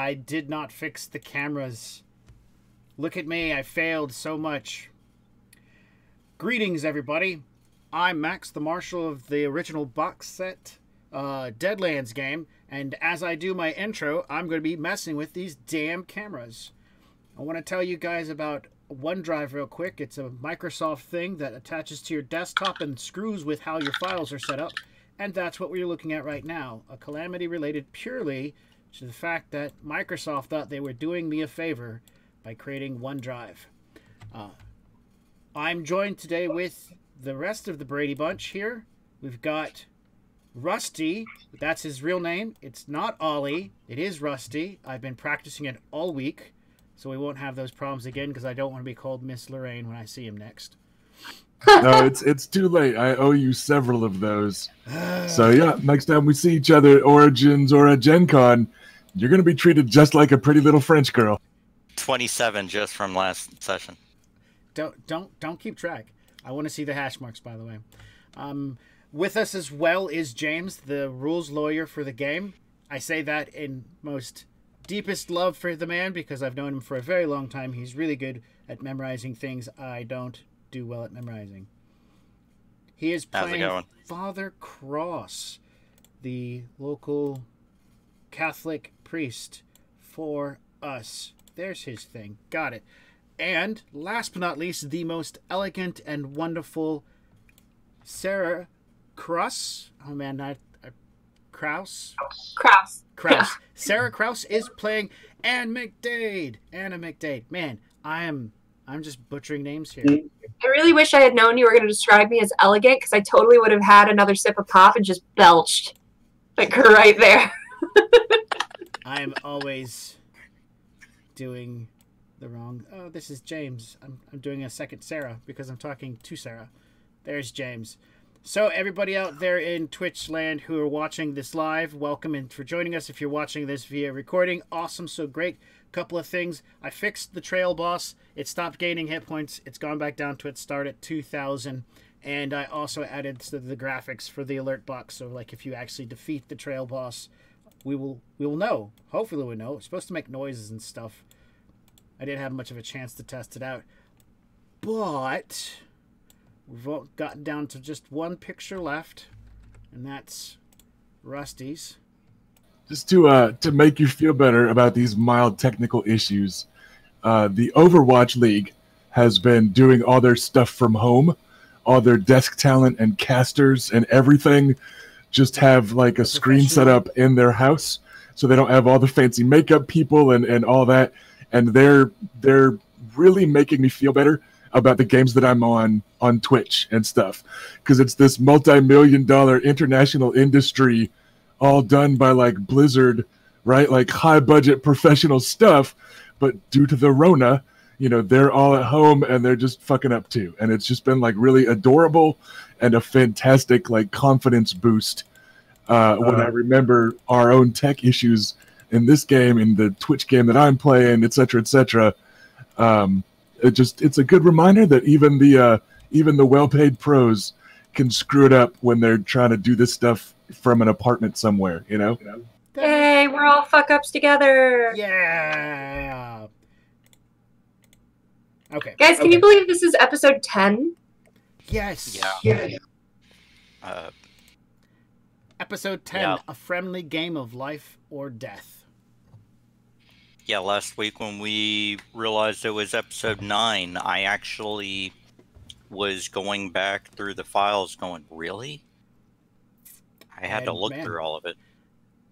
I did not fix the cameras. Look at me, I failed so much. Greetings, everybody. I'm Max, the Marshal of the original box set Deadlands game, and as I do my intro, I'm going to be messing with these damn cameras. I want to tell you guys about OneDrive real quick. It's a Microsoft thing that attaches to your desktop and screws with how your files are set up, and that's what we're looking at right now. A calamity related purely to the fact that Microsoft thought they were doing me a favor by creating OneDrive. I'm joined today with the rest of the Brady Bunch here. We've got Rusty. That's his real name. It's not Ollie. It is Rusty. I've been practicing it all week, so we won't have those problems again because I don't want to be called Miss Lorraine when I see him next. No, it's too late. I owe you several of those. So yeah, next time we see each other at Origins or at Gen Con, you're going to be treated just like a pretty little French girl. 27 just from last session. Don't keep track. I want to see the hash marks, by the way. With us as well is James, the rules lawyer for the game. I say that in most deepest love for the man because I've known him for a very long time. He's really good at memorizing things I don't do well at memorizing. He is playing Father Cross, the local Catholic priest for us. There's his thing. Got it. And last but not least, the most elegant and wonderful Sarah Kraus. Oh man, Kraus. Yeah. Sarah Kraus is playing Anne McDade. Anna McDade. Man, I'm just butchering names here. I really wish I had known you were going to describe me as elegant because I totally would have had another sip of pop and just belched. Like right there. I am always doing the wrong. Oh, this is James. I'm doing a second Sarah because I'm talking to Sarah. There's James. So everybody out there in Twitch land who are watching this live, welcome and for joining us. If you're watching this via recording, awesome, so great. Couple of things. I fixed the trail boss. It stopped gaining hit points. It's gone back down to its start at 2,000. And I also added the graphics for the alert box. So like if you actually defeat the trail boss, we will know. Hopefully we'll know. It's supposed to make noises and stuff. I didn't have much of a chance to test it out. But we've gotten down to just one picture left, and that's Rusty's. Just to make you feel better about these mild technical issues, the Overwatch League has been doing all their stuff from home. All their desk talent and casters and everything just have like a screen set up in their house, so they don't have all the fancy makeup people and all that. And they're really making me feel better about the games that I'm on Twitch and stuff, because it's this multi-million-dollar international industry, all done by like Blizzard, right? Like high-budget professional stuff, but due to the Rona, you know, they're all at home and they're just fucking up too. And it's just been like really adorable and a fantastic like confidence boost when I remember our own tech issues in this game, in the Twitch game that I'm playing, et cetera, et cetera. It's a good reminder that even the well-paid pros can screw it up when they're trying to do this stuff from an apartment somewhere, you know? Hey, we're all fuck-ups together. Yeah. Okay. Guys, can you believe this is episode 10? Yes. Yeah. Episode 10, A Friendly Game of Life or Death. Yeah, last week when we realized it was episode 9, I actually was going back through the files going, really? I had to look through all of it.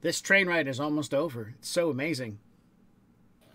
This train ride is almost over. It's so amazing.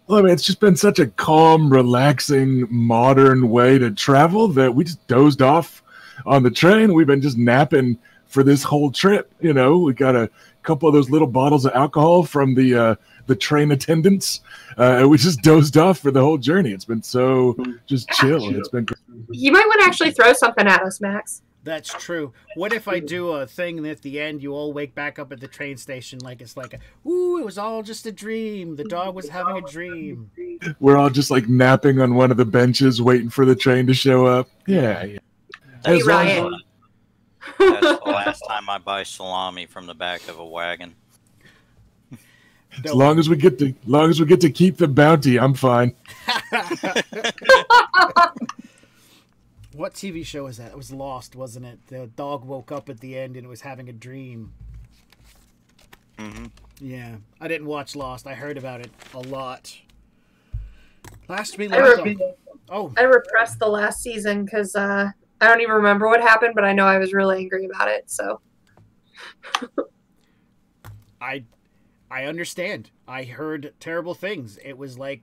Well, I mean, it's just been such a calm, relaxing, modern way to travel that we just dozed off on the train. We've been just napping for this whole trip. You know, we got a couple of those little bottles of alcohol from the train attendants, and we just dozed off for the whole journey. It's been so just chill. It's been. You might want to actually throw something at us, Max. That's true. What if I do a thing and at the end you all wake back up at the train station like it's like, ooh, it was all just a dream. The dog was having a dream. We're all just like napping on one of the benches waiting for the train to show up. Yeah. Hey, Ryan. That's the last time I buy salami from the back of a wagon. As long as we get to keep the bounty, I'm fine. What TV show was that? It was Lost, wasn't it? The dog woke up at the end and it was having a dream. Mm-hmm. Yeah, I didn't watch Lost. I heard about it a lot. Last week, I repressed the last season because I don't even remember what happened, but I know I was really angry about it. So I understand. I heard terrible things. It was like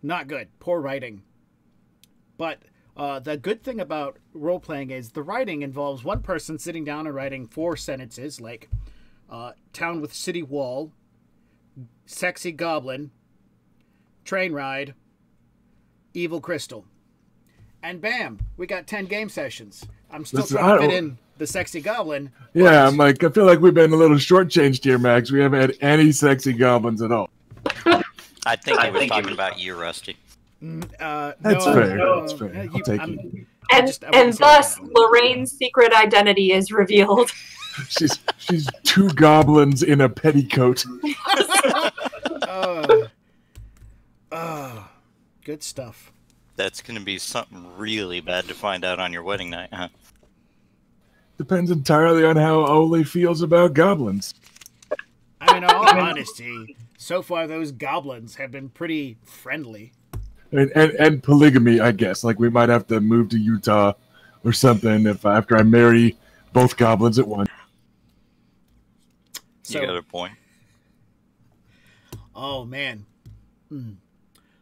not good, poor writing. But the good thing about role-playing is the writing involves one person sitting down and writing 4 sentences, like town with city wall, sexy goblin, train ride, evil crystal. And bam, we got 10 game sessions. I'm still trying to fit in the sexy goblin. Yeah, I feel like we've been a little shortchanged here, Max. We haven't had any sexy goblins at all. I think he was talking about you, Rusty. That's fair. That's fair. I'll take it. And thus, Lorraine's secret identity is revealed. She's 2 goblins in a petticoat. Good stuff. That's going to be something really bad to find out on your wedding night, huh? Depends entirely on how Oli feels about goblins. I mean, in all honesty, so far those goblins have been pretty friendly. And polygamy, I guess. Like, we might have to move to Utah or something after I marry both goblins at once. You got a point. Oh, man.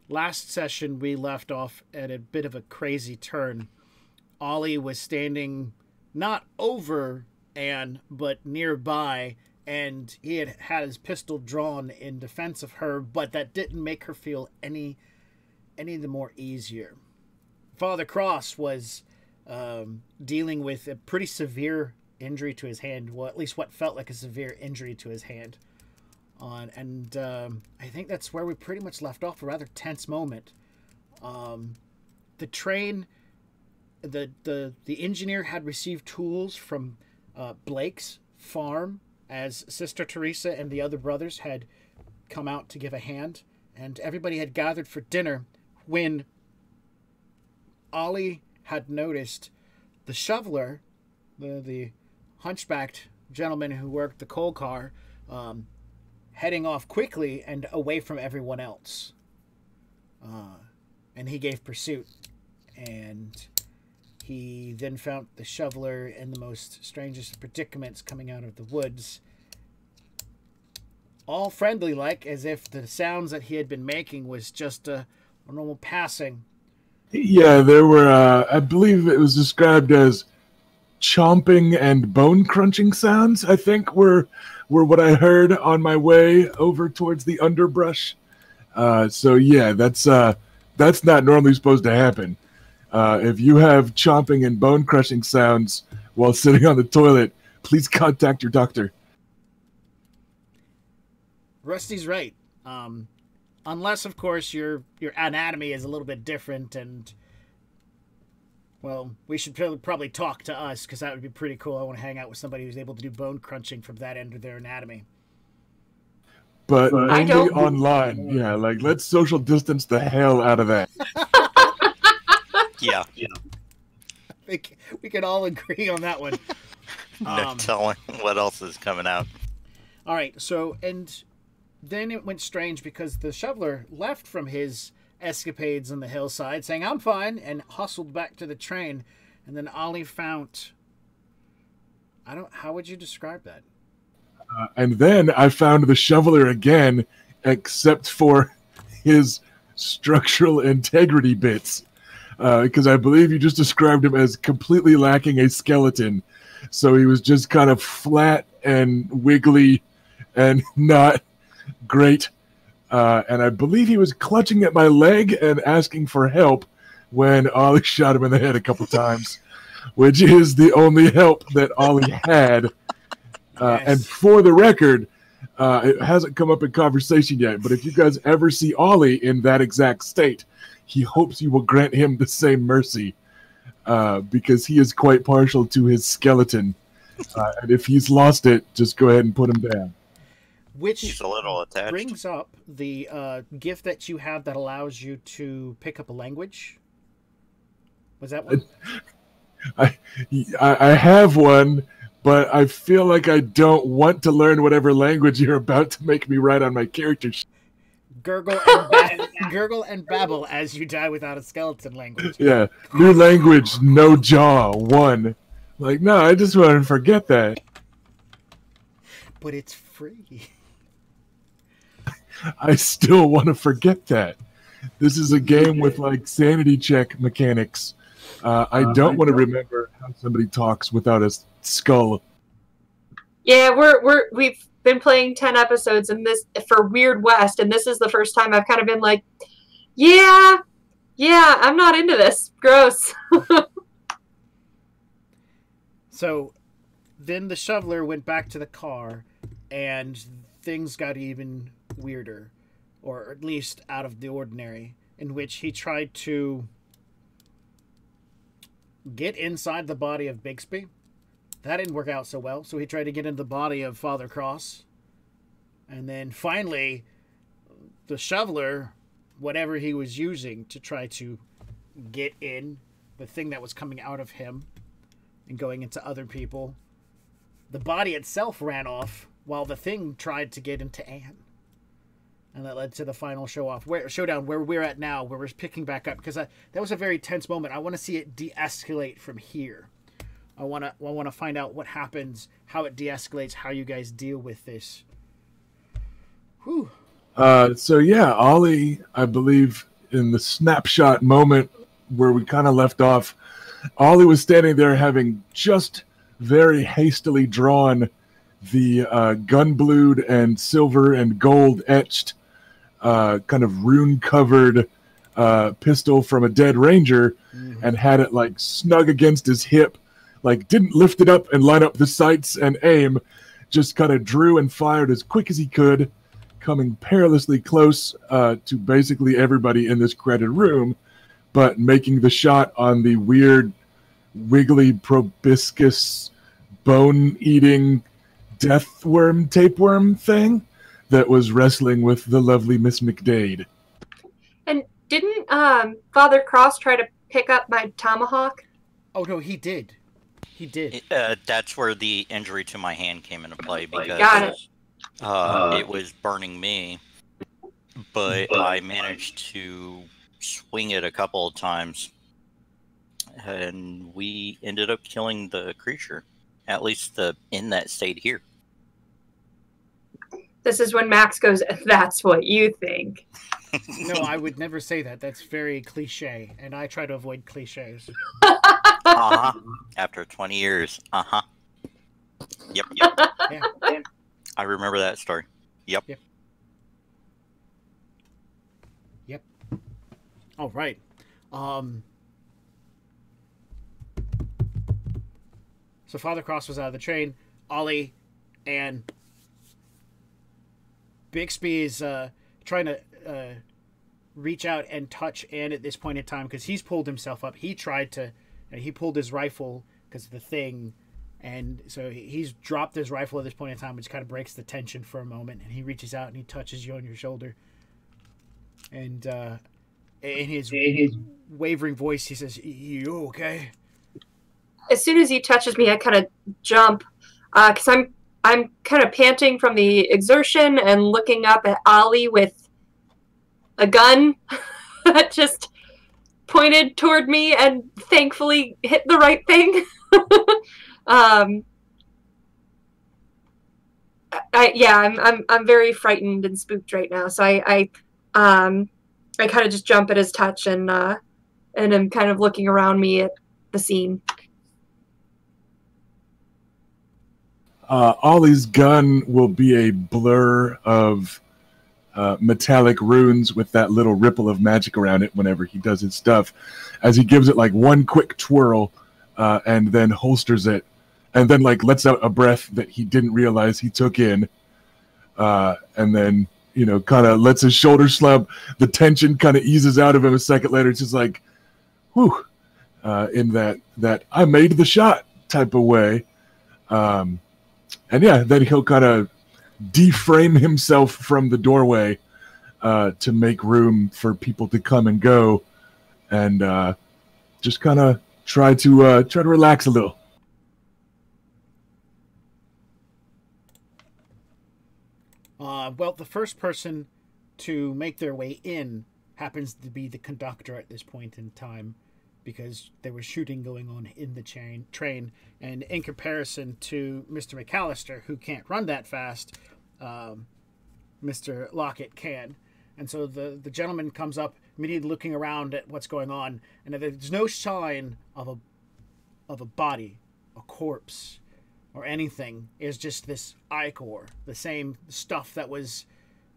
Last session, we left off at a bit of a crazy turn. Ollie was standing not over Anne, but nearby, and he had his pistol drawn in defense of her, but that didn't make her feel any the more easier. Father Cross was dealing with a pretty severe injury to his hand, well, at least what felt like a severe injury to his hand. I think that's where we pretty much left off, a rather tense moment. The train, the engineer had received tools from Blake's farm as Sister Teresa and the other brothers had come out to give a hand, and everybody had gathered for dinner when Ollie had noticed the shoveler, the hunchbacked gentleman who worked the coal car, heading off quickly and away from everyone else. And he gave pursuit. And he then found the shoveler in the most strangest predicaments coming out of the woods. All friendly-like, as if the sounds that he had been making was just a normal passing. Yeah, there were, I believe it was described as chomping and bone-crunching sounds, I think, were what I heard on my way over towards the underbrush. So yeah, that's not normally supposed to happen. If you have chomping and bone-crushing sounds while sitting on the toilet, please contact your doctor. Rusty's right. Unless, of course, your anatomy is a little bit different, and well, we should probably talk to us, because that would be pretty cool. I want to hang out with somebody who's able to do bone crunching from that end of their anatomy. But only online. Yeah, like, let's social distance the hell out of that. Yeah. We can all agree on that one. No telling what else is coming out. All right, so, and then it went strange because the shoveler left from his escapades on the hillside saying, "I'm fine," and hustled back to the train. And then Ollie found... how would you describe that? And then I found the shoveler again, except for his structural integrity bits. Because I believe you just described him as completely lacking a skeleton. So he was just kind of flat and wiggly and not great. And I believe he was clutching at my leg and asking for help when Ollie shot him in the head a couple times, which is the only help that Ollie had. Yes. And for the record, it hasn't come up in conversation yet, but if you guys ever see Ollie in that exact state, he hopes you will grant him the same mercy, because he is quite partial to his skeleton. And if he's lost it, just go ahead and put him down. Which He's a little attached. brings up the gift that you have that allows you to pick up a language. Was that one? I have one, but I feel like I don't want to learn whatever language you're about to make me write on my character sheet. Gurgle and babble as you die without a skeleton language. Yeah, new language, no jaw, 1. Like, no, I just want to forget that. But it's free. I still want to forget that. This is a game with like sanity check mechanics. I don't want to remember how somebody talks without a skull. Yeah, we've been playing 10 episodes in this for Weird West, and this is the first time I've kind of been like, yeah, I'm not into this. Gross. So then the shoveler went back to the car, and things got even weirder, or at least out of the ordinary, in which he tried to get inside the body of Bixby. That didn't work out so well, so he tried to get into the body of Father Cross. And then finally, the shoveler, whatever he was using to try to get in, the thing that was coming out of him and going into other people, the body itself ran off while the thing tried to get into Anne. And that led to the final showdown where we're at now, where we're picking back up, because that was a very tense moment. I want to see it de-escalate from here. I want to find out what happens, how it de-escalates, how you guys deal with this. Whew. So yeah, Ollie, I believe in the snapshot moment where we kind of left off, Ollie was standing there having just very hastily drawn the gun-blued and silver and gold etched kind of rune-covered pistol from a dead ranger, and had it like snug against his hip, like didn't lift it up and line up the sights and aim, just kind of drew and fired as quick as he could, coming perilously close to basically everybody in this crowded room, but making the shot on the weird, wiggly, proboscis, bone-eating deathworm, tapeworm thing that was wrestling with the lovely Miss McDade. And didn't Father Cross try to pick up my tomahawk? Oh, no, he did. He did. That's where the injury to my hand came into play, because it was burning me, but I managed to swing it a couple of times, and we ended up killing the creature, at least in that state here. This is when Max goes, "That's what you think." No, I would never say that. That's very cliche, and I try to avoid cliches. After 20 years. Yep. Yeah. I remember that story. Yep. All right. So Father Cross was out of the train. Ollie and Bixby is trying to reach out and touch Anne at this point in time, because he's pulled himself up. He tried to... he pulled his rifle because of the thing, and so he's dropped his rifle at this point in time, which kind of breaks the tension for a moment, and he reaches out and he touches you on your shoulder. And in his wavering voice, he says, "You okay?" As soon as he touches me, I kind of jump, because I'm kind of panting from the exertion and looking up at Ollie with a gun that just pointed toward me and thankfully hit the right thing. I'm very frightened and spooked right now. So I kind of just jump at his touch, and I'm kind of looking around me at the scene. Ollie's gun will be a blur of metallic runes with that little ripple of magic around it whenever he does his stuff, as he gives it like one quick twirl and then holsters it, and then like lets out a breath that he didn't realize he took in, and then kind of lets his shoulder slump. The tension kind of eases out of him a second later. It's just like, whew, in that I made the shot type of way. And yeah, then he'll kind of deframe himself from the doorway to make room for people to come and go, and just kind of try to relax a little. Well, the first person to make their way in happens to be the conductor at this point in time, because there was shooting going on in the train, and in comparison to Mr. McAllister, who can't run that fast, Mr. Lockett can. And so the gentleman comes up, immediately looking around at what's going on, and there's no sign of a body, a corpse, or anything. It's just this ichor, the same stuff that was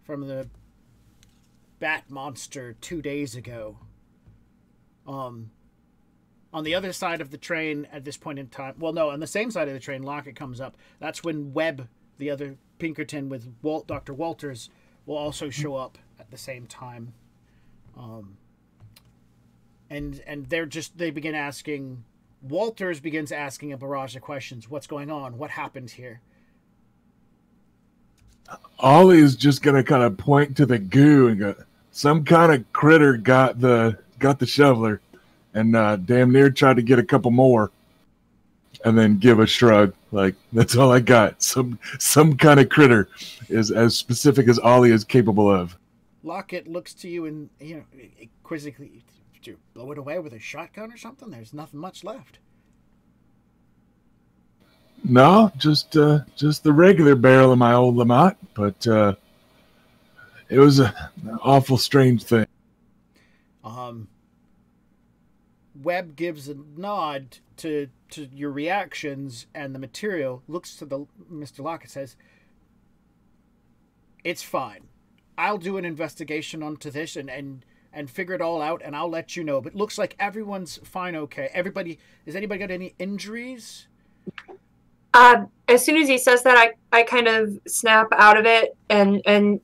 from the bat monster 2 days ago. On the other side of the train at this point in time, well, no, on the same side of the train, Lockett comes up. That's when Webb, the other Pinkerton with Dr. Walters, will also show up at the same time. And they begin asking, Walters begins asking a barrage of questions. What's going on? What happened here? Ollie is just gonna kind of point to the goo and go, some kind of critter got the shoveler, and damn near tried to get a couple more, and then give a shrug like, that's all I got. Some kind of critter is as specific as Ollie is capable of. Lockett looks to you and, quizzically, did you blow it away with a shotgun or something? There's nothing much left. No, just the regular barrel of my old Lamont, but it was an awful strange thing. Webb gives a nod to your reactions and the material, looks to Mr. Lockett, says, it's fine. I'll do an investigation onto this and figure it all out, and I'll let you know. But it looks like everyone's fine, okay. Has anybody got any injuries? As soon as he says that, I kind of snap out of it and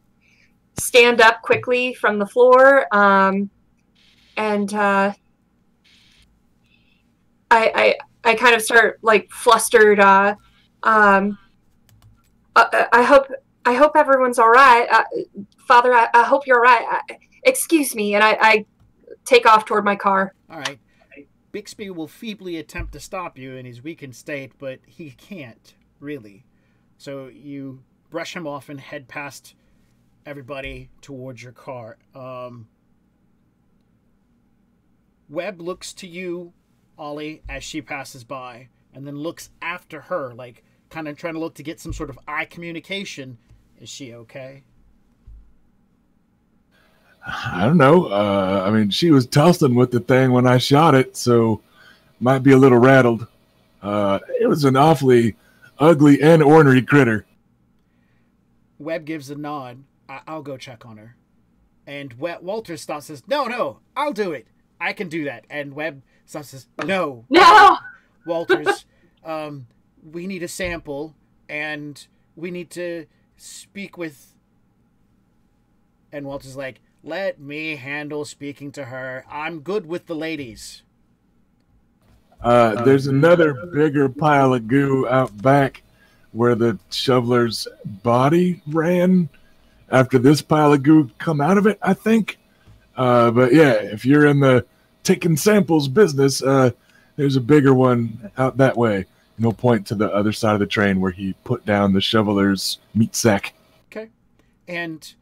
stand up quickly from the floor. I kind of start like flustered. I hope everyone's all right. Father, I hope you're all right. Excuse me. And I take off toward my car. All right. Bixby will feebly attempt to stop you in his weakened state, but he can't, really. So you brush him off and head past everybody towards your car. Webb looks to you, Ollie, as she passes by, and then looks after her, like kind of trying to look to get some sort of eye communication. Is she okay? I don't know. I mean, she was tussling with the thing when I shot it, so might be a little rattled. It was an awfully ugly and ornery critter. Webb gives a nod. I'll go check on her. And Walter stops and says, no, I'll do it. I can do that. And Webb stops and says, no. Walters, we need a sample, and we need to speak with... And Walter's like, let me handle speaking to her. I'm good with the ladies. There's another bigger pile of goo out back where the shoveler's body ran after this pile of goo come out of it, I think. But yeah, if you're in the taking samples business, there's a bigger one out that way. And he'll point to the other side of the train where he put down the shoveler's meat sack. Okay. And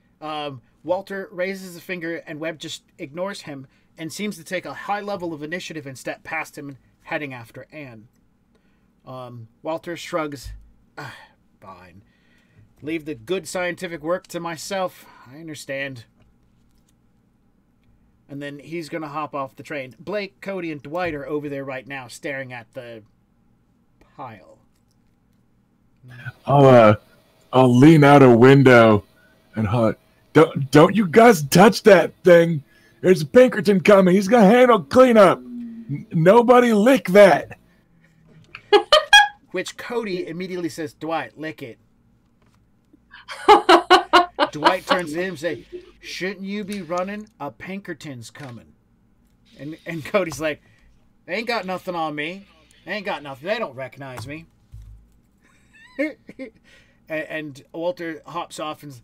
Walter raises a finger, and Webb just ignores him and seems to take a high level of initiative and step past him, heading after Anne. Walter shrugs. Fine. Leave the good scientific work to myself. I understand. And then he's going to hop off the train. Blake, Cody, and Dwight are over there right now, staring at the pile. I'll lean out a window and holler, Don't you guys touch that thing. There's a Pinkerton coming. He's going to handle cleanup. Nobody lick that. Which Cody immediately says, Dwight, lick it. Dwight turns to him and says, shouldn't you be running? A Pinkerton's coming. And Cody's like, they ain't got nothing on me. They ain't got nothing. They don't recognize me. and Walter hops off and,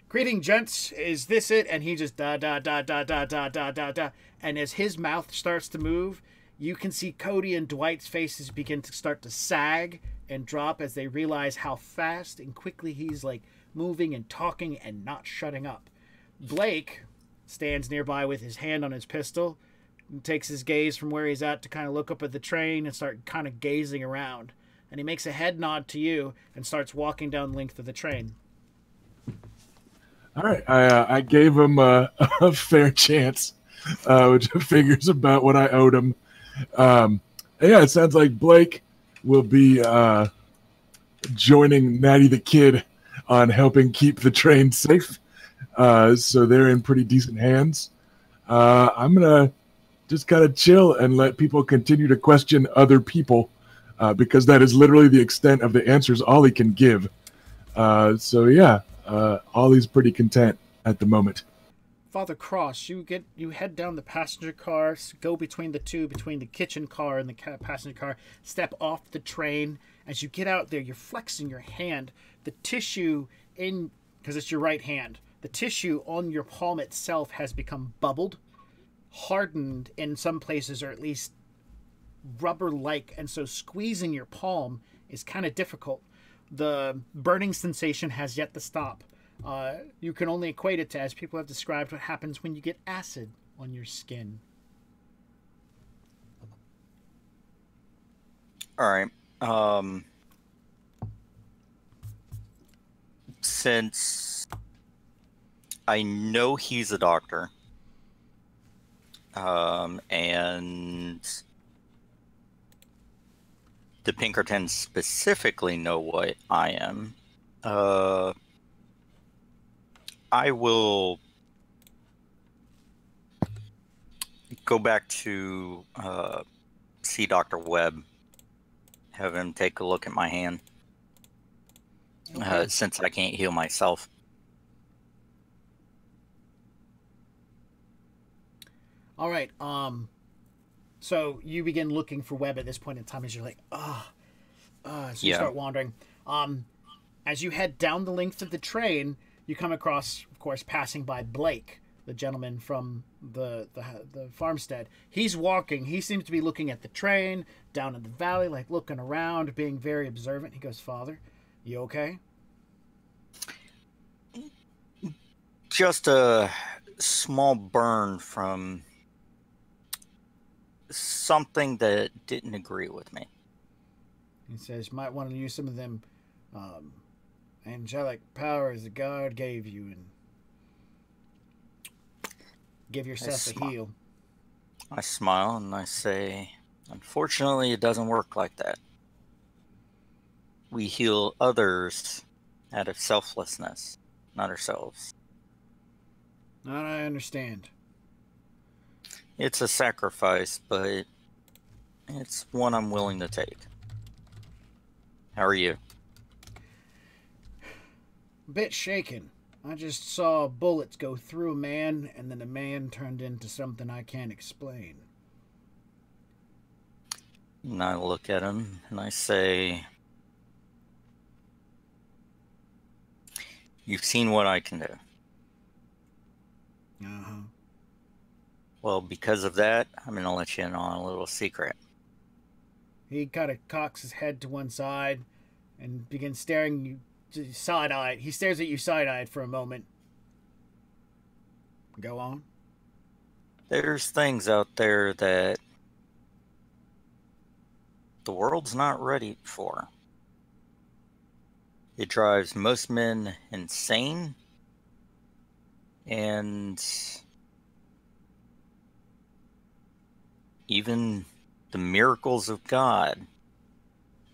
"Greeting, gents. Is this it?" And he just da da da da da da da da da. And as his mouth starts to move, you can see Cody and Dwight's faces begin to start to sag and drop as they realize how fast and quickly he's like moving and talking and not shutting up. Blake stands nearby with his hand on his pistol and takes his gaze from where he's at to kind of look up at the train and start kind of gazing around. And he makes a head nod to you and starts walking down the length of the train. All right, I gave him a fair chance, which figures about what I owed him. Yeah, it sounds like Blake will be joining Natty the Kid on helping keep the train safe. So they're in pretty decent hands. I'm going to just kind of chill and let people continue to question other people because that is literally the extent of the answers Ollie can give. So yeah, Ollie's pretty content at the moment. Father Cross, you head down the passenger car, go between the kitchen car and the passenger car, step off the train. As you get out there, you're flexing your hand. The tissue because it's your right hand, the tissue on your palm itself has become bubbled, hardened in some places, or at least rubber-like, and so squeezing your palm is kind of difficult. The burning sensation has yet to stop. You can only equate it to, as people have described, what happens when you get acid on your skin. All right. Since I know he's a doctor, and the Pinkertons specifically know what I am, I will go back to see Dr. Webb, have him take a look at my hand, since I can't heal myself. All right. So you begin looking for Webb at this point in time as you're like, so you start wandering. As you head down the length of the train, you come across, of course, passing by Blake, the gentleman from the farmstead. He's walking. He seems to be looking at the train, down in the valley, like looking around, being very observant. He goes, "Father, you okay?" Just a small burn from something that didn't agree with me. He says, "You might want to use some of them angelic powers that God gave you and give yourself a heal." I smile and I say, "Unfortunately, it doesn't work like that. We heal others out of selflessness, not ourselves." I understand. It's a sacrifice, but it's one I'm willing to take. How are you? A bit shaken. I just saw bullets go through a man, and then a man turned into something I can't explain. And I look at him and I say, "You've seen what I can do. Uh-huh. Well, because of that, I'm going to let you in on a little secret." He kind of cocks his head to one side and begins staring you side-eyed. He stares at you side-eyed for a moment. Go on. There's things out there that the world's not ready for. It drives most men insane, and even the miracles of God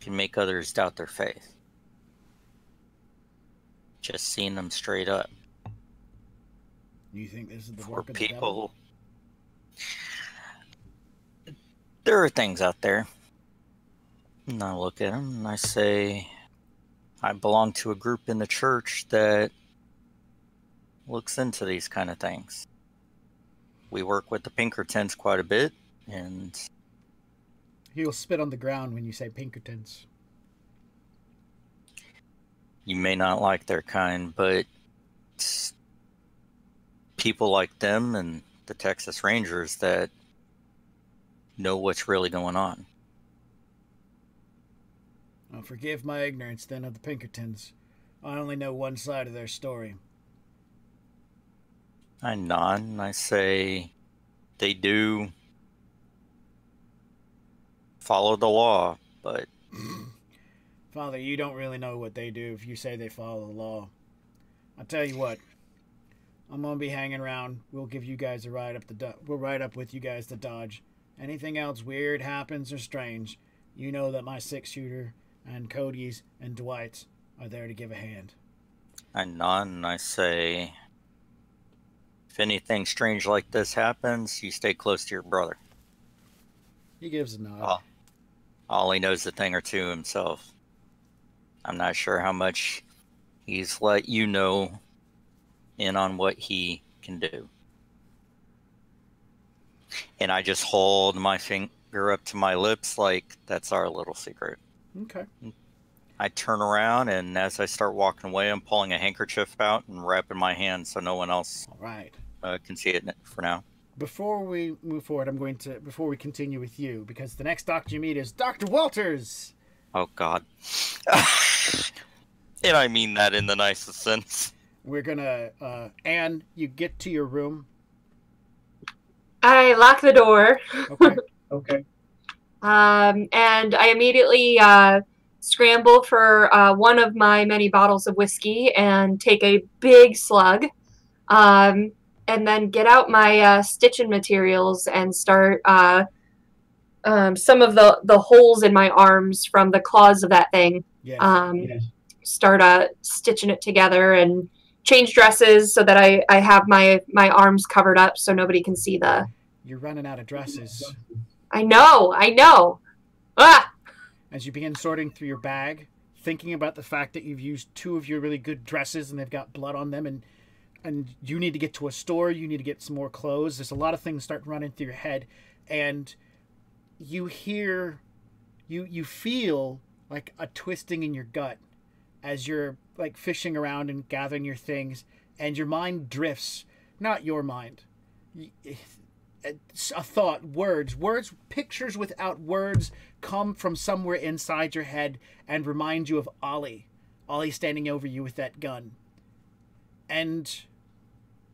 can make others doubt their faith. Just seeing them straight up. You think this is the For work of the devil? people, there are things out there. And I look at them and I say, I belong to a group in the church that looks into these kind of things. We work with the Pinkertons quite a bit, and He'll spit on the ground when you say Pinkertons. You may not like their kind, but it's people like them and the Texas Rangers that know what's really going on. Well, forgive my ignorance then of the Pinkertons. I only know one side of their story. I nod and I say they do follow the law, but Father, you don't really know what they do if you say they follow the law. I'll tell you what. I'm gonna be hanging around. We'll give you guys a ride up we'll ride up with you guys to Dodge. Anything else weird happens or strange, you know that my 6-shooter and Cody's and Dwight's are there to give a hand. I nod and I say, if anything strange like this happens, you stay close to your brother. He gives a nod. All he knows a thing or two himself. I'm not sure how much he's let you know in on what he can do. And I just hold my finger up to my lips like that's our little secret. Okay. I turn around, and as I start walking away, I'm pulling a handkerchief out and wrapping my hand so no one else All right. can see it for now. Before we move forward, before we continue with you, because the next doctor you meet is Dr. Walters. Oh, God. And I mean that in the nicest sense. We're gonna, Anne, you get to your room. I lock the door. Okay. Okay. And I immediately scramble for one of my many bottles of whiskey and take a big slug. And then get out my stitching materials and start some of the holes in my arms from the claws of that thing. Yes. Yes. Start stitching it together and change dresses so that I have my arms covered up so nobody can see the... You're running out of dresses. I know. Ah! As you begin sorting through your bag, thinking about the fact that you've used 2 of your really good dresses and they've got blood on them, and you need to get to a store, you need to get some more clothes. There's a lot of things start running through your head, and you feel like a twisting in your gut as you're like fishing around and gathering your things, and your mind drifts. Not your mind. A thought, words, pictures without words come from somewhere inside your head and remind you of Ollie standing over you with that gun. And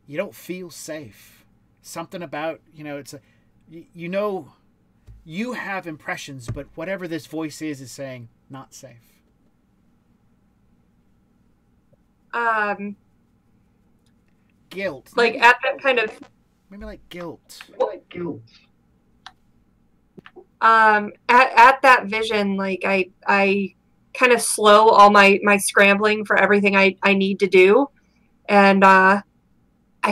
you don't feel safe. Something about, you have impressions, but whatever this voice is saying, not safe. Guilt. Like at that kind of... Maybe like guilt. What guilt? At that vision, like I kind of slow all my scrambling for everything I need to do. And I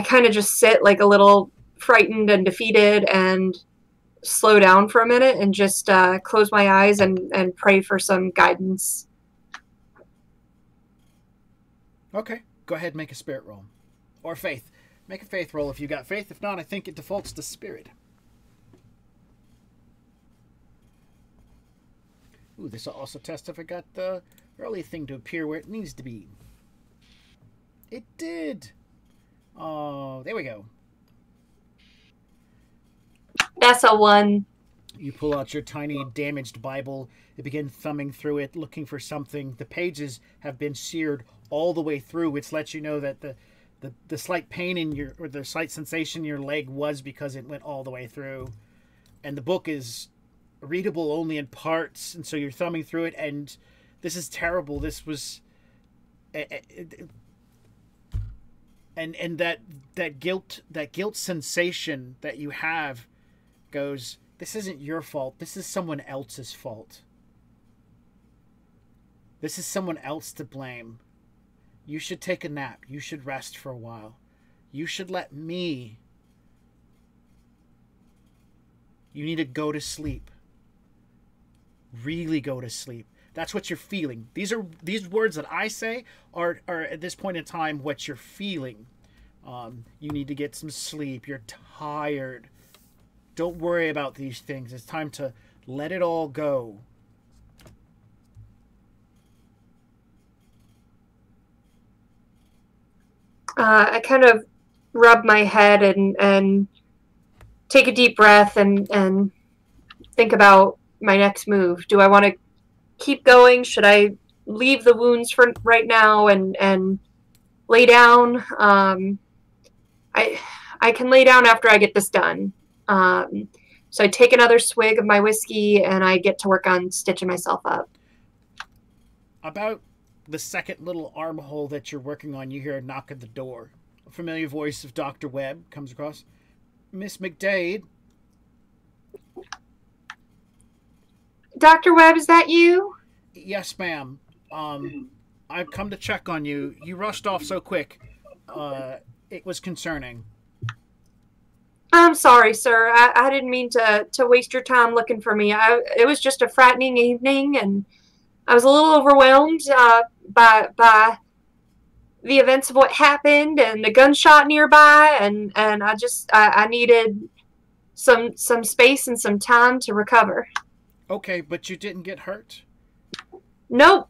kind of just sit like a little frightened and defeated and slow down for a minute and just close my eyes and pray for some guidance. Okay, go ahead and make a spirit roll. Or faith. Make a faith roll if you got faith. If not, I think it defaults to spirit. Ooh, this will also test if I got the early thing to appear where it needs to be. It did. Oh, there we go. That's a 1. You pull out your tiny damaged Bible. You begin thumbing through it, looking for something. The pages have been seared all the way through, which lets you know that the slight pain in or the slight sensation in your leg was because it went all the way through. And the book is readable only in parts, and so you're thumbing through it, and this is terrible. This was... And that guilt sensation that you have goes, this isn't your fault. This is someone else's fault. This is someone else to blame. You should take a nap. You should rest for a while. You should let me. You need to go to sleep. Really go to sleep. That's what you're feeling. These words that I say are at this point in time what you're feeling. You need to get some sleep. You're tired. Don't worry about these things. It's time to let it all go. I kind of rub my head and take a deep breath and think about my next move. Do I want to keep going? Should I leave the wounds for right now and lay down? I can lay down after I get this done. So I take another swig of my whiskey and I get to work on stitching myself up. About the second little armhole that you're working on, you hear a knock at the door. A familiar voice of Dr. Webb comes across. Miss McDade. Dr. Webb, is that you? Yes, ma'am. I've come to check on you. You rushed off so quick. It was concerning. I'm sorry, sir. I didn't mean to waste your time looking for me. It was just a frightening evening, and I was a little overwhelmed by the events of what happened and the gunshot nearby, and I needed some space and some time to recover. Okay, but you didn't get hurt? Nope.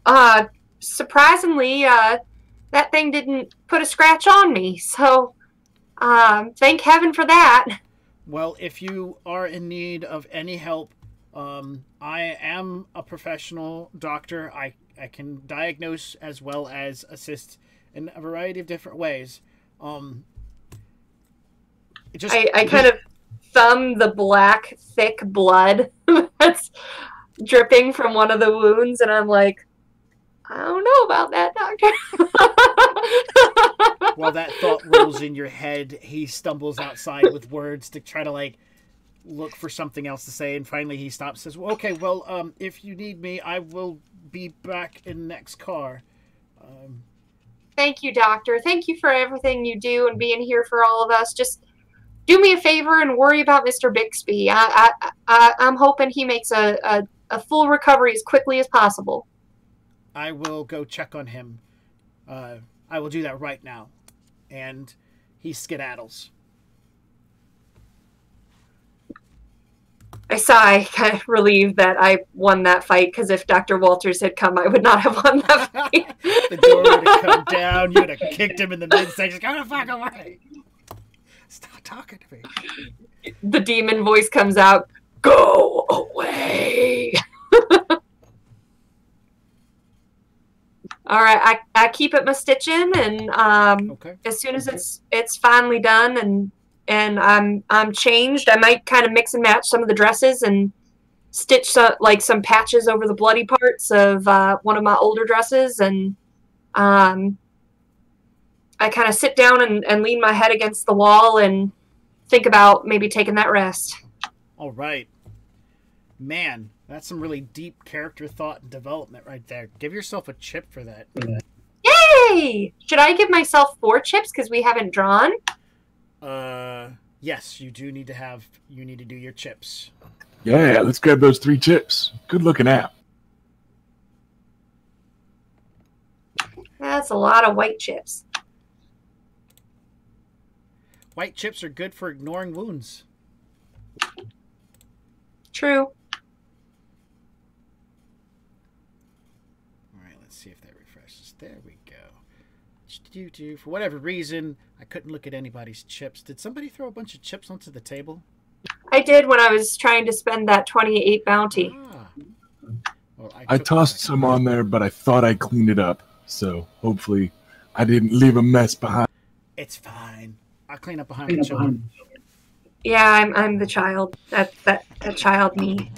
Surprisingly, that thing didn't put a scratch on me, so thank heaven for that. Well, if you are in need of any help, I am a professional doctor. I can diagnose as well as assist in a variety of different ways. I kind of thumb the black, thick blood that's dripping from one of the wounds, and I'm like, I don't know about that, doctor. While that thought rolls in your head, he stumbles outside with words to try to, look for something else to say, and finally he stops and says, well, okay, well, if you need me, I will be back in the next car. Thank you, doctor. Thank you for everything you do and being here for all of us. Just do me a favor and worry about Mr. Bixby. I'm hoping he makes a full recovery as quickly as possible. I will go check on him. I will do that right now. And he skedaddles. I sigh, kind of relieved that I won that fight, because if Dr. Walters had come, I would not have won that fight. The door would have come down. You would have kicked him in the midsection. Go the fuck away. Stop talking to me. The demon voice comes out. Go away. All right, I keep it my stitching, and okay. As soon as it's finally done and I'm changed, I might kind of mix and match some of the dresses and stitch some patches over the bloody parts of one of my older dresses, and I kind of sit down and lean my head against the wall and think about maybe taking that rest. All right. Man, that's some really deep character thought and development right there. Give yourself a chip for that. Yay! Should I give myself 4 chips because we haven't drawn? Yes, you do need to do your chips. Yeah, let's grab those 3 chips. Good looking app. That's a lot of white chips. White chips are good for ignoring wounds. True. See if that refreshes. There we go. For whatever reason, I couldn't look at anybody's chips. Did somebody throw a bunch of chips onto the table? I did when I was trying to spend that 28 bounty. Well, I tossed some on there, but I thought I cleaned it up. So hopefully I didn't leave a mess behind. It's fine. I'll clean up behind the children. Yeah, I'm the child. That child me.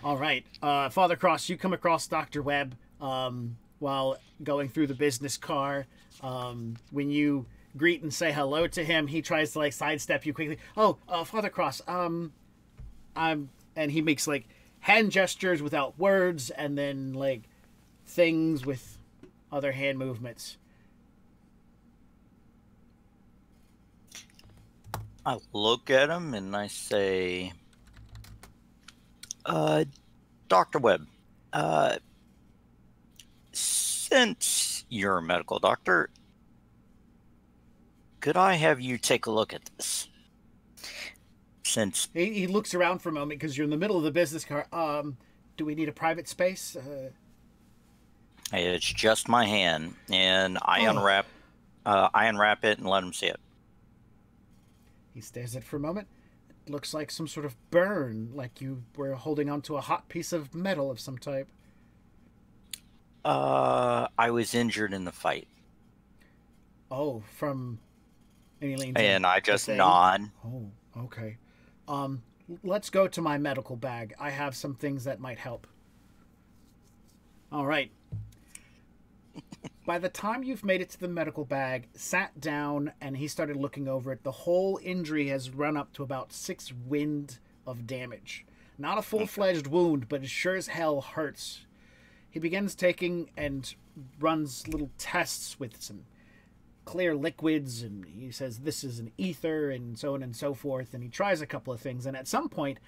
All right. Father Cross, you come across Dr. Webb while going through the business car. When you greet and say hello to him, he tries to sidestep you quickly. Oh, Father Cross, and he makes hand gestures without words, and then things with other hand movements. I look at him and I say, Dr. Webb, since you're a medical doctor, could I have you take a look at this? Since he looks around for a moment because you're in the middle of the business car. Do we need a private space? It's just my hand, and I unwrap I unwrap it and let him see it. He stares at it for a moment. It looks like some sort of burn, like you were holding onto a hot piece of metal of some type. I was injured in the fight. Oh, from... And he leans And in. I just The thing? nod. Oh, okay. Let's go to my medical bag. I have some things that might help. All right. By the time you've made it to the medical bag, sat down, and he started looking over it, the whole injury has run up to about 6 wind of damage. Not a full-fledged wound, but it sure as hell hurts. He begins taking and runs little tests with some clear liquids, and he says this is an ether, and so on and so forth, and he tries a couple of things, and at some point,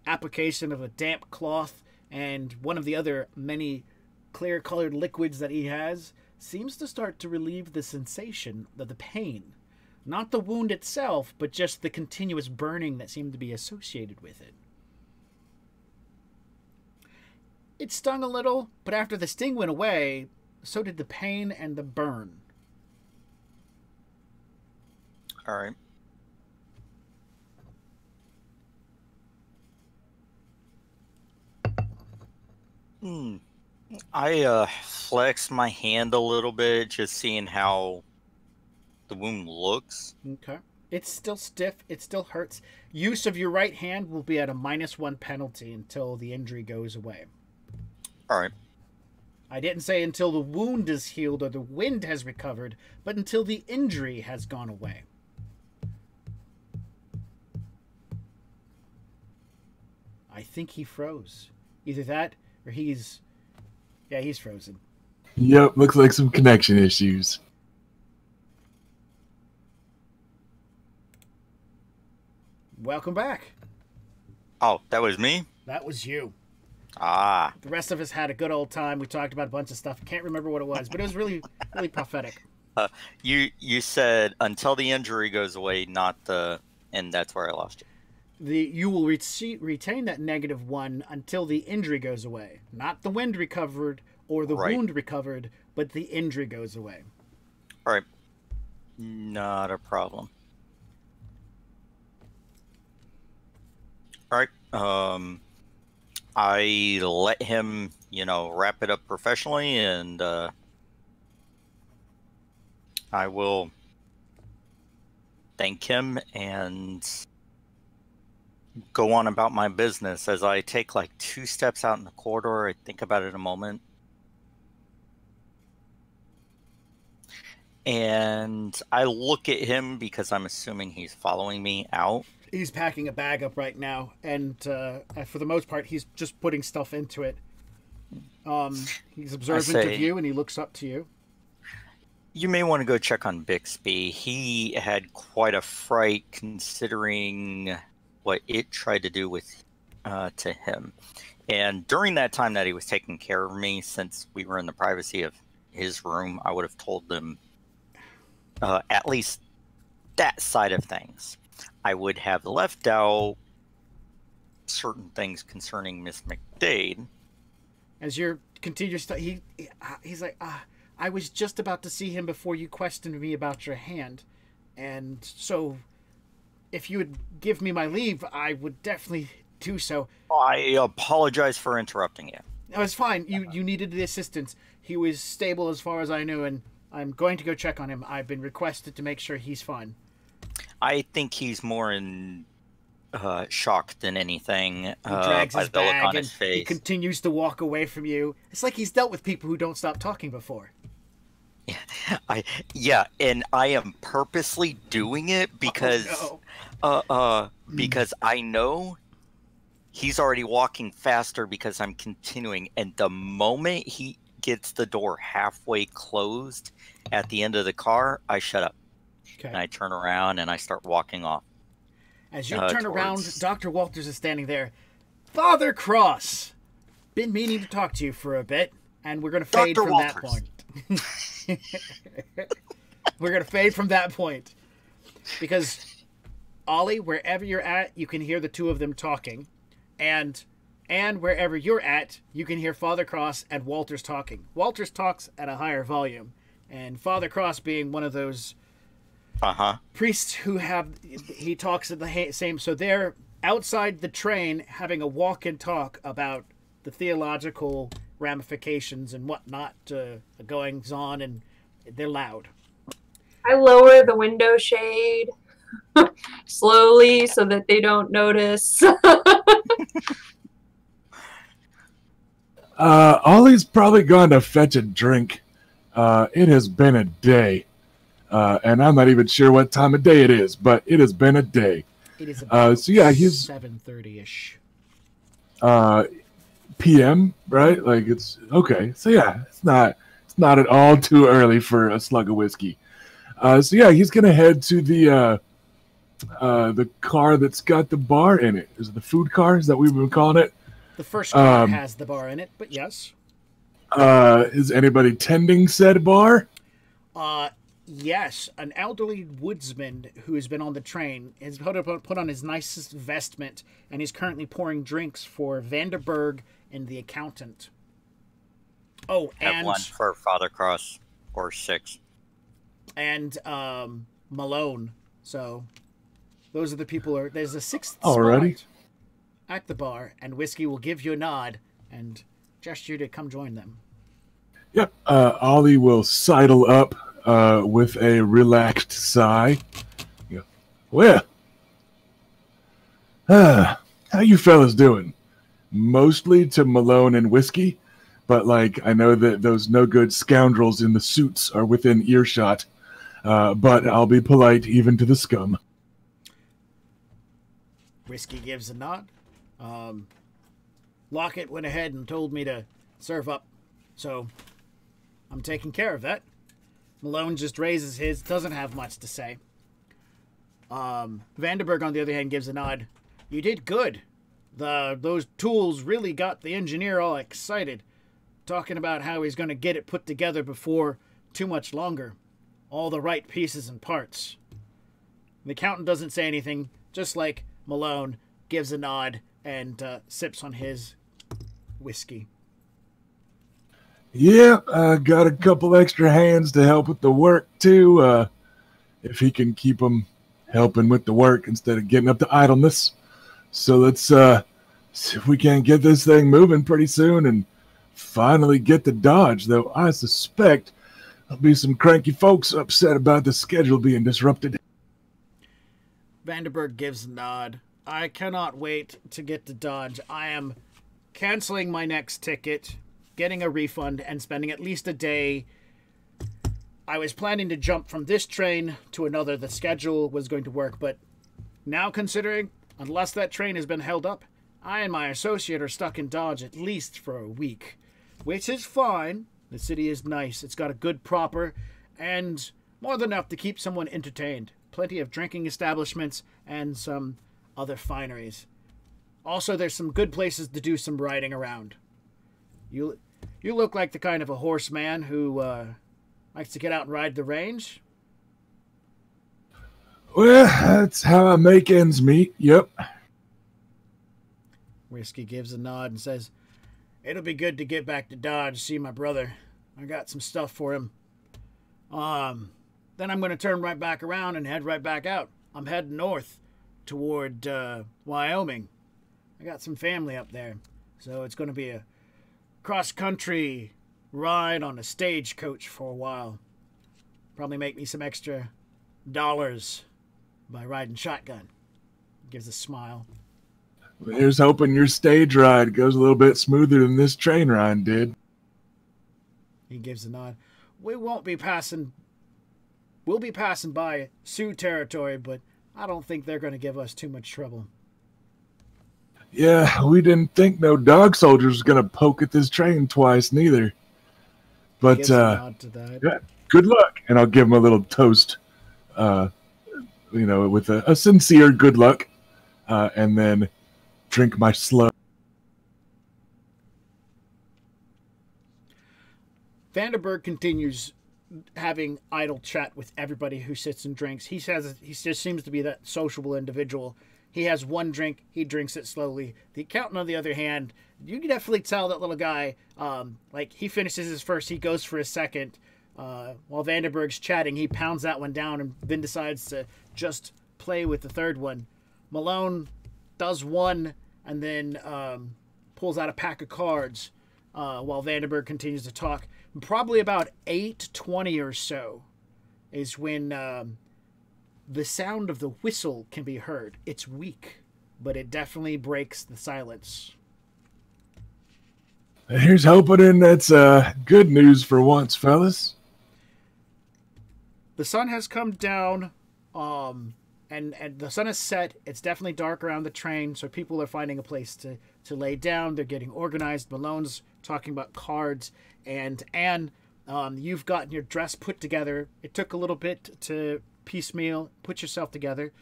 application of a damp cloth and one of the other many clear colored liquids that he has seems to start to relieve the sensation of the pain. Not the wound itself, but just the continuous burning that seemed to be associated with it. It stung a little, but after the sting went away, so did the pain and the burn. All right. I flexed my hand a little bit, just seeing how the wound looks. Okay. It's still stiff. It still hurts. Use of your right hand will be at a -1 penalty until the injury goes away. All right. I didn't say until the wound is healed or the wind has recovered, but until the injury has gone away. I think he froze. Either that or he's... Yeah, he's frozen. Yep, looks like some connection issues. Welcome back. Oh, that was me? That was you. Ah. The rest of us had a good old time. We talked about a bunch of stuff. Can't remember what it was, but it was really, really prophetic. You said until the injury goes away, not the... And that's where I lost you. You will retain that -1 until the injury goes away. Not the wind recovered or the Right. wound recovered, but the injury goes away. All right. Not a problem. All right. I let him, wrap it up professionally, and I will thank him and go on about my business. As I take like 2 steps out in the corridor, I think about it a moment. And I look at him because I'm assuming he's following me out. He's packing a bag up right now, and for the most part, he's just putting stuff into it. He's observant of you, and he looks up to you. You may want to go check on Bixby. He had quite a fright considering what it tried to do with to him. And during that time that he was taking care of me, since we were in the privacy of his room, I would have told them at least that side of things. I would have left out certain things concerning Miss McDade. As you're continuous, he's like, I was just about to see him before you questioned me about your hand, and so if you would give me my leave, I would definitely do so. I apologize for interrupting you. No, it's fine. You needed the assistance. He was stable as far as I knew, and I'm going to go check on him. I've been requested to make sure he's fine. I think he's more in shock than anything. He drags his by the look bag on and his face. he continues to walk away from you. It's like he's dealt with people who don't stop talking before. And I am purposely doing it because because I know he's already walking faster because I'm continuing, and the moment he gets the door halfway closed at the end of the car, I shut up. Okay. And I turn around and I start walking off. As you turn around, Dr. Walters is standing there. Father Cross! Been meaning to talk to you for a bit, and we're going to fade Dr. from that Walters. point. We're going to fade from that point. Because, Ollie, wherever you're at, you can hear the two of them talking. And wherever you're at, you can hear Father Cross and Walters talking. Walters talks at a higher volume. And Father Cross being one of those priests who he talks at the same, so they're outside the train having a walk and talk about the theological ramifications and whatnot goings on, and they're loud. I lower the window shade slowly so that they don't notice. Ollie's probably gone to fetch a drink. It has been a day. And I'm not even sure what time of day it is, but it has been a day. It is about so yeah, he's 7:30ish. PM, right? Like it's okay. So yeah, it's not at all too early for a slug of whiskey. So yeah, he's gonna head to the car that's got the bar in it. Is it the food car? Is that what we've been calling it? The first car has the bar in it, but yes. Is anybody tending said bar? Yes, an elderly woodsman who has been on the train has put on his nicest vestment, and he's currently pouring drinks for Vanderberg and the accountant. Oh, and have one for Father Cross, or 6. And Malone. So those are the people. There's a 6th Alrighty. spot at the bar, and Whiskey will give you a nod and gesture to come join them. Yep. Ollie will sidle up with a relaxed sigh. Yeah. Well, how you fellas doing? Mostly to Malone and Whiskey, but I know that those no-good scoundrels in the suits are within earshot. But I'll be polite even to the scum. Whiskey gives a nod. Lockett went ahead and told me to serve up, so I'm taking care of that. Malone just raises his, doesn't have much to say. Vanderberg, on the other hand, gives a nod. You did good. Those tools really got the engineer all excited, talking about how he's going to get it put together before too much longer. All the right pieces and parts. The accountant doesn't say anything, just like Malone gives a nod and sips on his whiskey. Yeah, I got a couple extra hands to help with the work, too. If he can keep them helping with the work instead of getting up to idleness. So let's see if we can't get this thing moving pretty soon and finally get to Dodge, though I suspect there'll be some cranky folks upset about the schedule being disrupted. Vanderberg gives a nod. I cannot wait to get to Dodge. I am canceling my next ticket, getting a refund, and spending at least a day. I was planning to jump from this train to another. The schedule was going to work, but now considering, unless that train has been held up, I and my associate are stuck in Dodge at least for a week, which is fine. The city is nice. It's got a good proper and more than enough to keep someone entertained. Plenty of drinking establishments and some other fineries. Also, there's some good places to do some riding around. You look like the kind of a horseman who likes to get out and ride the range. Well, that's how I make ends meet, yep. Whiskey gives a nod and says, it'll be good to get back to Dodge, see my brother. I got some stuff for him. Then I'm going to turn right back around and head right back out. I'm heading north toward Wyoming. I got some family up there, so it's going to be a cross-country ride on a stagecoach for a while. Probably make me some extra dollars by riding shotgun. Gives a smile. Here's hoping your stage ride goes a little bit smoother than this train ride did. He gives a nod. We'll be passing by Sioux territory, but I don't think they're going to give us too much trouble. Yeah, we didn't think no dog soldiers was going to poke at this train twice, neither. But, Nod to that. yeah, good luck. And I'll give him a little toast, with a sincere good luck, and then drink my slug. Vanderberg continues having idle chat with everybody who sits and drinks. He just seems to be that sociable individual. He has one drink, he drinks it slowly. The accountant, on the other hand, you can definitely tell that little guy, he finishes his first, he goes for his second. While Vandenberg's chatting, he pounds that one down and then decides to just play with the third one. Malone does one and then pulls out a pack of cards while Vandenberg continues to talk. Probably about 8:20 or so is when the sound of the whistle can be heard. It's weak, but it definitely breaks the silence. Here's hoping that's good news for once, fellas. The sun has come down, and the sun is set. It's definitely dark around the train, so people are finding a place to lay down. They're getting organized. Malone's talking about cards, and Anne, you've gotten your dress put together. It took a little bit to piecemeal, put yourself together,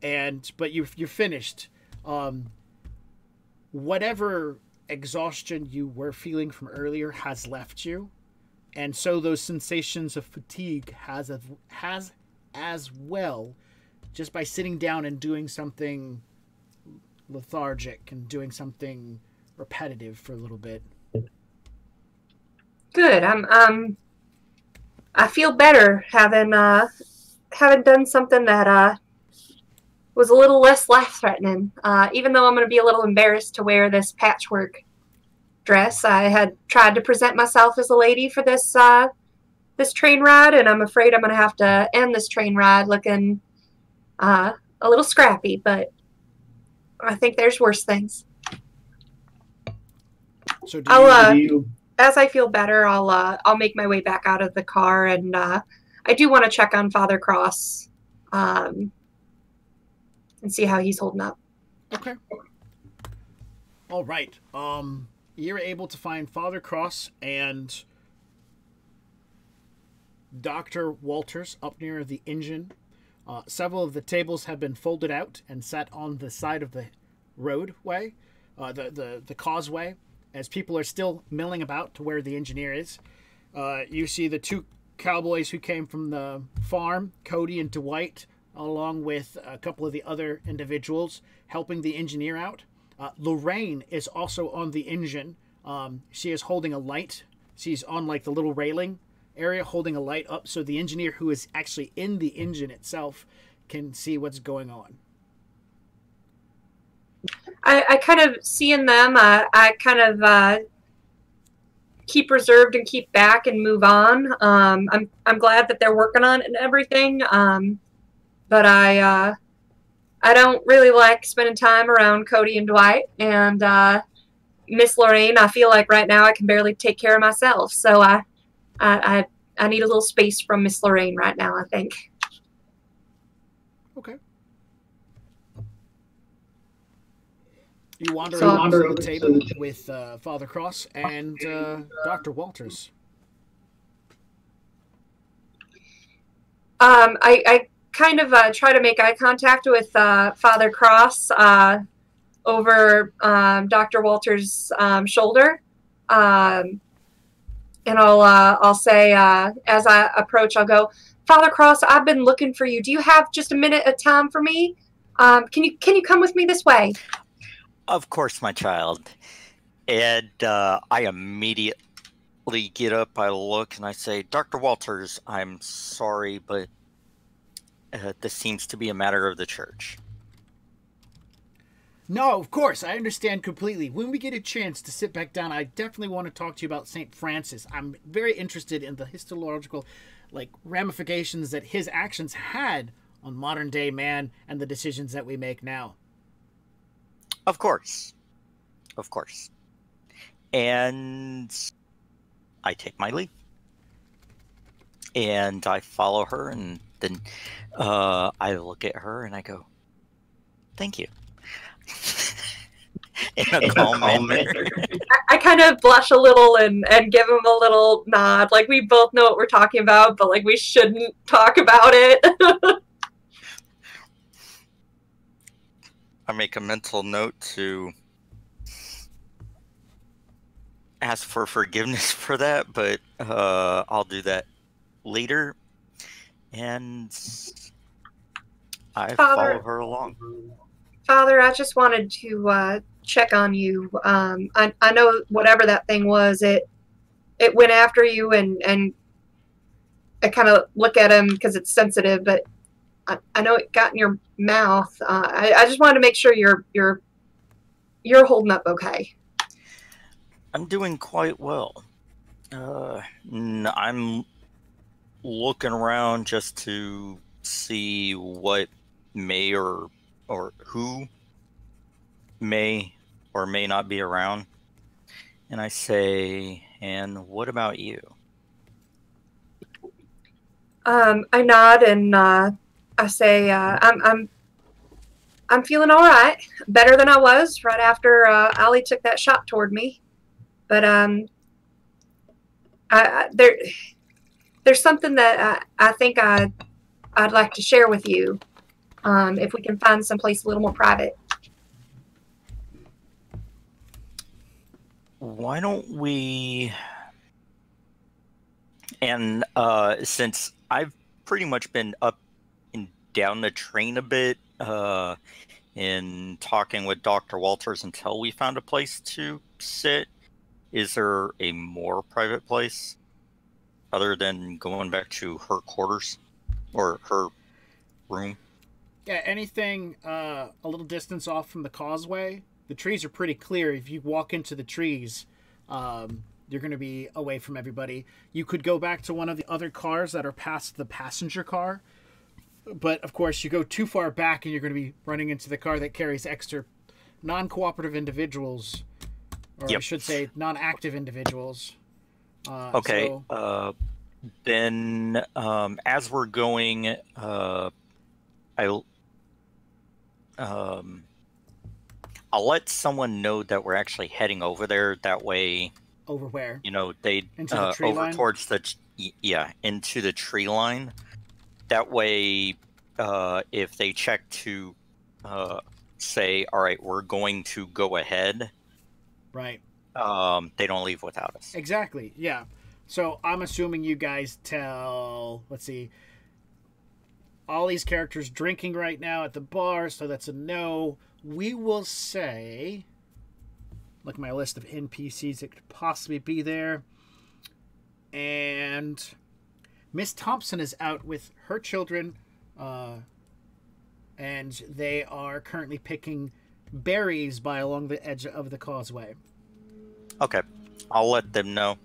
but you're finished. Whatever exhaustion you were feeling from earlier has left you, and so those sensations of fatigue has as well, just by sitting down and doing something lethargic and doing something repetitive for a little bit. Good. I feel better having done something that was a little less life-threatening. Even though I'm going to be a little embarrassed to wear this patchwork dress, I had tried to present myself as a lady for this train ride, and I'm afraid I'm going to have to end this train ride looking a little scrappy. But I think there's worse things. So as I feel better, I'll make my way back out of the car, and I do want to check on Father Cross, and see how he's holding up. Okay. All right. You're able to find Father Cross and Dr. Walters up near the engine. Several of the tables have been folded out and set on the side of the roadway, the causeway, as people are still milling about to where the engineer is. You see the two cowboys who came from the farm, Cody and Dwight, along with a couple of the other individuals helping the engineer out. Lorraine is also on the engine. She is holding a light. She's on like the little railing area holding a light up so the engineer who is actually in the engine itself can see what's going on. I kind of, seeing them, I kind of keep reserved and keep back and move on. I'm glad that they're working on it and everything, but I don't really like spending time around Cody and Dwight, and Miss Lorraine, I feel like right now I can barely take care of myself, so I need a little space from Miss Lorraine right now, I think. Okay. You wander over to the table with Father Cross and Dr. Walters. I kind of try to make eye contact with Father Cross over Dr. Walters' shoulder, and I'll say as I approach, I'll go, Father Cross, I've been looking for you. Do you have just a minute of time for me? Can you come with me this way? Of course, my child. And I immediately get up, I look, and I say, Dr. Walters, I'm sorry, but this seems to be a matter of the church. No, of course, I understand completely. When we get a chance to sit back down, I definitely want to talk to you about St. Francis. I'm very interested in the historical ramifications that his actions had on modern day man and the decisions that we make now. Of course. Of course. And I take my leave. And I follow her, and then I look at her and I go, thank you. In a calm manner. I kind of blush a little and give him a little nod. Like, we both know what we're talking about, but we shouldn't talk about it. I make a mental note to ask for forgiveness for that, but I'll do that later. And I follow her along. Father, I just wanted to check on you. I know whatever that thing was, it went after you and kind of look at him because it's sensitive, but I know it got in your mouth. I just wanted to make sure you're holding up okay. I'm doing quite well. I'm looking around just to see what may or who may or may not be around. And I say, and what about you? I nod and I say, I'm feeling all right, better than I was right after Ollie took that shot toward me. But there's something that I think I'd like to share with you, if we can find someplace a little more private. Why don't we? And since I've pretty much been up and down the train a bit, in talking with Dr. Walters until we found a place to sit, is there a more private place other than going back to her quarters or her room? Yeah, anything a little distance off from the causeway. The trees are pretty clear. If you walk into the trees, you're going to be away from everybody. You could go back to one of the other cars that are past the passenger car. But, of course, you go too far back and you're going to be running into the car that carries extra non-cooperative individuals. Or Yep. I should say non-active individuals. Okay. Then, as we're going, I'll let someone know that we're actually heading over there. That way, Over where? they Into the tree over line? towards into the tree line. That way, if they check to say, all right, we're going to go ahead, Right. they don't leave without us. Exactly, yeah. So I'm assuming you guys tell, let's see, Ollie's character's drinking right now at the bar, so that's a no. We will say, look at my list of NPCs that could possibly be there. And Miss Thompson is out with her children, and they are currently picking berries by along the edge of the causeway. Okay, I'll let them know.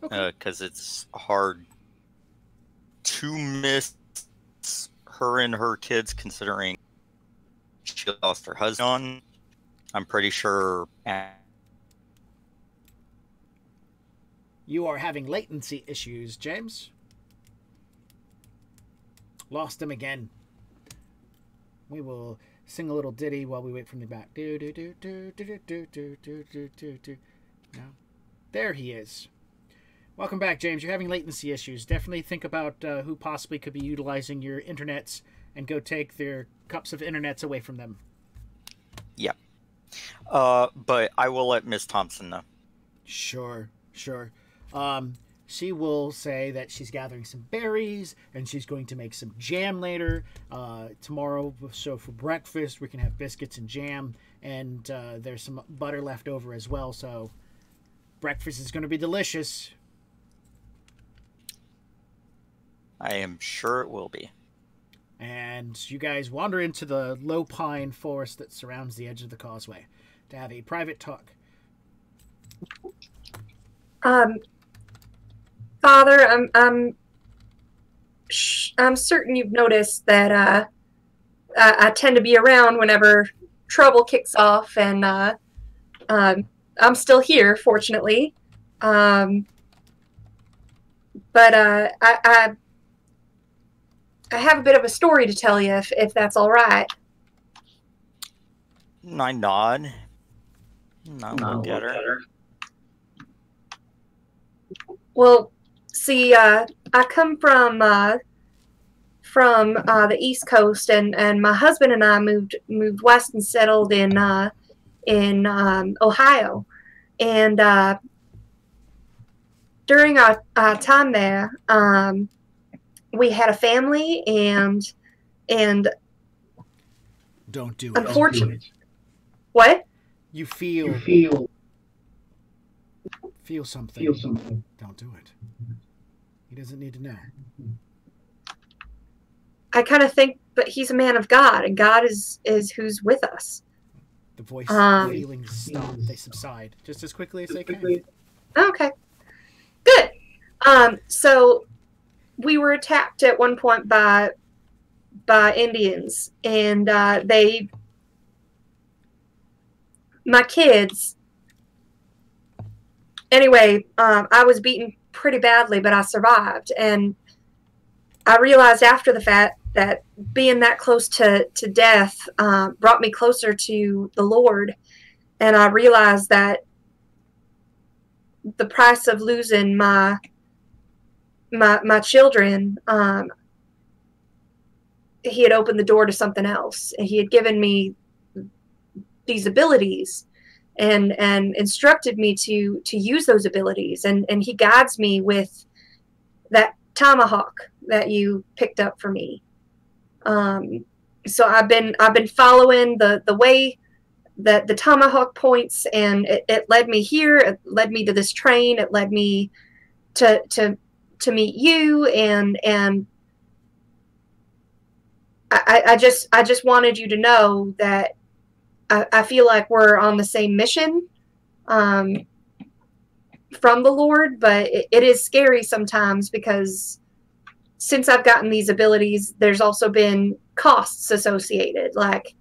Okay. Because it's hard to miss her and her kids, considering she lost her husband. I'm pretty sure. You are having latency issues, James. Lost him again. We will sing a little ditty while we wait for him back. Do do do do do do do do do do do. No, there he is. Welcome back, James. You're having latency issues. Definitely think about who possibly could be utilizing your internets and go take their cups of internets away from them. Yeah. But I will let Miss Thompson know. Sure. She will say that she's gathering some berries and she's going to make some jam later tomorrow. So for breakfast, we can have biscuits and jam, and there's some butter left over as well. So breakfast is going to be delicious. I am sure it will be. And you guys wander into the low pine forest that surrounds the edge of the causeway to have a private talk. Father, I'm certain you've noticed that I tend to be around whenever trouble kicks off, and I'm still here, fortunately. But I have a bit of a story to tell you, if that's all right. I nod. I'll look at her. Well, see, I come from the East Coast, and my husband and I moved west and settled in Ohio, and during our time there, we had a family, and Don't do it. unfortunately, what? You feel something. Feel something. Don't do it. He doesn't need to know. I kind of think, but he's a man of God, and God is who's with us. The voice feelings stop. They subside just as quickly as they can. Okay. Good. So we were attacked at one point by Indians, and my kids. Anyway, I was beaten pretty badly, but I survived, and I realized after the fact that being that close to death brought me closer to the Lord, and I realized that the price of losing my children, he had opened the door to something else, and he had given me these abilities and instructed me to use those abilities, and he guides me with that tomahawk that you picked up for me. So I've been following the way that the tomahawk points, and it led me here. It led me to this train. It led me to meet you, and I just wanted you to know that I feel like we're on the same mission from the Lord, but it is scary sometimes because since I've gotten these abilities, there's also been costs associated. Like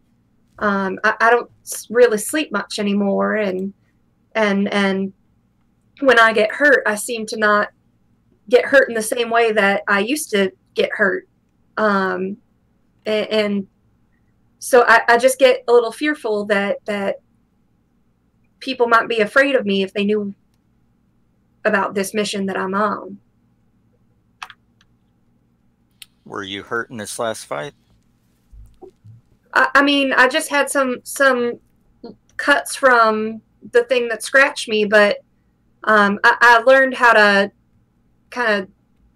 I don't really sleep much anymore, and when I get hurt, I seem to not get hurt in the same way that I used to get hurt. And so I just get a little fearful that people might be afraid of me if they knew about this mission that I'm on. Were you hurt in this last fight? I mean, I just had some cuts from the thing that scratched me, but I learned how to kind of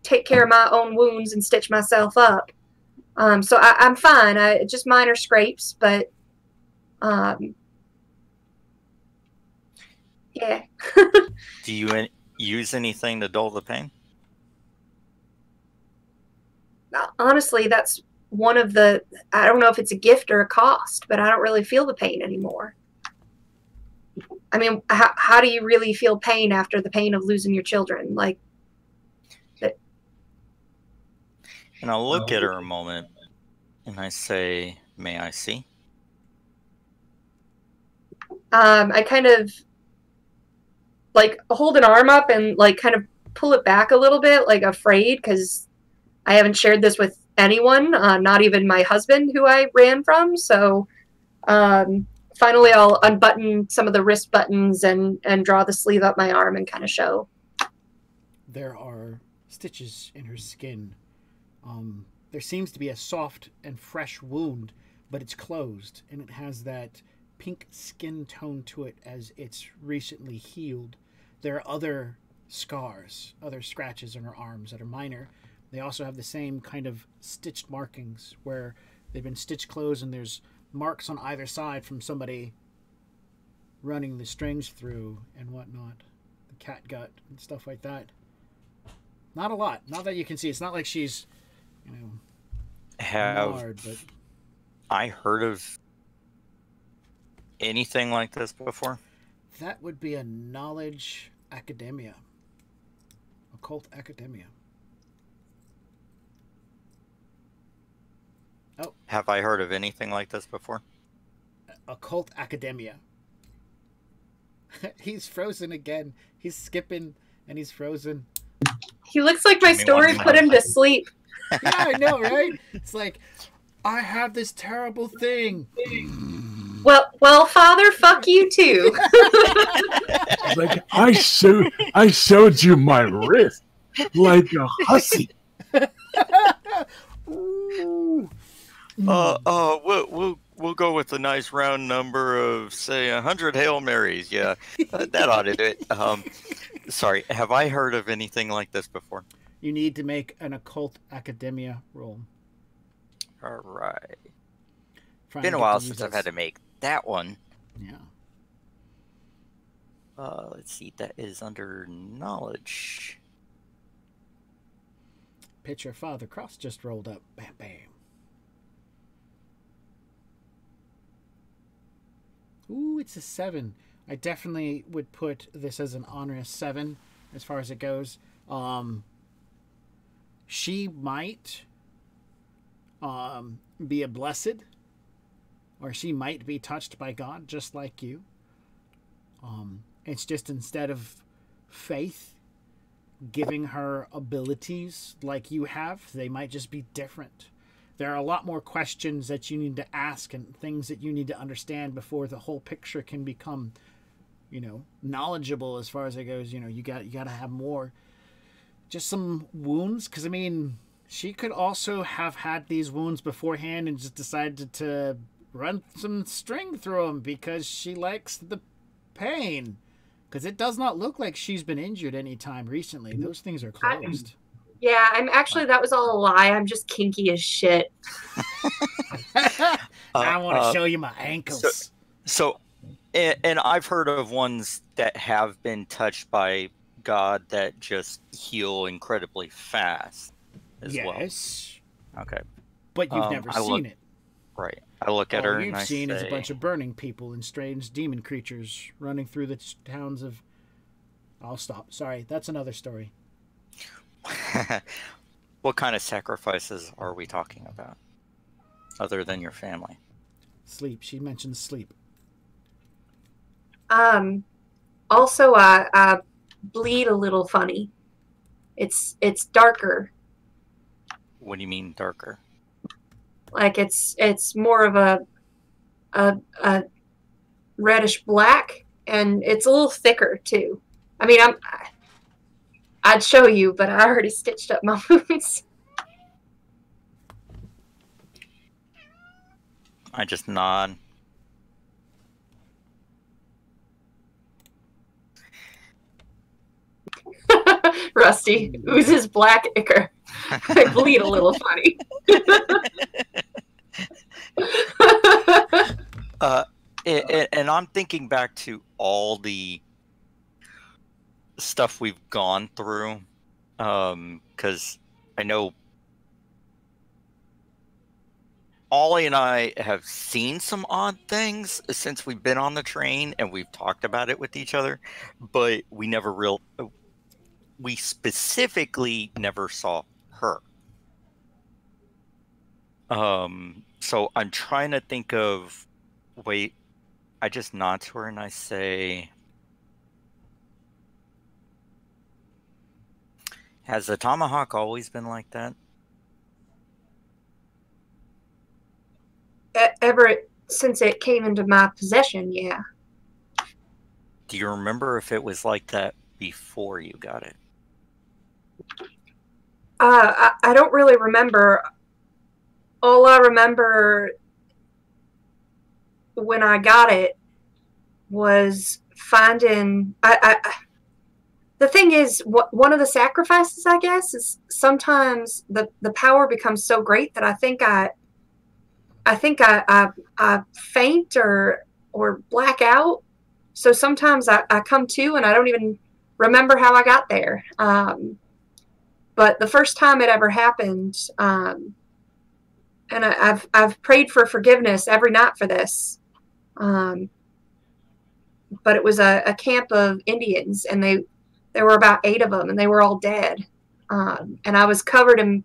take care of my own wounds and stitch myself up. So I'm fine. Just minor scrapes, but yeah. Do you use anything to dull the pain? Honestly, that's one of the, I don't know if it's a gift or a cost, but I don't really feel the pain anymore. I mean, how do you really feel pain after the pain of losing your children? Like, and I'll look at her a moment and I say, may I see? I kind of like hold an arm up and like kind of pull it back a little bit, like afraid, because I haven't shared this with anyone, not even my husband who I ran from. So finally I'll unbutton some of the wrist buttons and draw the sleeve up my arm and kind of show. There are stitches in her skin. There seems to be a soft and fresh wound, but it's closed, and it has that pink skin tone to it as it's recently healed. There are other scars, other scratches on her arms that are minor. They also have the same kind of stitched markings where they've been stitched closed, and there's marks on either side from somebody running the strings through and whatnot. The cat gut and stuff like that. Not a lot. Not that you can see. It's not like she's, you know, marred, but I heard of anything like this before? That would be a knowledge academia. Occult academia. Oh. Have I heard of anything like this before? Occult academia. He's frozen again. He's skipping and he's frozen. He looks like my story put him to sleep. Yeah, I know, right? It's like, I have this terrible thing. Well, Father, fuck you too. Like I showed you my wrist like a hussy. We'll go with a nice round number of, say, 100 Hail Marys. Yeah, that ought to do it. Sorry, have I heard of anything like this before? You need to make an occult academia roll. All right. Been a while since I've had to make that one. Yeah. Let's see. That is under knowledge. picture Father Cross just rolled up. Bam, bam. Ooh, it's a 7. I definitely would put this as an honorous 7 as far as it goes. She might be a blessed, or she might be touched by God just like you. It's just instead of faith giving her abilities like you have, they might just be different. There are a lot more questions that you need to ask and things that you need to understand before the whole picture can become, you know, knowledgeable as far as it goes. You know, you got to have more. Just some wounds, because I mean, she could also have had these wounds beforehand and just decided to run some string through them because she likes the pain. Because it does not look like she's been injured any time recently. Those things are closed. Yeah, I'm actually, that was all a lie. I'm just kinky as shit. I want to show you my ankles. And I've heard of ones that have been touched by God that just heal incredibly fast as well. Yes. Okay. But you've never seen it. Right. I look at her and I say... All you've seen is a bunch of burning people and strange demon creatures running through the towns of... I'll stop. Sorry, that's another story. What kind of sacrifices are we talking about? Other than your family? Sleep. She mentioned sleep. Also, I bleed a little funny. It's darker. What do you mean darker? Like it's more of a reddish black, and it's a little thicker too. I mean, I'd show you, but I already stitched up my wounds. I just nod. Rusty oozes black ichor. I bleed a little funny. And I'm thinking back to all the stuff we've gone through, because I know Ollie and I have seen some odd things since we've been on the train, and we've talked about it with each other, but we specifically never saw her. So I'm trying to think of, wait, I just nod to her and I say, has the tomahawk always been like that? Ever since it came into my possession, yeah. Do you remember if it was like that before you got it? I don't really remember. All I remember when I got it was finding... the thing is, one of the sacrifices, I guess, is sometimes the power becomes so great that I think I faint or black out. So sometimes I come to and I don't even remember how I got there. But the first time it ever happened, and I've prayed for forgiveness every night for this. But it was a camp of Indians, and there were about 8 of them, and they were all dead. And I was covered in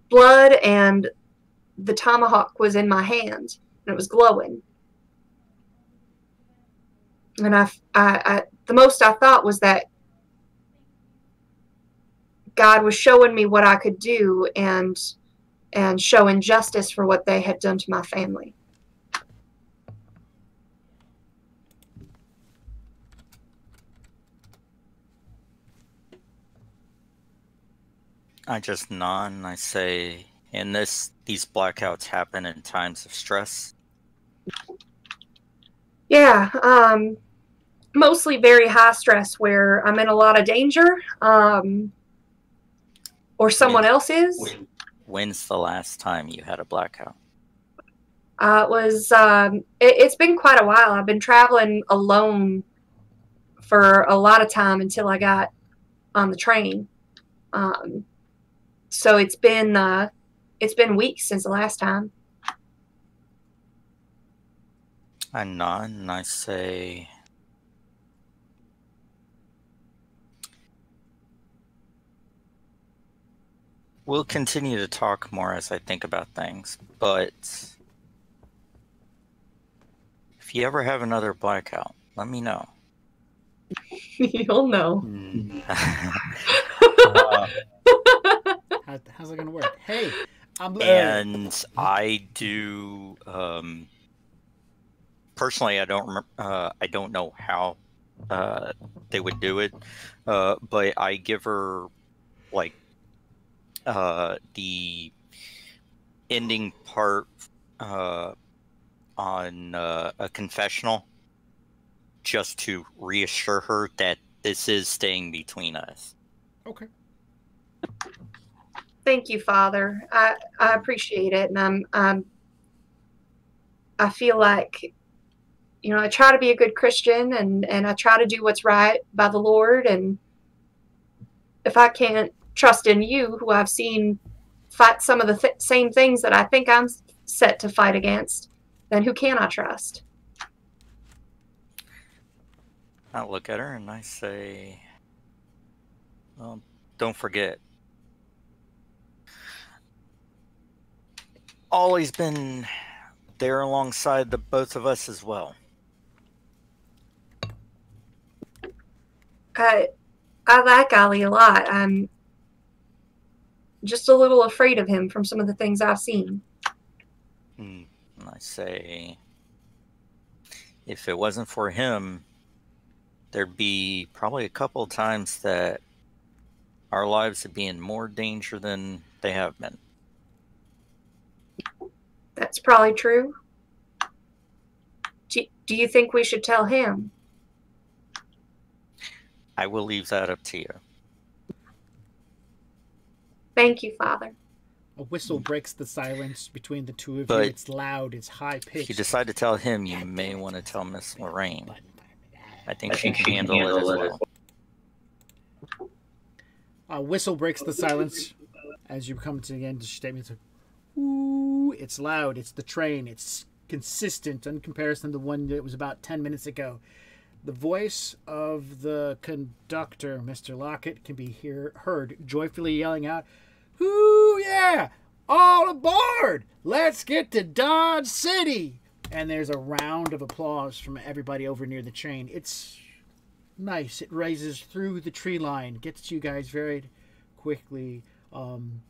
blood, and the tomahawk was in my hand, and it was glowing. And the most I thought was that God was showing me what I could do and showing justice for what they had done to my family. I just nod and I say, and these blackouts happen in times of stress? Yeah, mostly very high stress where I'm in a lot of danger, or someone else is. When's the last time you had a blackout? It's been quite a while. I've been traveling alone for a lot of time until I got on the train. So it's been weeks since the last time. I nod and I say, we'll continue to talk more as I think about things, but if you ever have another blackout, let me know. You'll know. How's it gonna work? Hey, and I do. Personally, I don't know how they would do it, but I give her like the ending part on a confessional, just to reassure her that this is staying between us. Okay. Thank you, Father. I appreciate it, and I feel like, you know, I try to be a good Christian, and I try to do what's right by the Lord. And if I can't trust in you, who I've seen fight some of the same things that I think I'm set to fight against, then who can I trust? I look at her and I say, well, don't forget, Ollie's been there alongside the both of us as well. I like Ollie a lot. I'm just a little afraid of him from some of the things I've seen. And I say, if it wasn't for him, there'd be probably a couple of times that our lives would be in more danger than they have been. That's probably true. Do you think we should tell him? I will leave that up to you. Thank you, Father. A whistle breaks the silence between the two of you. But It's loud. It's high pitched. If you decide to tell him, you may want to tell Miss Lorraine. I think she can handle it as well. A whistle breaks the silence as you come to the end of the statement. Ooh, it's loud. It's the train. It's consistent in comparison to the one that was about 10 minutes ago. The voice of the conductor, Mr. Lockett, can be heard joyfully yelling out, "Ooh, yeah! All aboard! Let's get to Dodge City!" And there's a round of applause from everybody over near the train. It's nice. It raises through the tree line, gets to you guys very quickly. And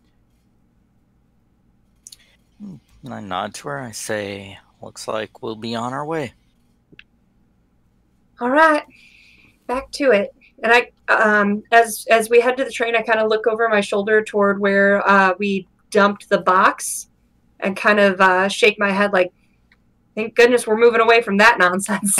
I nod to her. I say, looks like we'll be on our way. All right, back to it. And I, as we head to the train, I kind of look over my shoulder toward where we dumped the box, and kind of shake my head like, thank goodness we're moving away from that nonsense.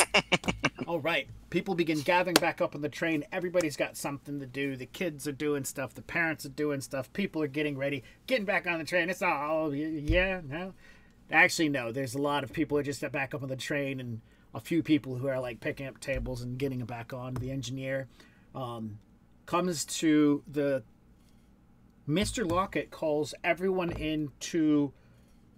All right. People begin gathering back up on the train. Everybody's got something to do. The kids are doing stuff. The parents are doing stuff. People are getting ready, getting back on the train. It's all, yeah, no. Actually, no. There's a lot of people who are just back up on the train, and a few people who are like picking up tables and getting it back on. The engineer comes to the... Mr. Lockett calls everyone into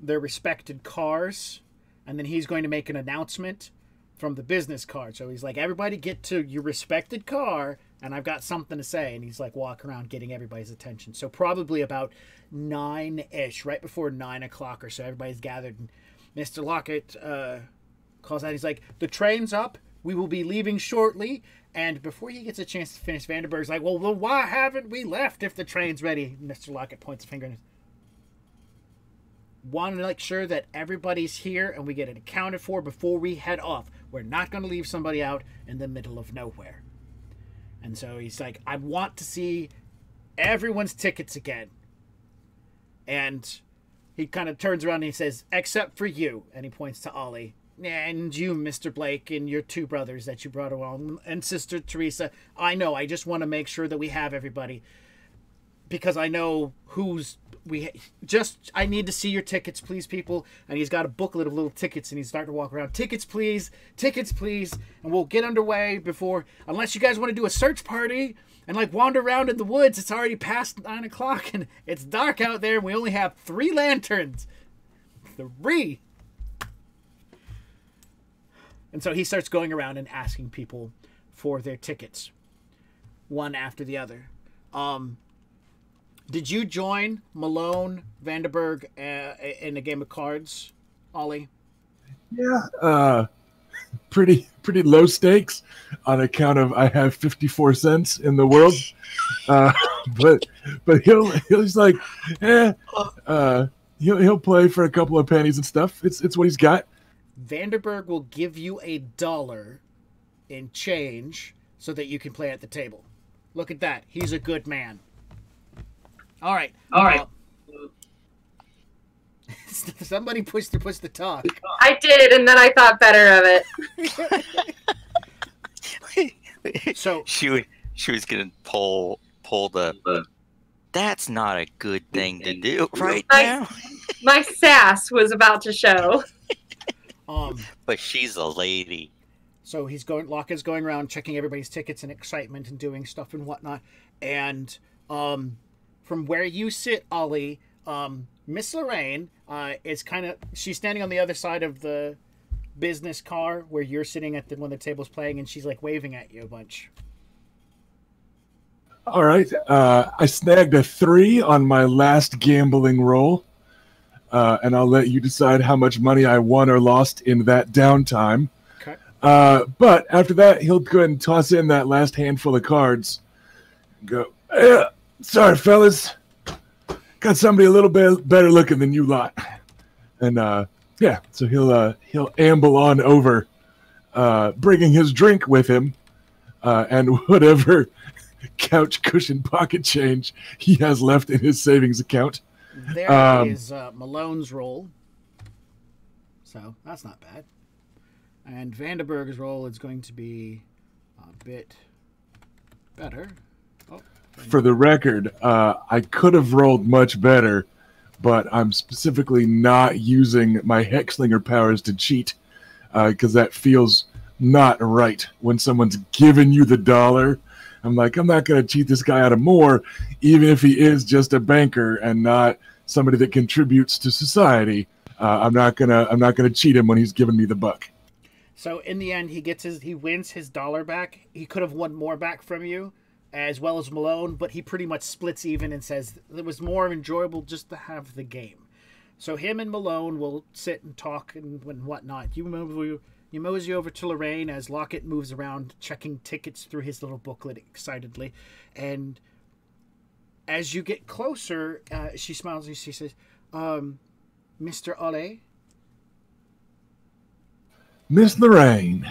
their respected cars, and then he's going to make an announcement from the business card. So he's like, everybody get to your respected car, and I've got something to say. And he's like walking around getting everybody's attention. So probably about 9-ish, right before 9 o'clock or so, everybody's gathered. And Mr. Lockett calls out, he's like, the train's up. We will be leaving shortly. And before he gets a chance to finish, Vandenberg's like, well, why haven't we left if the train's ready? Mr. Lockett points a finger and want to make sure that everybody's here and we get it accounted for before we head off. We're not going to leave somebody out in the middle of nowhere. And so he's like, I want to see everyone's tickets again. And he kind of turns around and he says, except for you. And he points to Ollie. And you, Mr. Blake, and your two brothers that you brought along, and Sister Teresa. I know, I just want to make sure that we have everybody. Because I know I need to see your tickets, please, people. And he's got a booklet of little tickets, and he's starting to walk around. Tickets, please. And we'll get underway before, unless you guys want to do a search party. and like wander around in the woods. It's already past 9 o'clock and it's dark out there and we only have 3 lanterns. 3. And so he starts going around and asking people for their tickets, one after the other. Did you join Malone, Vanderberg in a game of cards, Ollie? Yeah, pretty low stakes on account of I have 54 cents in the world. But he's like, he'll play for a couple of pennies and stuff. It's what he's got. Vanderberg will give you $1 in change so that you can play at the table. Look at that. He's a good man. All right. Somebody push the talk. I did, and then I thought better of it. So she was gonna pull the. That's not a good thing to do right now. My sass was about to show. But she's a lady. So Locke is going around checking everybody's tickets and excitement and doing stuff and whatnot. And from where you sit, Ollie, Miss Lorraine is she's standing on the other side of the business car where you're sitting at one of the tables playing, and she's like waving at you a bunch. All right. I snagged a 3 on my last gambling roll, and I'll let you decide how much money I won or lost in that downtime. Okay. But after that, he'll go ahead and toss in that last handful of cards. Go, sorry, fellas. Got somebody a little bit better looking than you lot. And so he'll amble on over, bringing his drink with him, and whatever couch cushion pocket change he has left in his savings account. There is Malone's roll, so that's not bad. And Vanderberg's roll is going to be a bit better. For the record, I could have rolled much better, but I'm specifically not using my Hexslinger powers to cheat, because that feels not right. When someone's giving you the $1, I'm like, I'm not going to cheat this guy out of more, even if he is just a banker and not somebody that contributes to society. I'm not gonna cheat him when he's giving me the buck. So in the end, he wins his $1 back. He could have won more back from you, as well as Malone, but he pretty much splits even and says it was more enjoyable just to have the game. So him and Malone will sit and talk and whatnot. You mosey over to Lorraine as Lockett moves around checking tickets through his little booklet excitedly. And as you get closer, she smiles and she says, Mr. Ole? Miss Lorraine.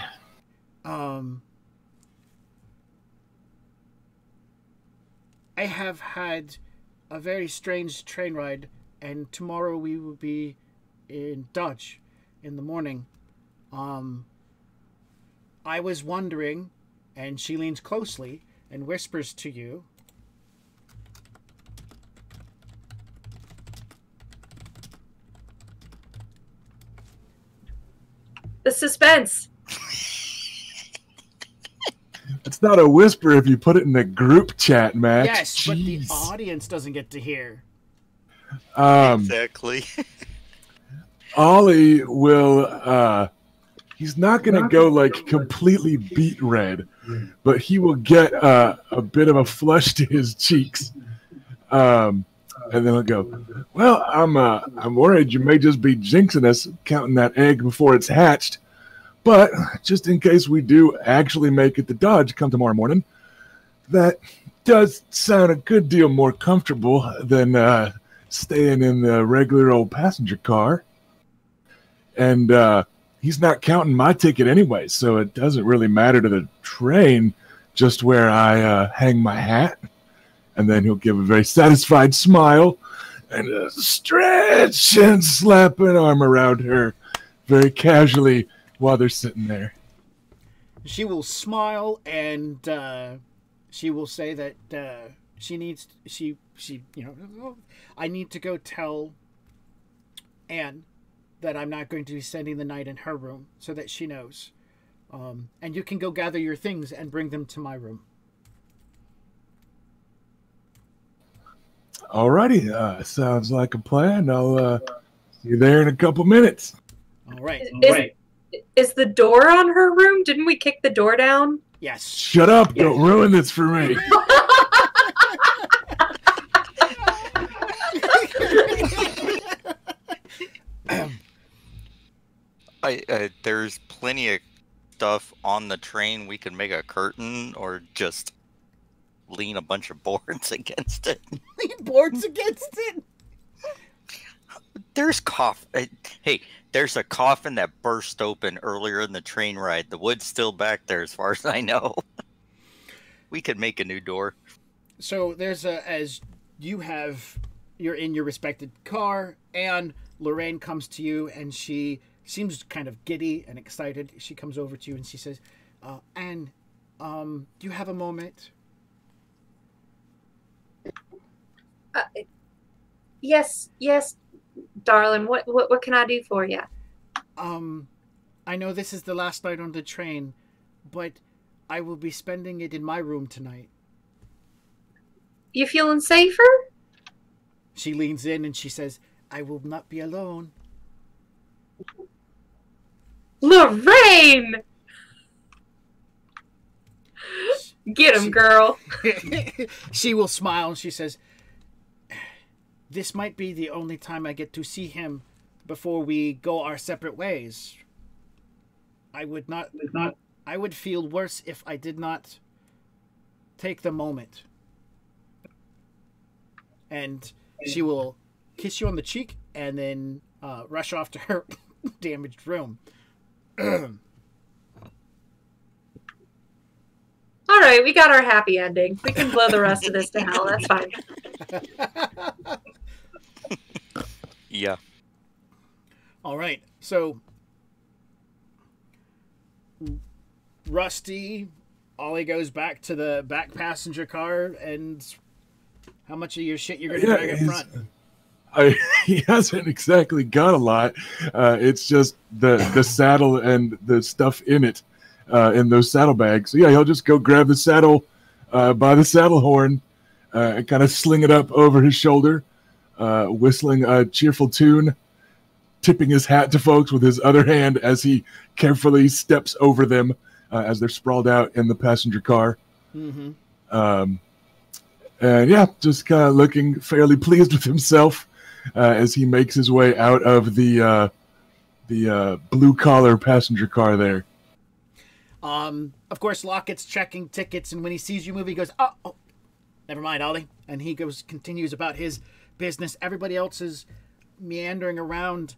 I have had a very strange train ride, and tomorrow we will be in Dodge in the morning. I was wondering, and she leans closely and whispers to you, the suspense. It's not a whisper if you put it in the group chat, Max. yes, Jeez. but the audience doesn't get to hear. Exactly. Ollie will, he's not going to go like completely beet red, but he will get a bit of a flush to his cheeks. And then he'll go, well, I'm worried you may just be jinxing us counting that egg before it's hatched. But just in case we do actually make it to Dodge come tomorrow morning, that does sound a good deal more comfortable than staying in the regular old passenger car. And he's not counting my ticket anyway, so it doesn't really matter to the train just where I hang my hat. And then he'll give a very satisfied smile and a stretch and slap an arm around her very casually while they're sitting there. She will smile and she will say that I need to go tell Anne that I'm not going to be spending the night in her room so that she knows. And you can go gather your things and bring them to my room. Alrighty, sounds like a plan. I'll see you there in a couple minutes. All right. Is the door on her room? Didn't we kick the door down? Yes. Shut up! Don't ruin this for me. There's plenty of stuff on the train. We can make a curtain or just lean a bunch of boards against it. Lean boards against it? There's hey, there's a coffin that burst open earlier in the train ride. The wood's still back there as far as I know. We could make a new door. So there's as you're in your respected car, and Lorraine comes to you, and she seems kind of giddy and excited. She comes over to you and she says, Anne, do you have a moment? Yes, darling. What can I do for you? I know this is the last night on the train, but I will be spending it in my room tonight. You feeling safer? She leans in and she says, I will not be alone. Lorraine! Get him, girl. She will smile and she says, this might be the only time I get to see him before we go our separate ways. I would feel worse if I did not take the moment. And she will kiss you on the cheek and then rush off to her damaged room. All right, we got our happy ending. We can blow the rest of this to hell. That's fine. Yeah. All right. So, Rusty, Ollie goes back to the back passenger car, and how much of your shit you're going to drag in front? He hasn't exactly got a lot. It's just the saddle and the stuff in it, in those saddlebags. So yeah, he'll just go grab the saddle by the saddle horn and kind of sling it up over his shoulder, whistling a cheerful tune, tipping his hat to folks with his other hand as he carefully steps over them as they're sprawled out in the passenger car. Mm-hmm. And yeah, just kind of looking fairly pleased with himself as he makes his way out of the blue-collar passenger car there. Of course, Lockett's checking tickets, and when he sees you move, he goes, oh, never mind, Ollie. And he continues about his business. Everybody else is meandering around.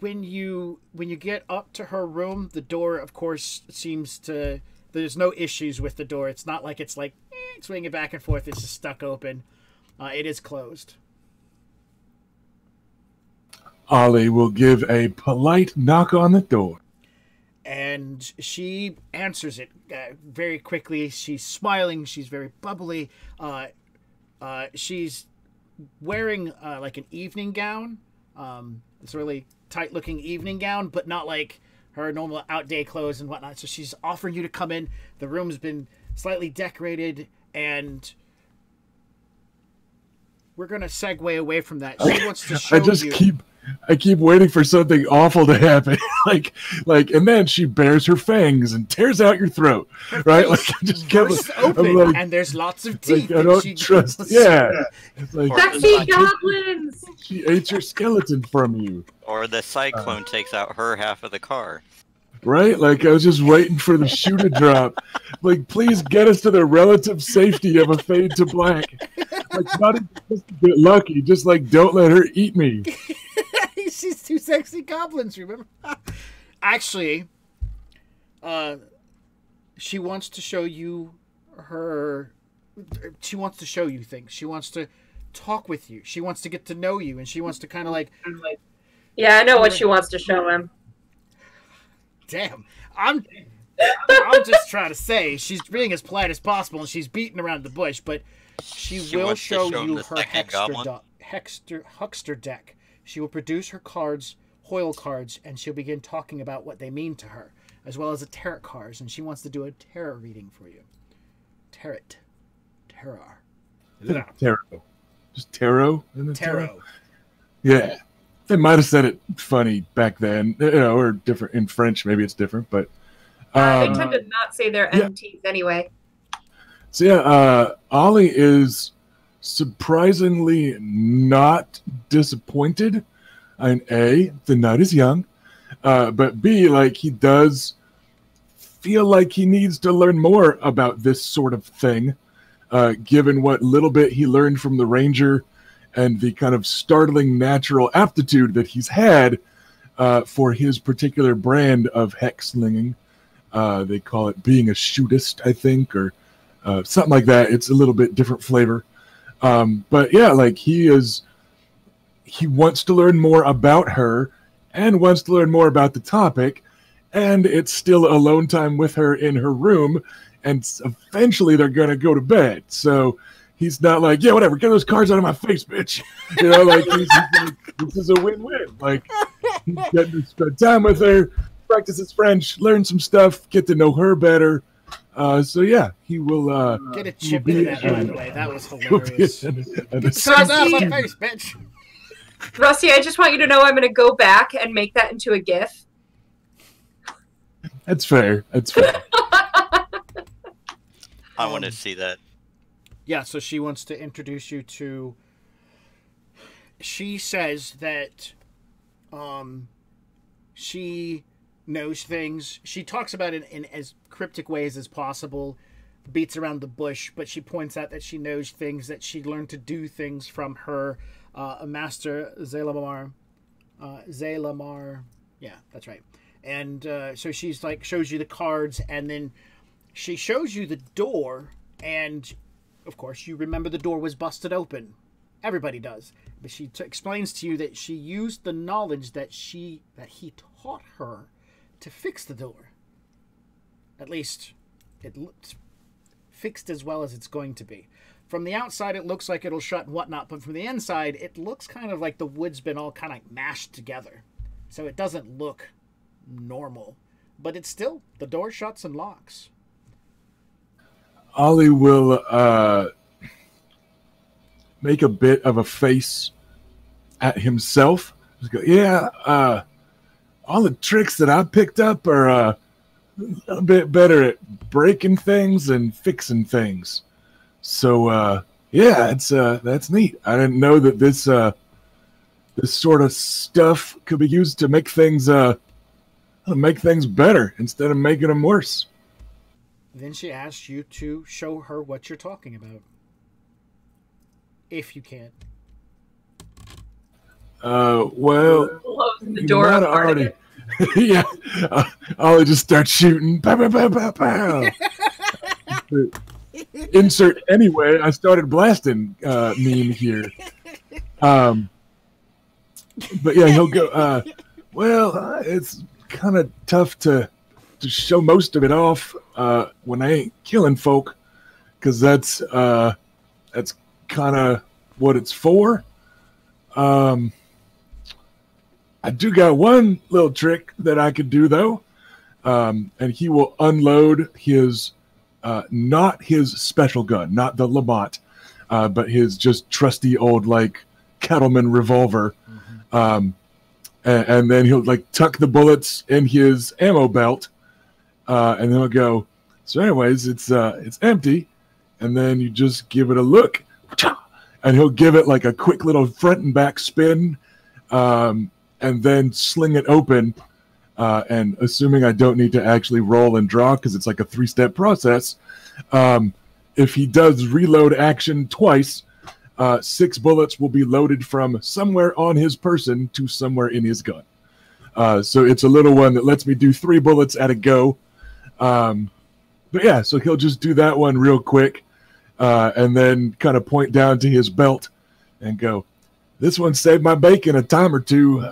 When you get up to her room, the door, of course, seems to... There's no issues with the door. It's not like it's like swinging back and forth. It's just stuck open. It is closed. Ollie will give a polite knock on the door. And she answers it very quickly. She's smiling. She's very bubbly. She's wearing like an evening gown. It's a really tight-looking evening gown, but not like her normal out-day clothes and whatnot. So she's offering you to come in. The room's been slightly decorated, and we're going to segue away from that. She wants to show you... I keep waiting for something awful to happen, like, and then she bares her fangs and tears out your throat, right? Like, I just kept open, like, and there's lots of teeth. Like, I don't trust. Yeah, it's like, sexy goblins. She ate your skeleton from you. Or the cyclone takes out her half of the car. Right? Like, I was just waiting for the shoe to drop. Like, please get us to the relative safety of a fade to black. Like, not even just to get lucky, just like, don't let her eat me. She's two sexy goblins, remember? Actually, she wants to show you she wants to show you things. She wants to talk with you. She wants to get to know you, and she wants to kind of like... Yeah, I know what she wants to show him. Damn. I'm just trying to say, she's being as polite as possible, and she's beating around the bush, but she will show you her huckster deck. She will produce her cards, Hoyle cards, and she'll begin talking about what they mean to her, as well as the tarot cards, and she wants to do a tarot reading for you. Tarot. Tarot. Just tarot? Isn't it Tarot. Yeah. They might have said it funny back then, or different in French. Maybe it's different, but they tend to not say their MTs anyway. So yeah, Ollie is surprisingly not disappointed. And A, the night is young, but B, like he does feel like he needs to learn more about this sort of thing, given what little bit he learned from the Ranger and the kind of startling natural aptitude that he's had for his particular brand of hex slinging. They call it being a shootist, I think, or something like that. It's a little bit different flavor. But yeah, like he wants to learn more about her and wants to learn more about the topic. And it's still alone time with her in her room. And eventually they're going to go to bed. So he's not like, yeah, whatever, get those cards out of my face, bitch. You know, like, he's like, this is a win-win. Like, he's getting to spend time with her, practice his French, learn some stuff, get to know her better. So yeah, he will get a chip into that, by the way. That was hilarious. Rusty, out of my face, bitch. Rusty, I just want you to know I'm going to go back and make that into a GIF. That's fair. That's fair. I want to see that. Yeah, so she wants to introduce you to... She says that she knows things. She talks about it in as cryptic ways as possible, beats around the bush, but she points out that she knows things, that she learned to do things from her master, Zalamar. Yeah, that's right. And so she's like, shows you the cards, and then she shows you the door, and of course you remember the door was busted open. Everybody does. But she explains to you that she used the knowledge that he taught her to fix the door. At least it looked fixed as well as it's going to be. From the outside it looks like it'll shut and whatnot, but from the inside it looks kind of like the wood's been all kind of mashed together. So it doesn't look normal. But it's still, the door shuts and locks. Ollie will make a bit of a face at himself. Just go, yeah, all the tricks that I picked up are a little bit better at breaking things and fixing things. So, yeah, that's neat. I didn't know that this sort of stuff could be used to make things better instead of making them worse. Then she asks you to show her what you're talking about. If you can. Well, the door up already. Yeah, Ollie just starts shooting. Pow, pow, pow, pow, pow. Insert anyway. I started blasting meme here. But yeah, he'll go. Well, it's kind of tough to show most of it off when I ain't killing folk, because that's kind of what it's for. I do got one little trick that I could do though, and he will unload his not his special gun, not the Lamont, but his just trusty old like cattleman revolver. Mm-hmm. And then he'll like tuck the bullets in his ammo belt, and then he'll go, so anyways, it's empty, and then you just give it a look, and he'll give it like a quick little front and back spin, and then sling it open, and assuming I don't need to actually roll and draw because it's like a 3-step process, if he does reload action twice, 6 bullets will be loaded from somewhere on his person to somewhere in his gun. So it's a little one that lets me do 3 bullets at a go. But yeah, so he'll just do that one real quick, and then kind of point down to his belt and go, this one saved my bacon a time or two.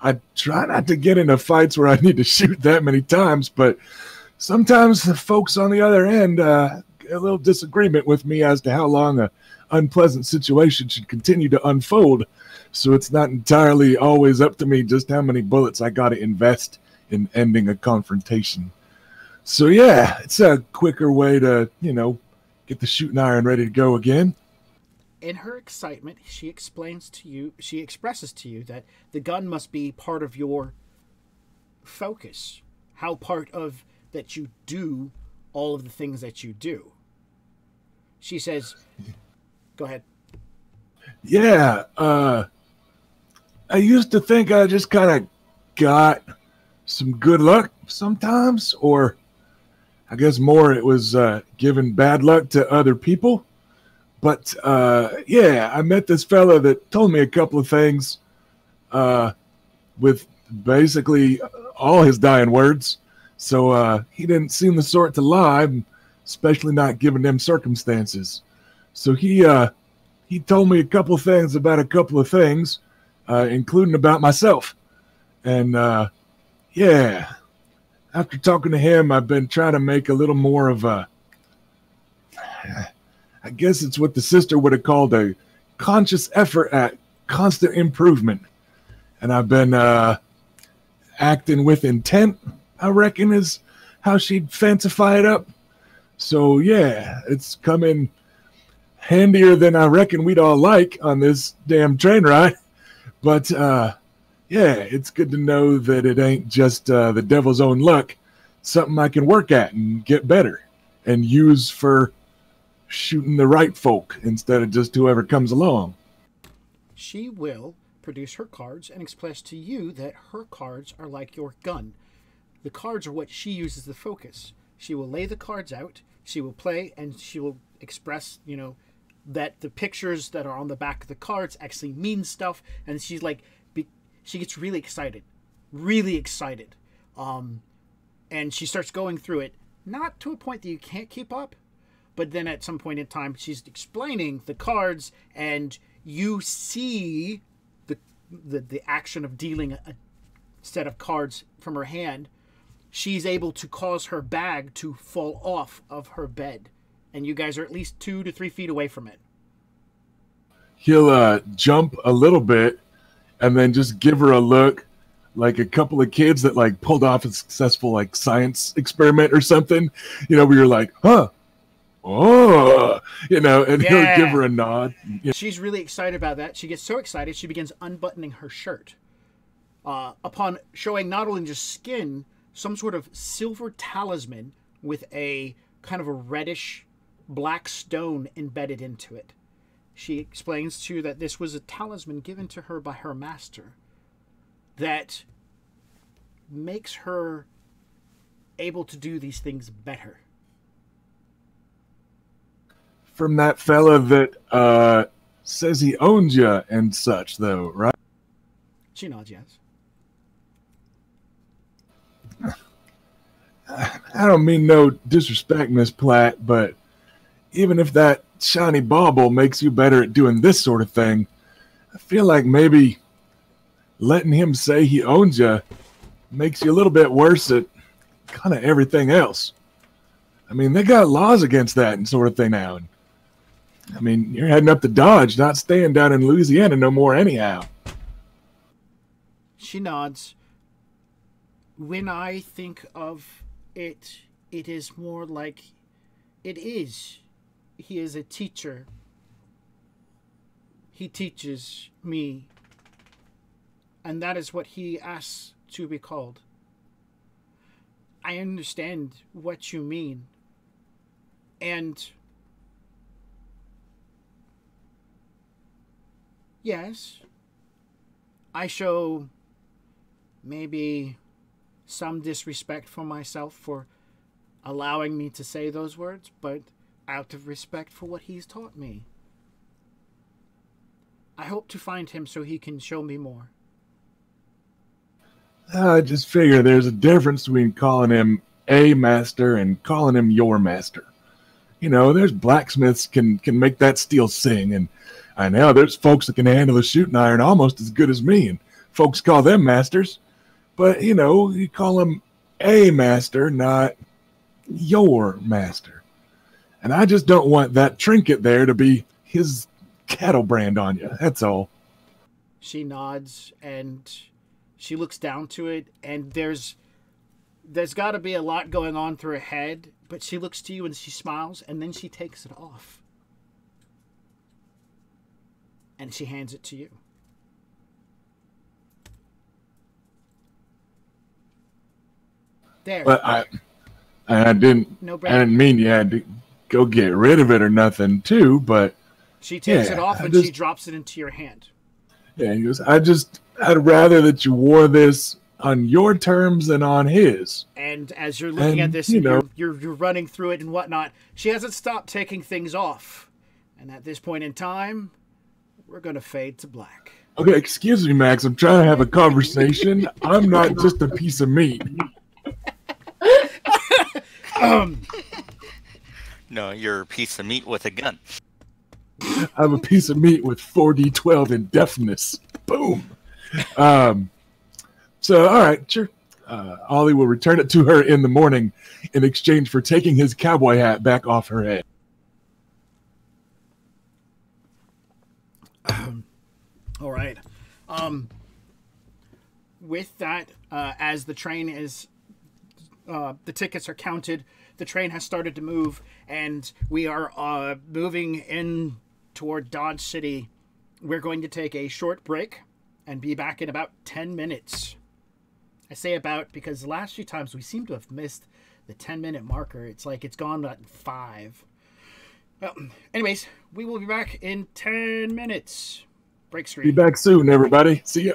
I try not to get into fights where I need to shoot that many times, but sometimes the folks on the other end get a little disagreement with me as to how long a unpleasant situation should continue to unfold. So it's not entirely always up to me just how many bullets I got to invest in ending a confrontation. So yeah, it's a quicker way to, get the shooting iron ready to go again. In her excitement, she expresses to you that the gun must be part of your focus. How part of that you do all of the things that you do. She says, go ahead. Yeah, I used to think I just kind of got some good luck sometimes, or I guess more it was giving bad luck to other people. But yeah, I met this fella that told me a couple of things with basically all his dying words. So he didn't seem the sort to lie, especially not given them circumstances. So he told me a couple of things about a couple of things, including about myself. And yeah, after talking to him, I've been trying to make a little more of a, I guess it's what the sister would have called a conscious effort at constant improvement. And I've been acting with intent, I reckon, is how she'd fancify it up. So yeah, it's coming handier than I reckon we'd all like on this damn train ride. But yeah, it's good to know that it ain't just the devil's own luck, something I can work at and get better and use for shooting the right folk instead of just whoever comes along. She will produce her cards and express to you that her cards are like your gun. The cards are what she uses the focus. She will lay the cards out, she will play, and she will express, that the pictures that are on the back of the cards actually mean stuff. And she's like, she gets really excited. And she starts going through it, not to a point that you can't keep up, but then at some point in time, she's explaining the cards, and you see the action of dealing a set of cards from her hand. She's able to cause her bag to fall off of her bed, and you guys are at least 2 to 3 feet away from it. He'll jump a little bit and then just give her a look like a couple of kids that like pulled off a successful like science experiment or something, where you're like, huh, oh, and Yeah. he'll give her a nod. She's really excited about that. She gets so excited, she begins unbuttoning her shirt. Upon showing not only just skin, some sort of silver talisman with a kind of a reddish black stone embedded into it. She explains to you that this was a talisman given to her by her master that makes her able to do these things better. From that fella that says he owns you and such, though, right? She nods yes. I don't mean no disrespect, Miss Platt, but even if that shiny bauble makes you better at doing this sort of thing, I feel like maybe letting him say he owns you makes you a little bit worse at kind of everything else. I mean, they got laws against that and sort of thing now. And, I mean, you're heading up to Dodge, not staying down in Louisiana no more anyhow. She nods. When I think of it, it is more like it is. He is a teacher. He teaches me. And that is what he asks to be called. I understand what you mean. And yes, I show maybe some disrespect for myself for allowing me to say those words, but out of respect for what he's taught me. I hope to find him so he can show me more. I just figure there's a difference between calling him a master and calling him your master. There's blacksmiths can make that steel sing, and I know there's folks that can handle a shooting iron almost as good as me, and folks call them masters. But, you call him a master, not your master. And I just don't want that trinket there to be his cattle brand on you. That's all. She nods and she looks down to it, and there's there's got to be a lot going on through her head, but she looks to you and she smiles, and then she takes it off. And she hands it to you. There. But I didn't mean you had to go get rid of it or nothing too, but she takes it off and she drops it into your hand. Yeah, he goes, I'd rather that you wore this on your terms than on his. And as you're looking at this, you're running through it and whatnot, she hasn't stopped taking things off. And at this point in time, we're going to fade to black. Okay, excuse me, Max. I'm trying to have a conversation. I'm not just a piece of meat. No, you're a piece of meat with a gun. I'm a piece of meat with 4D12 in deafness. Boom. So, all right, sure. Ollie will return it to her in the morning in exchange for taking his cowboy hat back off her head. All right. With that, as the train is, the tickets are counted, the train has started to move, and we are moving in toward Dodge City. We're going to take a short break and be back in about 10 minutes. I say about because the last few times we seem to have missed the 10-minute marker. It's like it's gone at 5. Well, anyways, we will be back in 10 minutes. Break screen. Be back soon, everybody. See ya.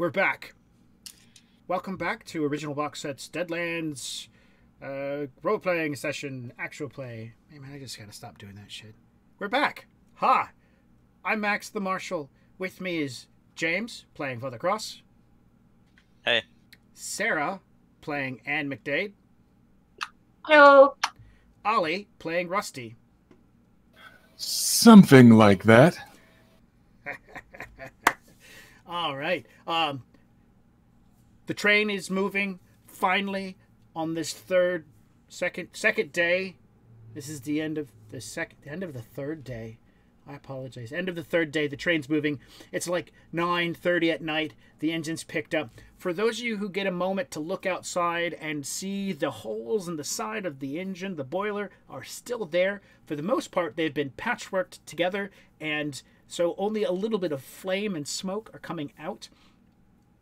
we're back. Welcome back to Original Box Sets Deadlands role-playing session, actual play. Hey man, I just gotta stop doing that shit. We're back. Ha! I'm Max the Marshal. With me is James, playing Father Cross. Hey. Sarah, playing Anne McDade. Hello. Ollie, playing Rusty. Something like that. All right. The train is moving finally on this second day. This is the end of the third day. I apologize. End of the third day. The train's moving. It's like 9:30 at night. The engine's picked up. For those of you who get a moment to look outside and see the holes in the side of the engine, the boiler are still there. For the most part, they've been patchworked together, and so only a little bit of flame and smoke are coming out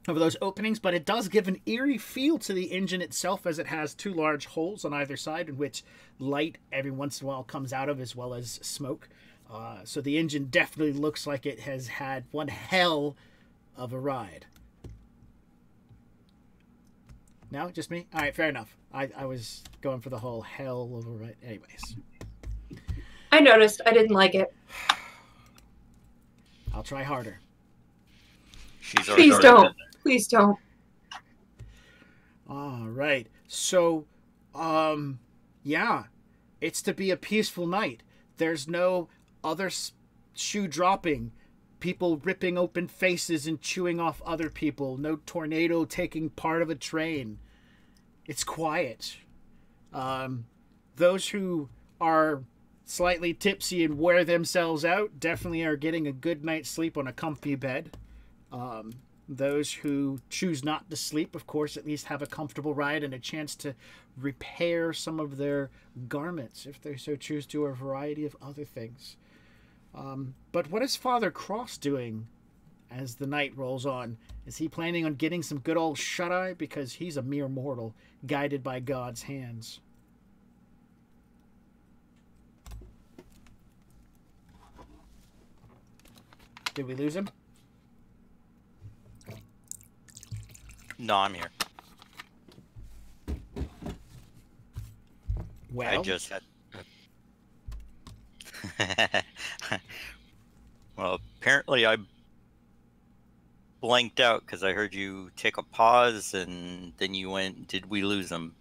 of those openings, but it does give an eerie feel to the engine itself, as it has two large holes on either side in which light every once in a while comes out of, as well as smoke. So the engine definitely looks like it has had one hell of a ride. No, just me? All right, fair enough. I was going for the whole hell of a ride. Anyways. I noticed. I didn't like it. I'll try harder. Please don't. Please don't. All right. So, yeah, it's to be a peaceful night. There's no other shoe dropping, people ripping open faces and chewing off other people, no tornado taking part of a train. It's quiet. Those who are slightly tipsy and wear themselves out definitely are getting a good night's sleep on a comfy bed. Those who choose not to sleep, of course, at least have a comfortable ride and a chance to repair some of their garments, if they so choose to, or a variety of other things. But what is Father Cross doing as the night rolls on? Is he planning on getting some good old shut-eye? Because he's a mere mortal, guided by God's hands. Did we lose him? No, I'm here. Well, I just had... Well, apparently I blanked out because I heard you take a pause and then you went, did we lose him?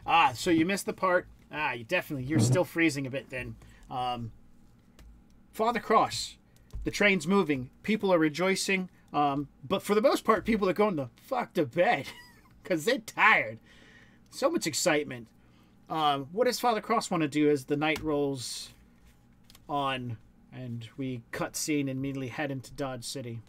Ah, so you missed the part. You're still freezing a bit then. Father Cross, the train's moving. People are rejoicing. But for the most part, people are going the fuck to bed because they're tired. So much excitement. What does Father Cross want to do as the night rolls on and we cut scene and immediately head into Dodge City?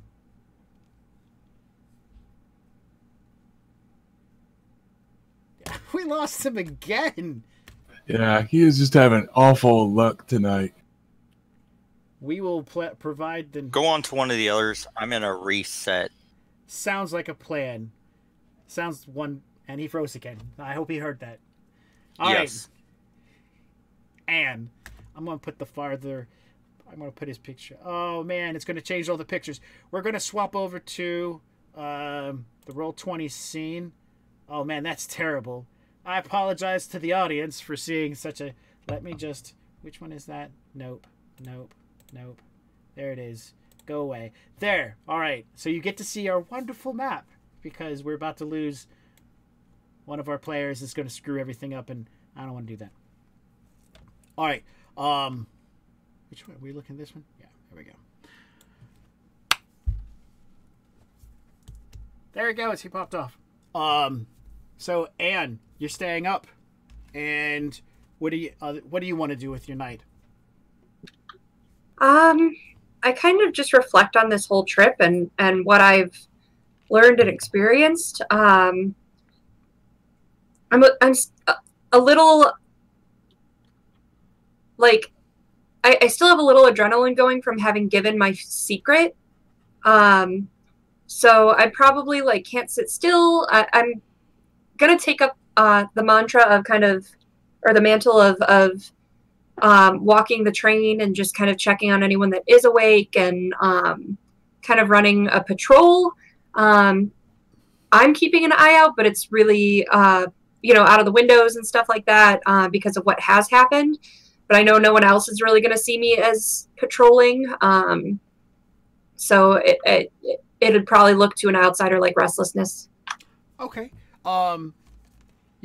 We lost him again. Yeah, he is just having awful luck tonight. We will provide the... Go on to one of the others. I'm in a reset. Sounds like a plan. Sounds one... And he froze again. I hope he heard that. All yes. Right. And I'm going to put the farther... I'm going to put his picture... Oh, man, it's going to change all the pictures. We're going to swap over to the Roll20 scene. Oh, man, that's terrible. I apologize to the audience for seeing such a... Let me just... Which one is that? Nope. Nope. Nope. There it is. Go away. There. All right. So you get to see our wonderful map because we're about to lose one of our players. Is going to screw everything up, and I don't want to do that. All right. Which one? Are we looking at this one? Yeah. There we go. There it goes. He popped off. So Anne, you're staying up, and what do you want to do with your night? I kind of just reflect on this whole trip and what I've learned and experienced. I'm a little like I still have a little adrenaline going from having given my secret. So I probably can't sit still. I'm gonna take up the mantra of the mantle of walking the train and just kind of checking on anyone that is awake and kind of running a patrol. I'm keeping an eye out, but it's really, you know, out of the windows and stuff like that because of what has happened. But I know no one else is really going to see me as patrolling. So it'd probably look to an outsider like restlessness. Okay. You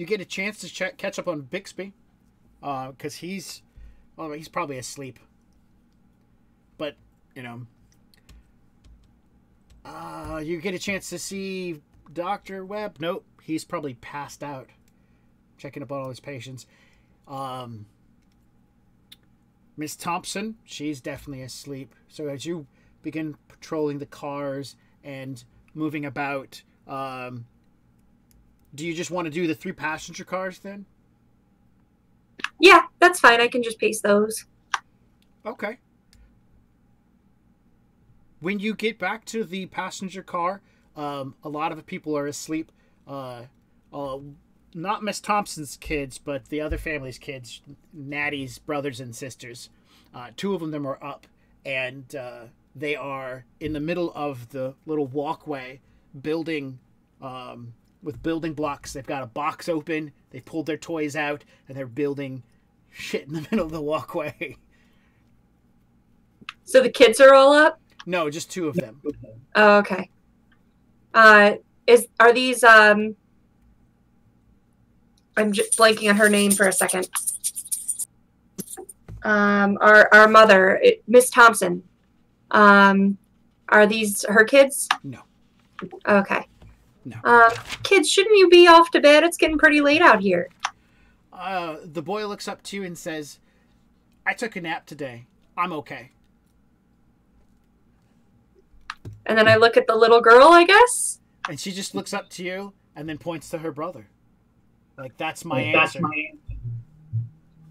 get a chance to catch up on Bixby, because he's probably asleep. But you know, you get a chance to see Dr. Webb. Nope, he's probably passed out, checking up on all his patients. Miss Thompson, she's definitely asleep. So as you begin patrolling the cars and moving about, do you just want to do the 3 passenger cars then? Yeah, that's fine. I can just pace those. Okay. When you get back to the passenger car, a lot of the people are asleep. Not Miss Thompson's kids, but the other family's kids, Natty's brothers and sisters. 2 of them are up, and they are in the middle of the little walkway building with building blocks. They've got a box open. They've pulled their toys out, and they're building shit in the middle of the walkway. So the kids are all up? No, just 2 of them. Oh, okay. Are these I'm just blanking on her name for a second. Our mother, Miss Thompson. Are these her kids? No. Okay. No. Kids, shouldn't you be off to bed? It's getting pretty late out here. The boy looks up to you and says, I took a nap today. I'm okay. And then I look at the little girl, I guess. And she just looks up to you and then points to her brother. Like, that's my answer.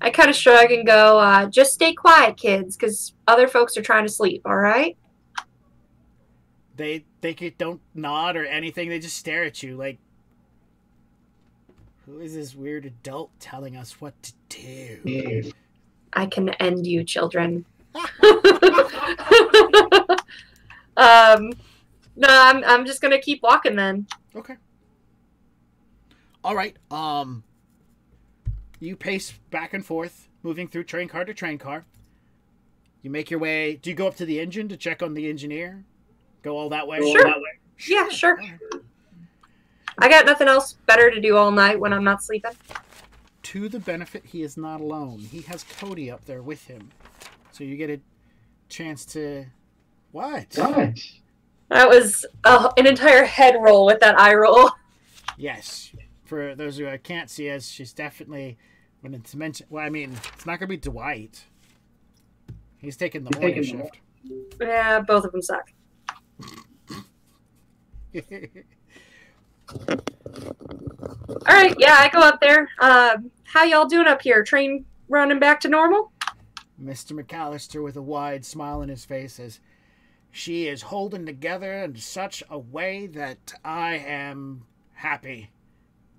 I kind of shrug and go, just stay quiet, kids, because other folks are trying to sleep, all right? They don't nod or anything. They just stare at you like, who is this weird adult telling us what to do? I can end you, children. No, I'm just gonna keep walking then. Okay. All right. You pace back and forth, moving through train car to train car. You make your way. Do you go up to the engine to check on the engineer? Go all that way? Sure. Yeah, sure. I got nothing else better to do all night when I'm not sleeping. To the benefit, he is not alone. He has Cody up there with him. So you get a chance to... What? That was an entire head roll with that eye roll. Yes. For those who can't see us, she's definitely... When it's mentioned... Well, I mean, it's not going to be Dwight. He's taking the morning shift. Yeah, both of them suck. All right, yeah, I go up there. How y'all doing up here? Train running back to normal? Mr. McAllister, with a wide smile on his face, says, she is holding together in such a way that I am happy.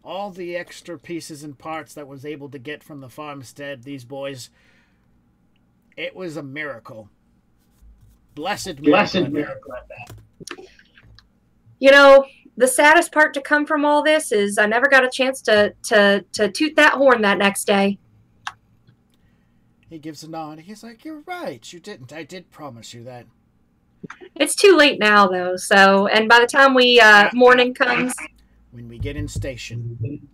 All the extra pieces and parts that was able to get from the farmstead, these boys, it was a miracle. Blessed miracle at that. You know, the saddest part to come from all this is I never got a chance to toot that horn that next day. He gives a nod. He's like, you're right. You didn't. I did promise you that. It's too late now, though. So, and by the time we morning comes, when we get in station.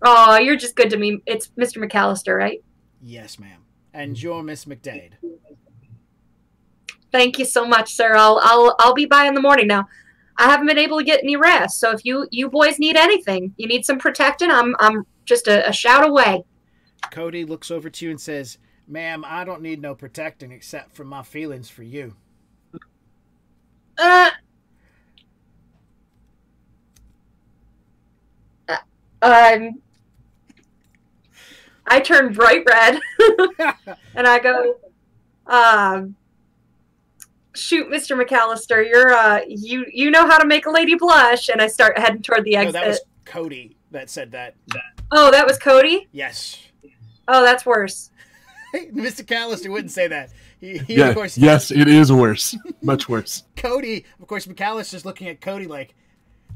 Oh, you're just good to me. It's Mr. McAllister, right? Yes, ma'am. And you're Miss McDade. Thank you so much, sir. I'll be by in the morning now. I haven't been able to get any rest, so if you boys need anything, you need some protecting, I'm just a shout away. Cody looks over to you and says, ma'am, I don't need no protecting except for my feelings for you. I turn bright red and I go, shoot, Mr. McAllister, you're you know how to make a lady blush, and I start heading toward the exit. No, that was Cody that said that. Oh, that was Cody? Yes. Oh, that's worse. Mr. McAllister wouldn't say that. Yeah, of course, yes, it is worse. Much worse. Cody, of course, McAllister's looking at Cody like,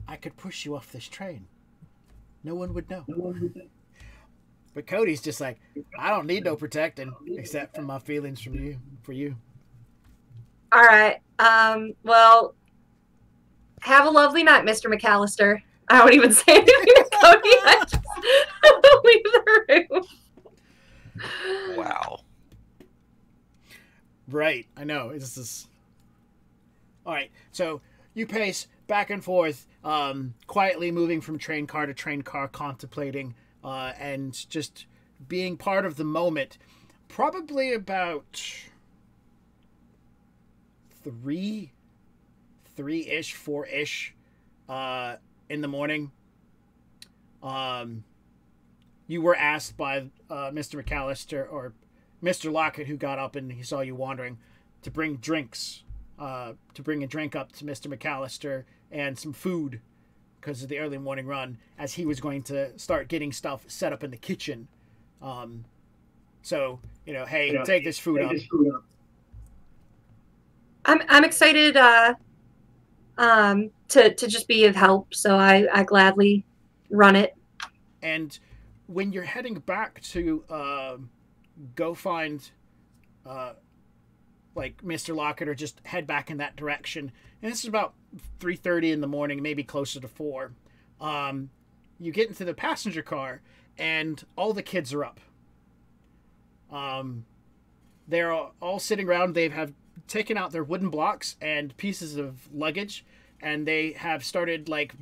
I could push you off this train. No one would know. But Cody's just like, I don't need no protecting except for my feelings for you. All right. Well, have a lovely night, Mr. McAllister. I don't even say anything to Cody. I just leave the room. Wow. Right, I know. It's just... All right, so you pace back and forth, quietly moving from train car to train car, contemplating, and just being part of the moment. Probably about three-ish, four-ish, in the morning. You were asked by Mr. McAllister or Mr. Lockett, who got up and he saw you wandering, to bring drinks, to bring a drink up to Mr. McAllister and some food because of the early morning run, as he was going to start getting stuff set up in the kitchen. So, hey, take this food up. I'm excited to just be of help, so I gladly run it. And when you're heading back to go find like Mr. Lockett, or just head back in that direction, and this is about 3:30 in the morning, maybe closer to 4, you get into the passenger car and all the kids are up. They're all sitting around. They have taken out their wooden blocks and pieces of luggage, and they have started like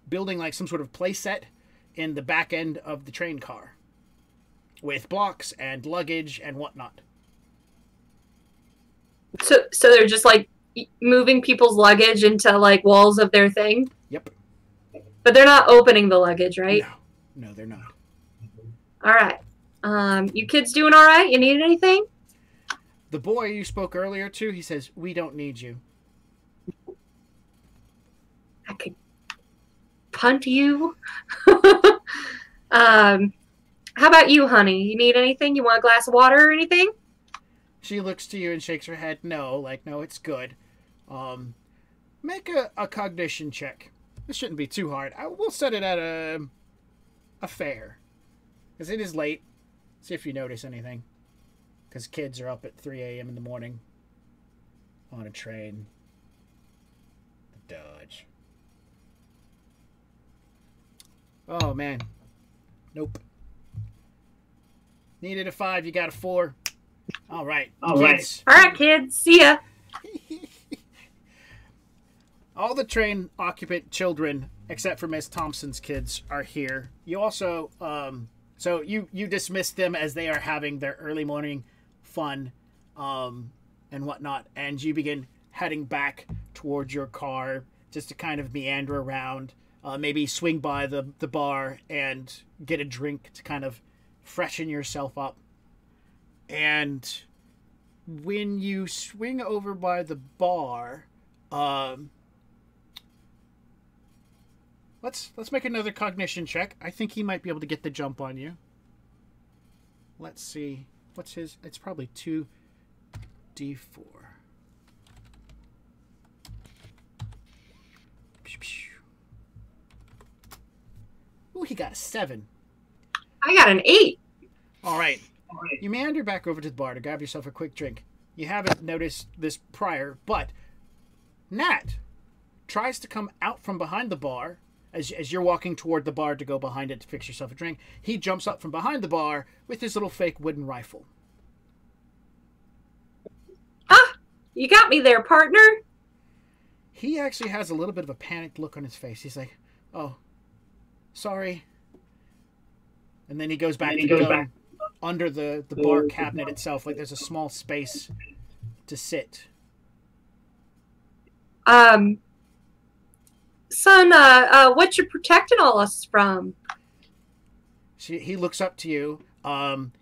building like some sort of play set in the back end of the train car with blocks and luggage and whatnot. So they're just like moving people's luggage into like walls of their thing? Yep. But they're not opening the luggage, right? No, they're not. All right. You kids doing all right? You need anything? The boy you spoke earlier to, he says, we don't need you. I could punt you. How about you, honey? You need anything? You want a glass of water or anything? She looks to you and shakes her head. No, it's good. Make a cognition check. This shouldn't be too hard. We'll set it at a fair. Because it is late. See if you notice anything. Because kids are up at 3 a.m. in the morning. On a train. The Dodge. Oh, man. Nope. Needed a 5, you got a 4. All right. All right, kids. See ya. All the train occupant children, except for Miss Thompson's kids, are here. You also, so you dismiss them as they are having their early morning fun, and whatnot, and you begin heading back towards your car just to kind of meander around, maybe swing by the bar and get a drink to kind of freshen yourself up. And when you swing over by the bar, let's make another cognition check. I think he might be able to get the jump on you. Let's see. What's his? It's probably 2d4. Ooh, he got a 7. I got an 8. All right. You meander back over to the bar to grab yourself a quick drink. You haven't noticed this prior, but Nat tries to come out from behind the bar as you're walking toward the bar to go behind it to fix yourself a drink. He jumps up from behind the bar with his little fake wooden rifle. Ah, you got me there, partner. He actually has a little bit of a panicked look on his face. He's like, oh, sorry. And then he goes back to go under the bar cabinet itself. Like there's a small space to sit. Son, what you protecting all us from? He looks up to you.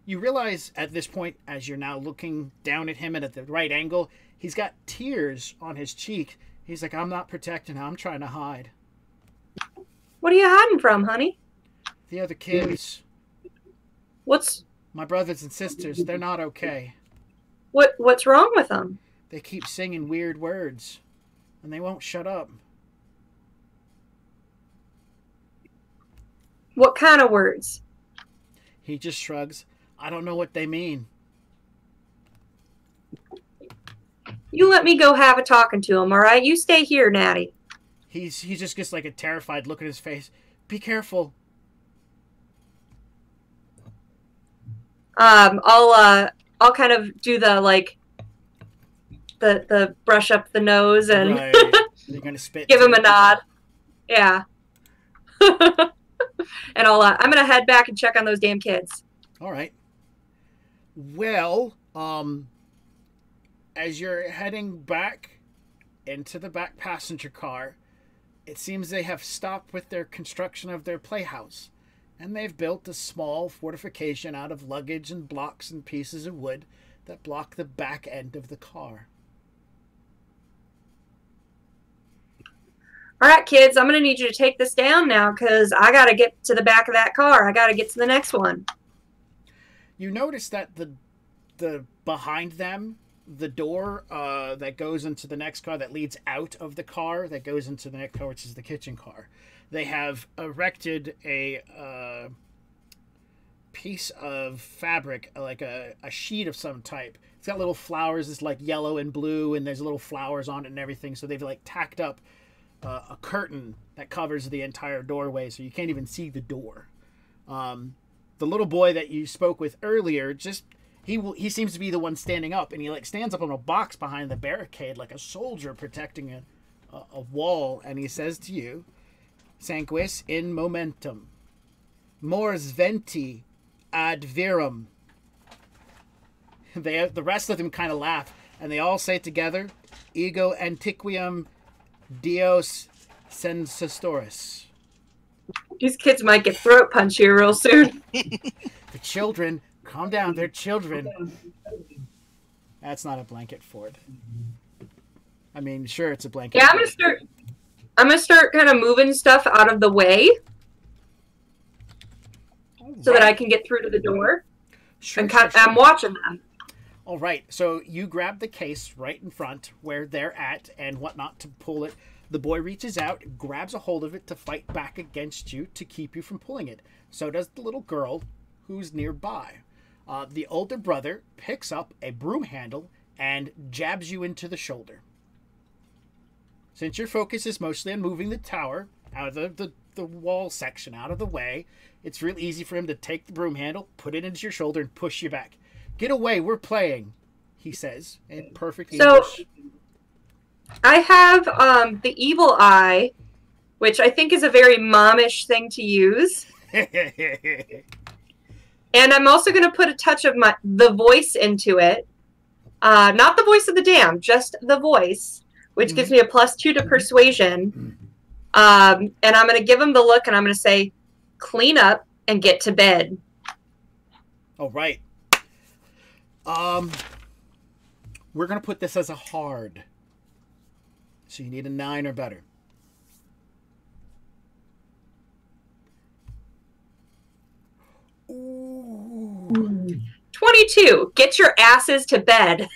You realize at this point, as you're now looking down at him and at the right angle, he's got tears on his cheek. He's like, I'm not protecting her. I'm trying to hide. What are you hiding from, honey? The other kids. What's... My brothers and sisters, they're not okay. What's wrong with them? They keep singing weird words, and they won't shut up. What kind of words? He just shrugs. I don't know what they mean. You let me go have a talking to him, all right? You stay here, Natty. He just gets like a terrified look at his face. Be careful. I'll kind of do the like the brush up the nose and Right. You're gonna spit. give him a nod. Yeah. And I'm gonna head back and check on those damn kids. All right. Well, as you're heading back into the back passenger car, it seems they have stopped with their construction of their playhouse, and they've built a small fortification out of luggage and blocks and pieces of wood that block the back end of the car. All right, kids, I'm gonna need you to take this down now because I gotta get to the back of that car. I gotta get to the next one. You notice that the behind them, the door that goes into the next car, that leads out of the car, that goes into the next car, which is the kitchen car, they have erected a piece of fabric, like a sheet of some type. It's got little flowers. It's like yellow and blue, and there's little flowers on it and everything. So they've like tacked up a curtain that covers the entire doorway, so you can't even see the door. The little boy that you spoke with earlier, just he seems to be the one standing up, and he like stands up on a box behind the barricade like a soldier protecting a wall, and he says to you, "Sanquis in momentum, mors venti ad virum." The rest of them kind of laugh, and they all say together, "Ego antiquum Dios sensastoris." These kids might get throat punchy real soon. The children, calm down, they're children. That's not a blanket, Ford. I mean, sure, it's a blanket. Yeah, I'm gonna start kind of moving stuff out of the way so that I can get through to the door. Sure, I'm watching them. All right, so you grab the case right in front where they're at and whatnot to pull it. The boy reaches out, grabs a hold of it to fight back against you to keep you from pulling it. So does the little girl who's nearby. The older brother picks up a broom handle and jabs you into the shoulder. Since your focus is mostly on moving the tower out of the wall section out of the way, it's real easy for him to take the broom handle, put it into your shoulder, and push you back. "Get away, we're playing," he says in perfect English. So I have the evil eye, which I think is a very momish thing to use. And I'm also going to put a touch of the voice into it. Not the voice of the dam, just the voice, which gives me a +2 to persuasion. And I'm going to give him the look, and I'm going to say, "Clean up and get to bed." All right. We're going to put this as a hard. So you need a 9 or better. Ooh. 22. Get your asses to bed.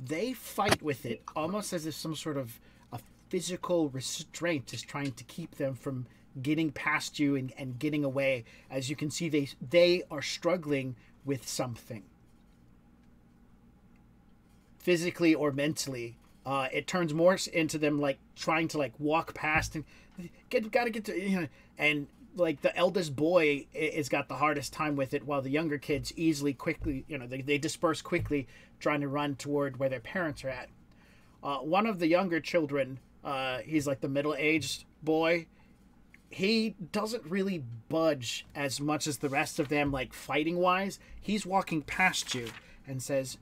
They fight with it almost as if some sort of a physical restraint is trying to keep them from getting past you and getting away. As you can see, they are struggling with something. Physically or mentally. It turns more into them like trying to like walk past and gotta get to, you know, and like the eldest boy has got the hardest time with it, while the younger kids quickly, you know, they disperse quickly, trying to run toward where their parents are at. One of the younger children, he's like the middle-aged boy. He doesn't really budge as much as the rest of them, like fighting-wise. He's walking past you and says,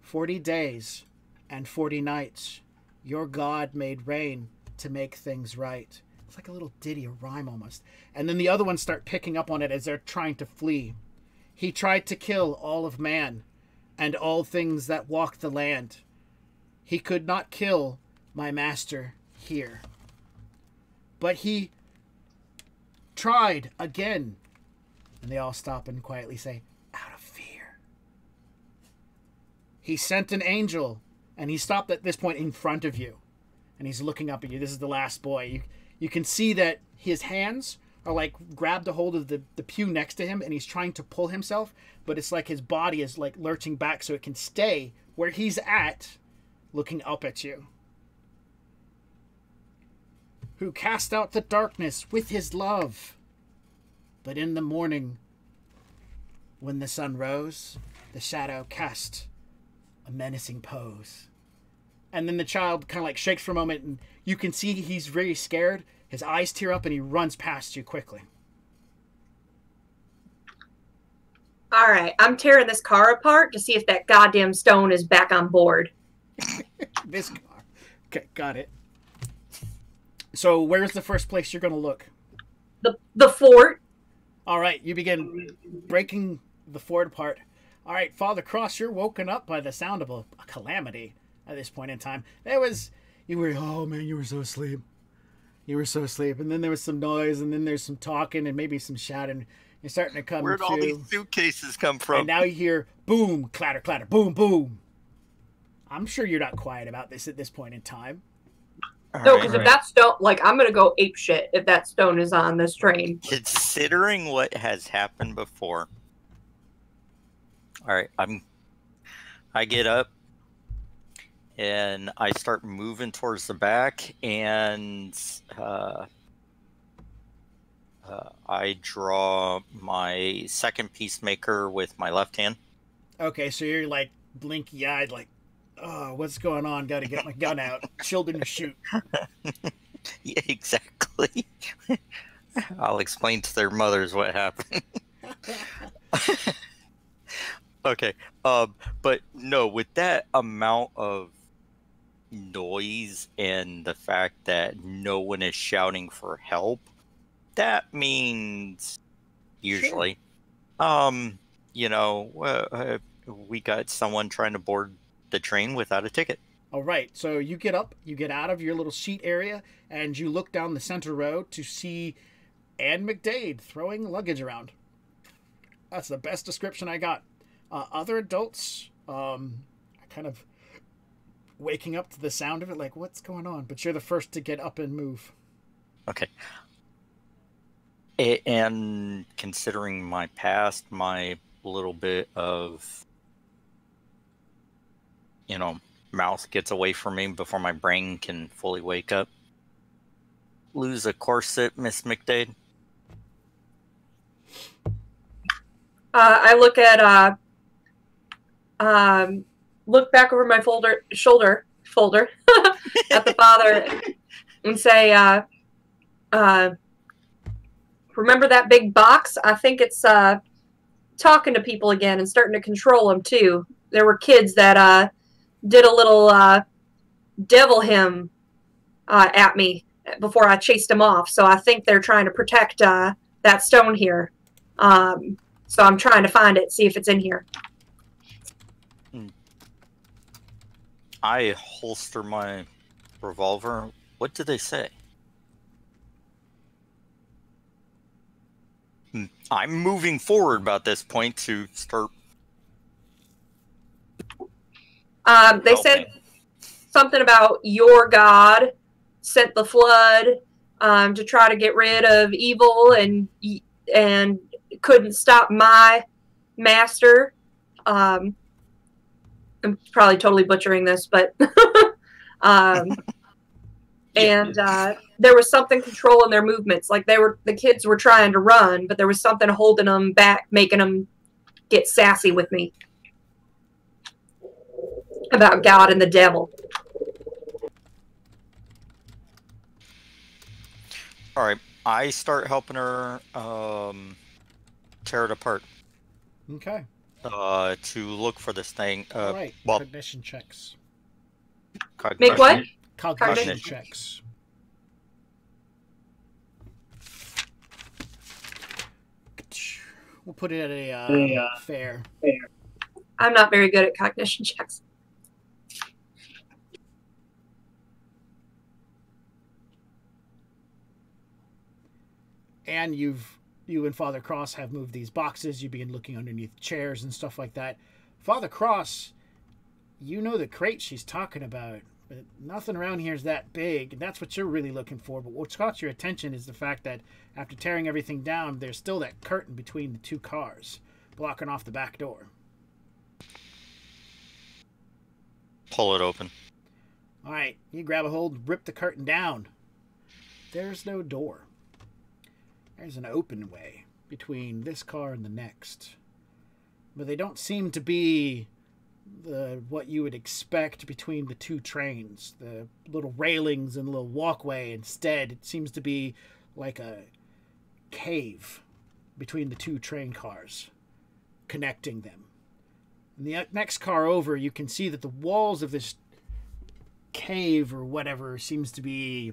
40 days and 40 nights, your God made rain to make things right. It's like a little ditty, a rhyme almost. And then the other ones start picking up on it as they're trying to flee. He tried to kill all of man and all things that walk the land. He could not kill my master here. But he tried again. And they all stop and quietly say, out of fear. He sent an angel, and he stopped at this point in front of you, and he's looking up at you. This is the last boy. You can see that his hands are like grabbed a hold of the pew next to him, and he's trying to pull himself, but it's like his body is like lurching back so it can stay where he's at, looking up at you. Who cast out the darkness with his love. But in the morning, when the sun rose, the shadow cast a menacing pose. And then the child kind of like shakes for a moment, and you can see he's very scared. His eyes tear up, and he runs past you quickly. All right, I'm tearing this car apart to see if that goddamn stone is back on board. This car. Okay, got it. So where's the first place you're going to look? The fort. All right, you begin breaking the fort apart. All right, Father Cross, you're woken up by the sound of a calamity at this point in time. You were so asleep. You were so asleep. And then there was some noise, and then there's some talking, and maybe some shouting. You're starting to come Where'd all these suitcases come from? And now you hear boom, clatter, clatter, boom, boom. I'm sure you're not quiet about this at this point in time. No, because if that stone, like, I'm going to go ape shit if that stone is on this train. Considering what has happened before. All right, I get up and I start moving towards the back, and I draw my second peacemaker with my left hand. Okay, so you're like blinky-eyed, like, oh, what's going on? Got to get my gun out. Children shoot. Yeah, exactly. I'll explain to their mothers what happened. Okay, but no, with that amount of noise and the fact that no one is shouting for help, that means usually, we got someone trying to board the train without a ticket. All right, so you get up, you get out of your little sheet area, and you look down the center road to see Ann McDade throwing luggage around. That's the best description I got. Other adults are kind of waking up to the sound of it, like, what's going on? But you're the first to get up and move. Okay. And considering my past, my little bit of, mouth gets away from me before my brain can fully wake up. Lose a corset, Miss McDade? I look at, look back over my shoulder at the father and say, remember that big box? I think it's talking to people again and starting to control them too. There were kids that did a little devil hymn at me before I chased them off. So I think they're trying to protect that stone here. So I'm trying to find it, see if it's in here. I holster my revolver. What did they say? I'm moving forward about this point to start. They said something about your God sent the flood to try to get rid of evil and couldn't stop my master. I'm probably totally butchering this, but and there was something controlling their movements. Like the kids were trying to run, but there was something holding them back, making them get sassy with me about God and the devil. All right, I start helping her tear it apart. Okay. To look for this thing. All right. Well, cognition checks. Make what? Cognition checks. We'll put it at a fair. I'm not very good at cognition checks. And you and Father Cross have moved these boxes. You begin looking underneath chairs and stuff like that. Father Cross, you know the crate she's talking about, but nothing around here is that big, and that's what you're really looking for. But what's caught your attention is the fact that after tearing everything down, there's still that curtain between the two cars, blocking off the back door. Pull it open. All right, you grab a hold, rip the curtain down. There's no door. There's an open way between this car and the next. But they don't seem to be what you would expect between the two trains. The little railings and little walkway. Instead, it seems to be like a cave between the two train cars, connecting them. In the next car over, you can see that the walls of this cave or whatever seems to be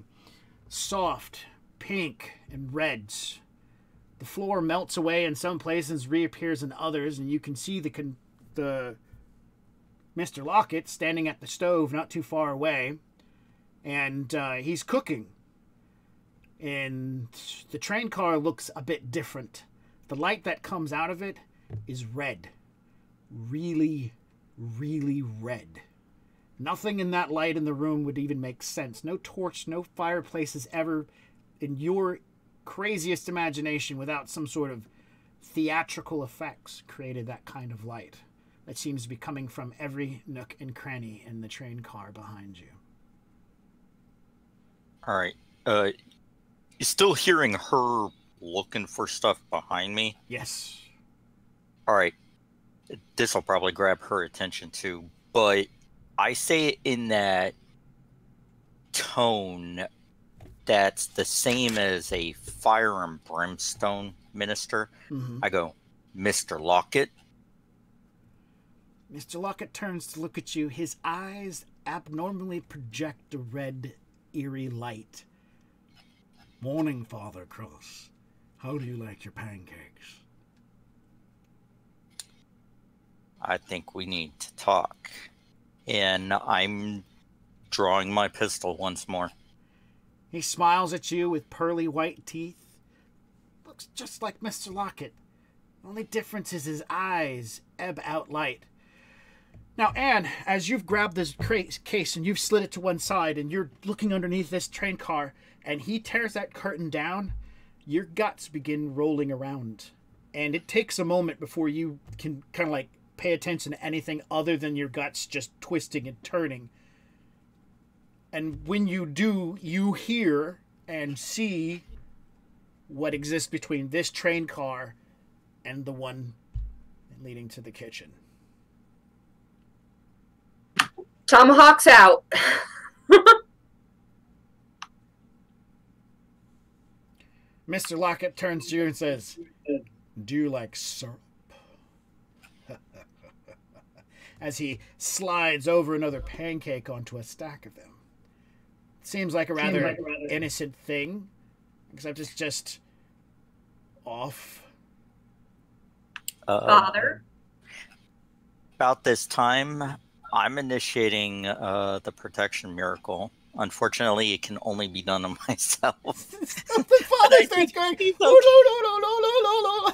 soft, pink, and reds. The floor melts away in some places, reappears in others, and you can see the Mr. Lockett standing at the stove not too far away, and he's cooking. And the train car looks a bit different. The light that comes out of it is red. Really, really red. Nothing in that light in the room would even make sense. No torch, no fireplaces ever, in your craziest imagination, without some sort of theatrical effects, created that kind of light that seems to be coming from every nook and cranny in the train car behind you. All right. You're still hearing her looking for stuff behind me? Yes. All right. This will probably grab her attention too, but I say it in that tone that's the same as a fire and brimstone minister. Mm-hmm. I go, Mr. Lockett. Mr. Lockett turns to look at you. His eyes abnormally project a red, eerie light. Morning, Father Cross. How do you like your pancakes? I think we need to talk. And I'm drawing my pistol once more. He smiles at you with pearly white teeth. Looks just like Mr. Lockett. The only difference is his eyes ebb out light. Now, Anne, as you've grabbed this case and you've slid it to one side and you're looking underneath this train car and he tears that curtain down, your guts begin rolling around. And it takes a moment before you can kind of like pay attention to anything other than your guts just twisting and turning. And when you do, you hear and see what exists between this train car and the one leading to the kitchen. Tomahawk's out. Mr. Lockett turns to you and says, "Do you like syrup?" As he slides over another pancake onto a stack of them. Seems like a rather innocent thing, except it's just off. Father? About this time, I'm initiating the protection miracle. Unfortunately, it can only be done on myself. The father starts going, "Oh,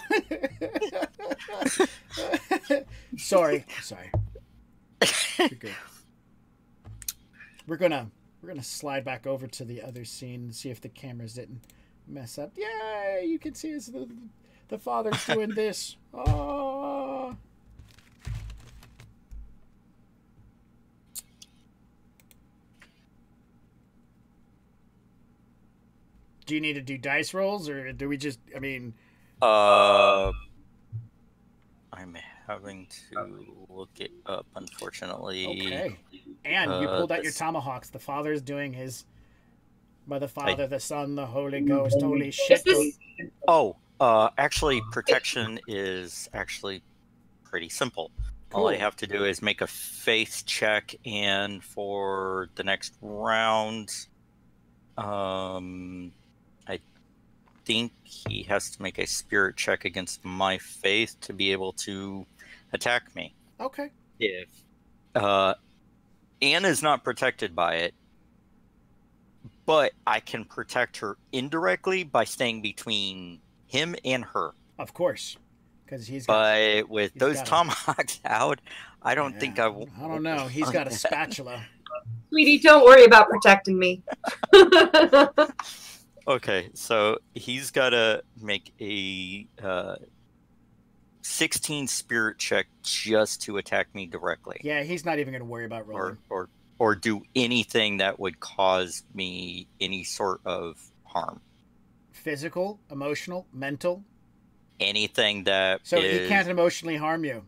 no. Sorry. You're good. We're gonna slide back over to the other scene and see if the cameras didn't mess up. Yeah, you can see as the father's doing this. Oh. Do you need to do dice rolls, or do we just, I'm having to look it up, unfortunately. Okay. And you pulled out your tomahawks. The father's doing his, by the Father, the Son, the Holy Ghost. Holy shit. Actually, protection is actually pretty simple. Cool. All I have to do is make a faith check, and for the next round, I think he has to make a spirit check against my faith to be able to attack me. Okay. If Anne is not protected by it, but I can protect her indirectly by staying between him and her. Of course. because he's got. But with those tomahawks out, I don't think I. I don't know. He's got a spatula. Sweetie, don't worry about protecting me. Okay, so he's got to make a 16 spirit check just to attack me directly. Yeah, he's not even going to worry about rolling. Or do anything that would cause me any sort of harm. Physical, emotional, mental. Anything that So he can't emotionally harm you.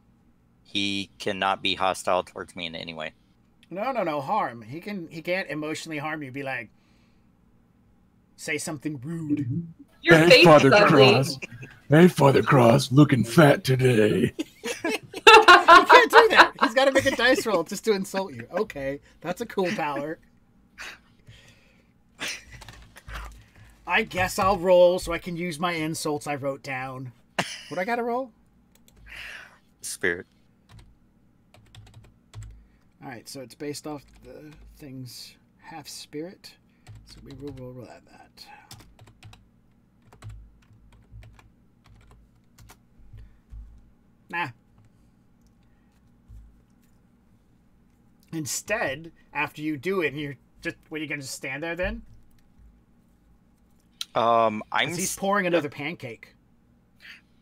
He cannot be hostile towards me in any way. No, harm. He can't emotionally harm you. Be like, say something rude. Your hey, face Father is ugly. Cross. Hey, Father Cross, looking fat today. You can't do that. He's got to make a dice roll just to insult you. Okay, that's a cool power. I guess I'll roll so I can use my insults I wrote down. What I got to roll? Spirit. All right, so it's based off the thing's half spirit. So we will roll at that. Nah. Instead, after you do it, you're just what, are you gonna just stand there then? He's pouring another pancake.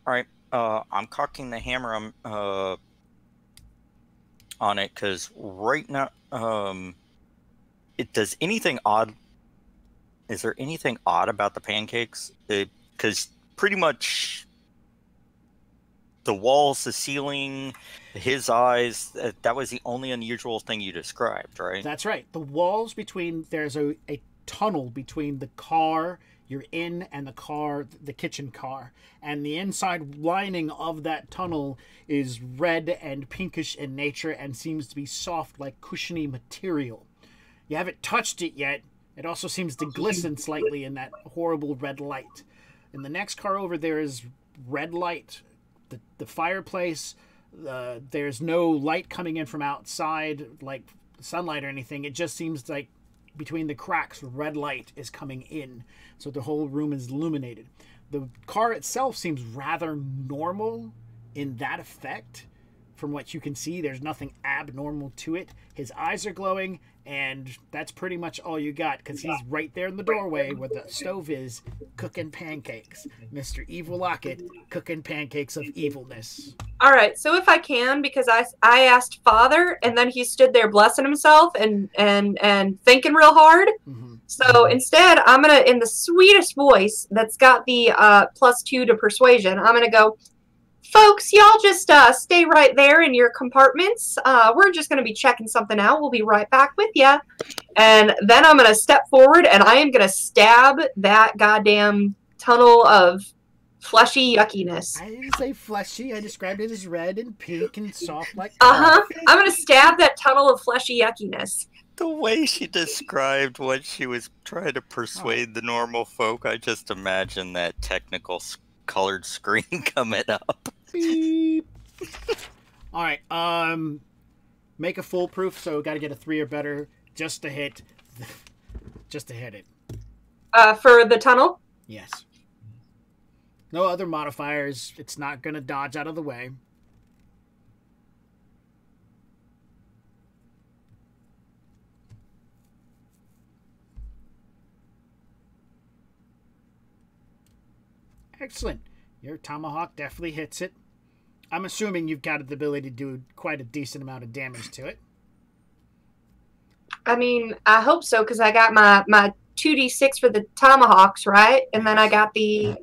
All right. I'm cocking the hammer on it because right now, it does anything odd. Is there anything odd about the pancakes? Because pretty much the walls, the ceiling, his eyes, that was the only unusual thing you described, right? That's right. The walls between, there's a tunnel between the car you're in and the kitchen car. And the inside lining of that tunnel is red and pinkish in nature and seems to be soft like cushiony material. You haven't touched it yet. It also seems to glisten slightly in that horrible red light. In the next car over, there is red light. The fireplace, there's no light coming in from outside, like sunlight or anything. It just seems like between the cracks, red light is coming in. So the whole room is illuminated. The car itself seems rather normal in that effect. From what you can see, there's nothing abnormal to it. His eyes are glowing, and that's pretty much all you got, because he's right there in the doorway where the stove is, cooking pancakes. Mr. Evil Lockett cooking pancakes of evilness. All right, so if I can, because I asked Father, and then he stood there blessing himself and thinking real hard. Mm-hmm. So instead, I'm gonna, in the sweetest voice that's got the +2 to persuasion, I'm gonna go, folks, y'all just stay right there in your compartments. We're just going to be checking something out. We'll be right back with you. And then I'm going to step forward, and I am going to stab that goddamn tunnel of fleshy yuckiness. I didn't say fleshy. I described it as red and pink and soft like I'm going to stab that tunnel of fleshy yuckiness. The way she described what she was trying to persuade the normal folk, I just imagine that technical colored screen coming up. Beep. All right. Make a foolproof. So got to get a 3 or better just to hit. Just to hit it. For the tunnel. Yes. No other modifiers. It's not gonna dodge out of the way. Excellent. Your tomahawk definitely hits it. I'm assuming you've got the ability to do quite a decent amount of damage to it. I mean, I hope so, because I got my 2d6 for the tomahawks, right? And then I got the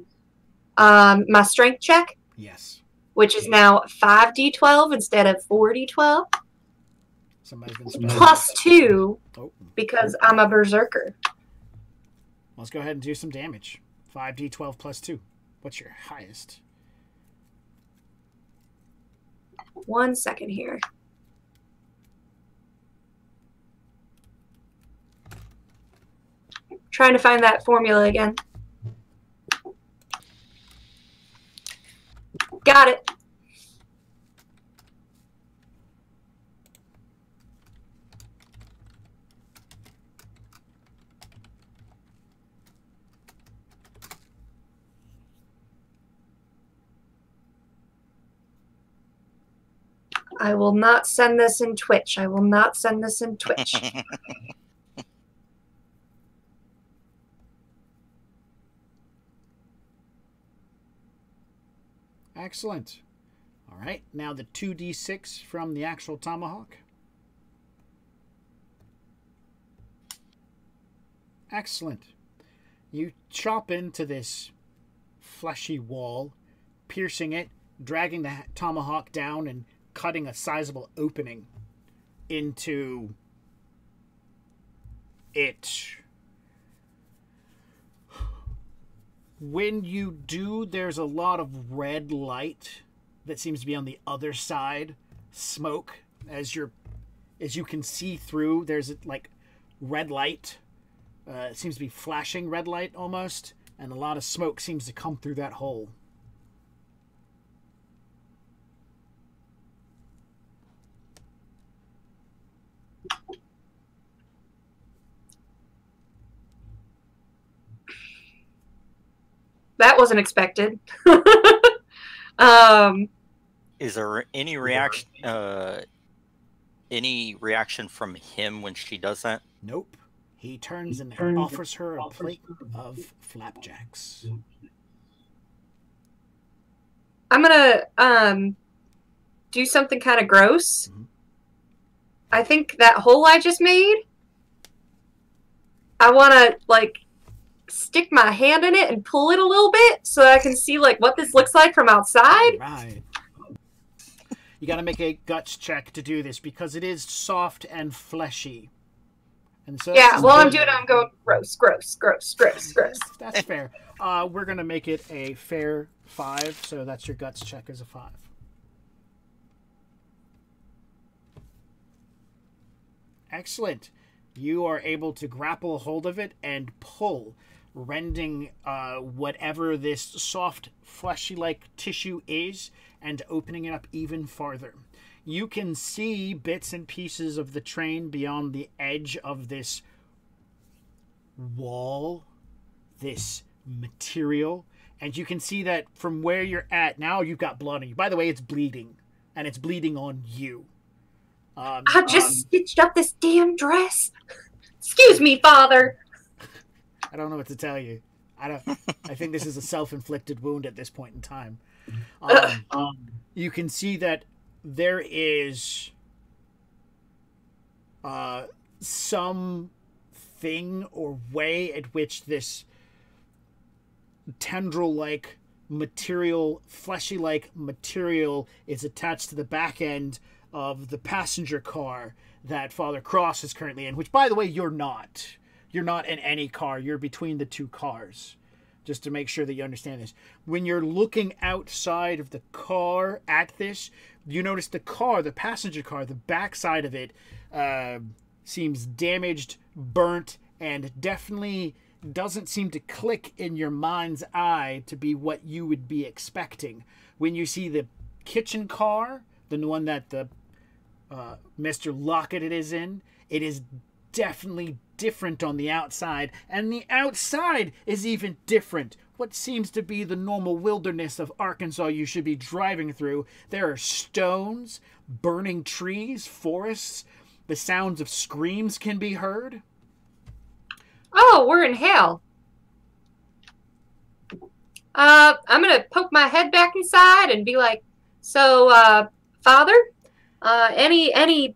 my strength check. Yes. Which is now 5d12 instead of 4d12. Somebody's been spelling. +2 because I'm a berserker. Let's go ahead and do some damage. 5d12 +2. What's your highest? 1 second here. Trying to find that formula again. Got it. I will not send this in Twitch. I will not send this in Twitch. Excellent. All right, now the 2d6 from the actual tomahawk. Excellent. You chop into this fleshy wall, piercing it, dragging the tomahawk down, and cutting a sizable opening into it. When you do, there's a lot of red light that seems to be on the other side. Smoke, as you can see through. There's like red light. It seems to be flashing red light almost, and a lot of smoke seems to come through that hole. That wasn't expected. Is there any reaction? Any reaction from him when she does that? Nope. He turns and offers her a plate of flapjacks. I'm gonna do something kind of gross. Mm-hmm. I think that hole I just made, I want to like stick my hand in it and pull it a little bit so I can see like what this looks like from outside. Right. You got to make a guts check to do this because it is soft and fleshy. And so yeah, while I'm doing it, I'm going gross, gross, gross, gross, gross. That's fair. We're going to make it a fair 5, so that's your guts check as a 5. Excellent. You are able to grapple a hold of it and pull, rending whatever this soft, fleshy-like tissue is and opening it up even farther. You can see bits and pieces of the train beyond the edge of this wall, this material, and you can see that from where you're at, now you've got blood on you. By the way, it's bleeding, and it's bleeding on you. I just stitched up this damn dress. Excuse me, Father. I don't know what to tell you. I think this is a self-inflicted wound at this point in time. You can see that there is some thing or way at which this tendril-like material, fleshy-like material is attached to the back end of the passenger car that Father Cross is currently in, which, by the way, you're not. You're not in any car. You're between the two cars. Just to make sure that you understand this. When you're looking outside of the car at this, you notice the car, the passenger car, the backside of it seems damaged, burnt, and definitely doesn't seem to click in your mind's eye to be what you would be expecting. When you see the kitchen car, the one that the Mr. Lockett is in, it is definitely different on the outside, and the outside is even different. What seems to be the normal wilderness of Arkansas you should be driving through. There are stones, burning trees, forests. The sounds of screams can be heard. Oh, we're in hell. I'm gonna poke my head back inside and be like, so, Father, any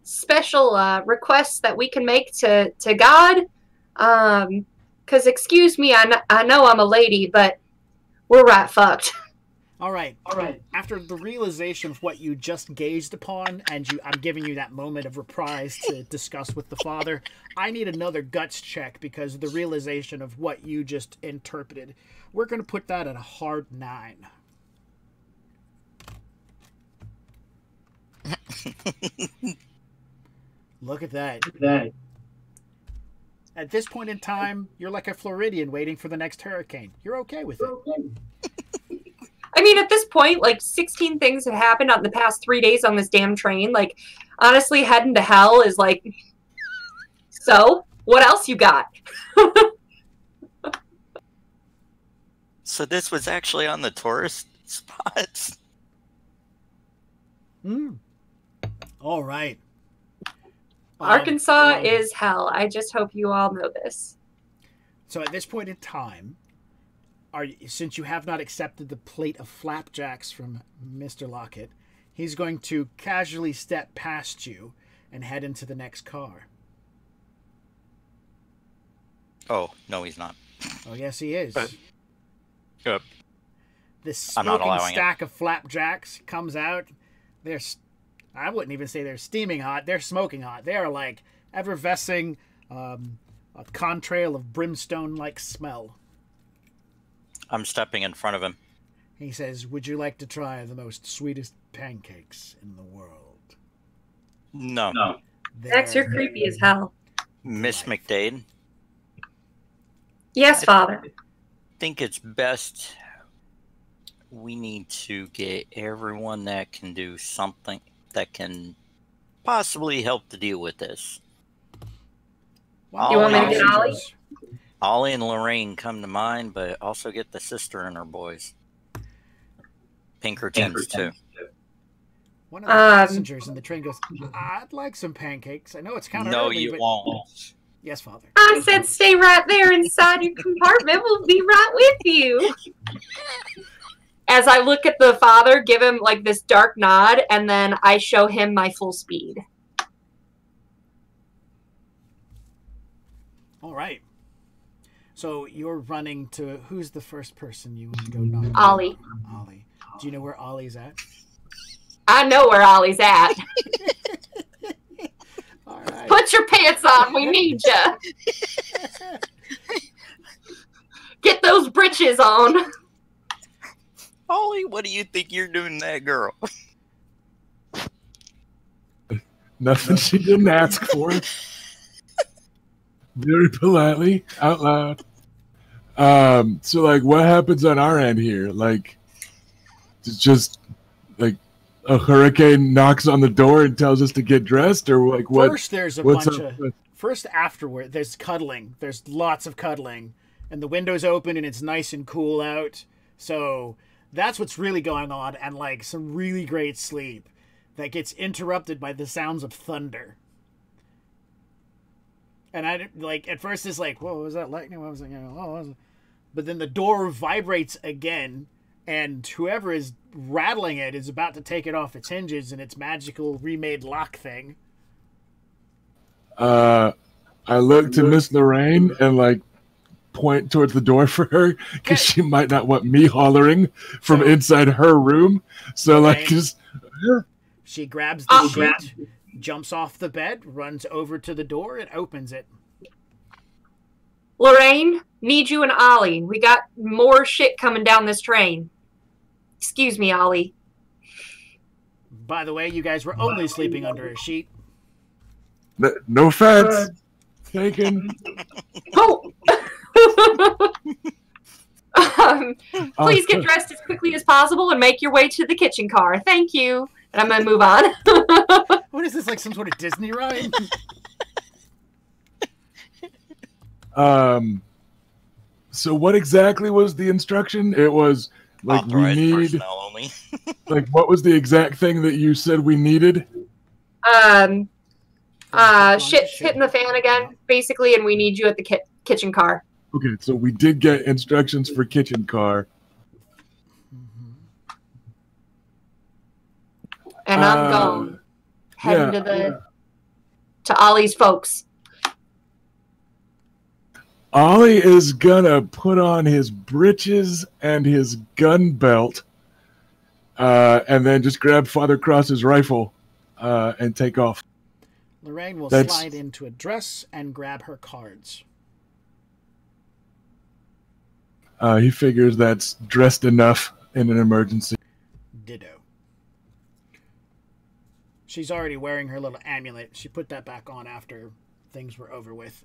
special requests that we can make to God? Because excuse me, I know I'm a lady, but we're right fucked. All right. After the realization of what you just gazed upon, and I'm giving you that moment of reprise to discuss with the Father, I need another guts check because of the realization of what you just interpreted. We're going to put that at a hard 9. Look at that. At this point in time, you're like a Floridian waiting for the next hurricane. You're okay with it. I mean, at this point, like, 16 things have happened on the past 3 days on this damn train. Like, honestly, heading to hell is like, so, what else you got? So this was actually on the tourist spots? All right. Arkansas is hell. I just hope you all know this. So at this point in time, since you have not accepted the plate of flapjacks from Mr. Lockett, he's going to casually step past you and head into the next car. Oh, no, he's not. Oh, yes, he is. Yep. This I'm not smoking allowing stack of flapjacks comes out. I wouldn't even say they're steaming hot. They're smoking hot. They are like effervescing, a contrail of brimstone-like smell. I'm stepping in front of him. He says, "Would you like to try the most sweetest pancakes in the world?" No. Max, you're creepy as hell. Miss McDade? Yes, Father. I think it's best we need to get everyone that can do something that can possibly help to deal with this. You want me to get Ollie? Ollie and Lorraine come to mind, but also get the sister and her boys. Pinkertons, too. One of the passengers in the train goes, "I'd like some pancakes. I know it's kind of No, early, you but..." won't. Yes, Father. I said stay right there inside your compartment. We'll be right with you. As I look at the father, give him like this dark nod, and then I show him my full speed. All right. So you're running to... Who's the first person you want to go knock? Ollie. Ollie. Do you know where Ollie's at? I know where Ollie's at. All right. Put your pants on. We need you. Get those britches on. Ollie, what do you think you're doing to that girl? Nothing she didn't ask for. Very politely, out loud. So, like, what happens on our end here? Like, it's just, like, a hurricane knocks on the door and tells us to get dressed? Or, like, what? First, there's a what's bunch up of... with- First, afterward, there's cuddling. There's lots of cuddling. And the window's open and it's nice and cool out. So... that's what's really going on, and like some really great sleep that gets interrupted by the sounds of thunder. And I like at first it's like, whoa, was that lightning? I was like, oh, but then the door vibrates again, and whoever is rattling it is about to take it off its hinges in its magical remade lock thing. I look to Miss Lorraine and like point towards the door for her because she might not want me hollering from inside her room. So like just she grabs the sheet, jumps off the bed, runs over to the door, and opens it. Lorraine, need you and Ollie. We got more shit coming down this train. Excuse me, Ollie. By the way, you guys were only sleeping under a sheet. No offense taken. Oh. Please get dressed as quickly as possible and make your way to the kitchen car. Thank you. And I'm going to move on. What is this, like some sort of Disney ride? So what exactly was the instruction? It was like Authorized we need personnel only. like what was the exact thing that you said we needed? Shit's hitting the fan again, basically, and we need you at the kitchen car. Okay, so we did get instructions for kitchen car. And I'm gone. Heading to Ollie's folks. Ollie is gonna put on his breeches and his gun belt, and then just grab Father Cross's rifle and take off. Lorraine will slide into a dress and grab her cards. He figures that's dressed enough in an emergency. Ditto. She's already wearing her little amulet. She put that back on after things were over with.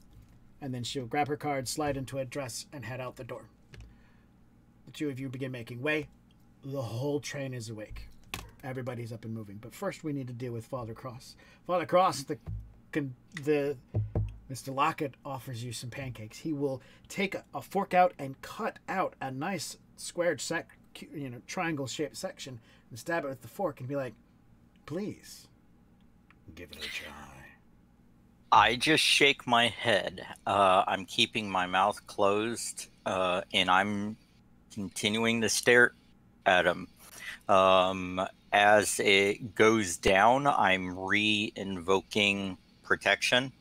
And then she'll grab her cards, slide into a dress, and head out the door. The two of you begin making way. The whole train is awake. Everybody's up and moving. But first we need to deal with Father Cross. Father Cross, the Mr. Lockett offers you some pancakes. He will take a fork out and cut out a nice squared triangle-shaped section and stab it with the fork and be like, Please, give it a try. I just shake my head. I'm keeping my mouth closed, and I'm continuing to stare at him. As it goes down, I'm re-invoking protection.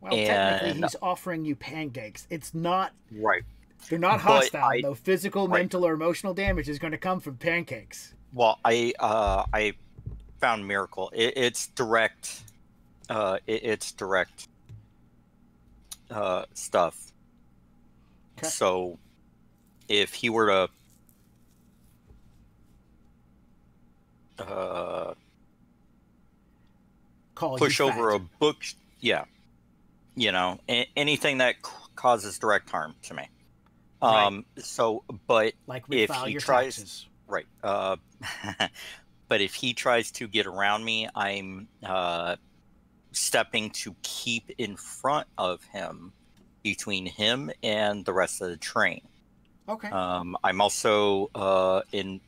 Well, technically, he's offering you pancakes. It's not... Right. They're not But hostile. No physical, right. mental, or emotional damage is going to come from pancakes. Well, I found miracle. It's direct. It's direct stuff. Okay. So if he were to push over a book, yeah, you know, anything that causes direct harm to me. Right. So, but like if he tries, taxes. right, but if he tries to get around me, I'm stepping to keep in front of him, between him and the rest of the train. Okay. I'm also in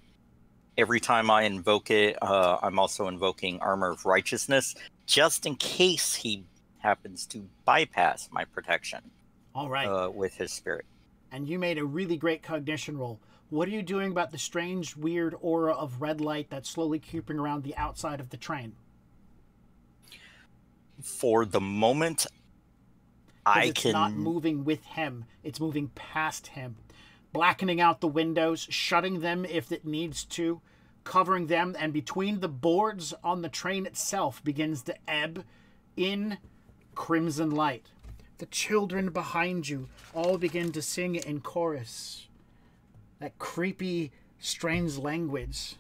every time I invoke it, I'm also invoking Armor of Righteousness, just in case he happens to bypass my protection. All right. With his spirit. And you made a really great cognition roll. What are you doing about the strange, weird aura of red light that's slowly creeping around the outside of the train? For the moment, it's not moving with him. It's moving past him. Blackening out the windows, shutting them if it needs to, covering them, and between the boards on the train itself begins to ebb in crimson light. The children behind you all begin to sing in chorus. That creepy, strange language.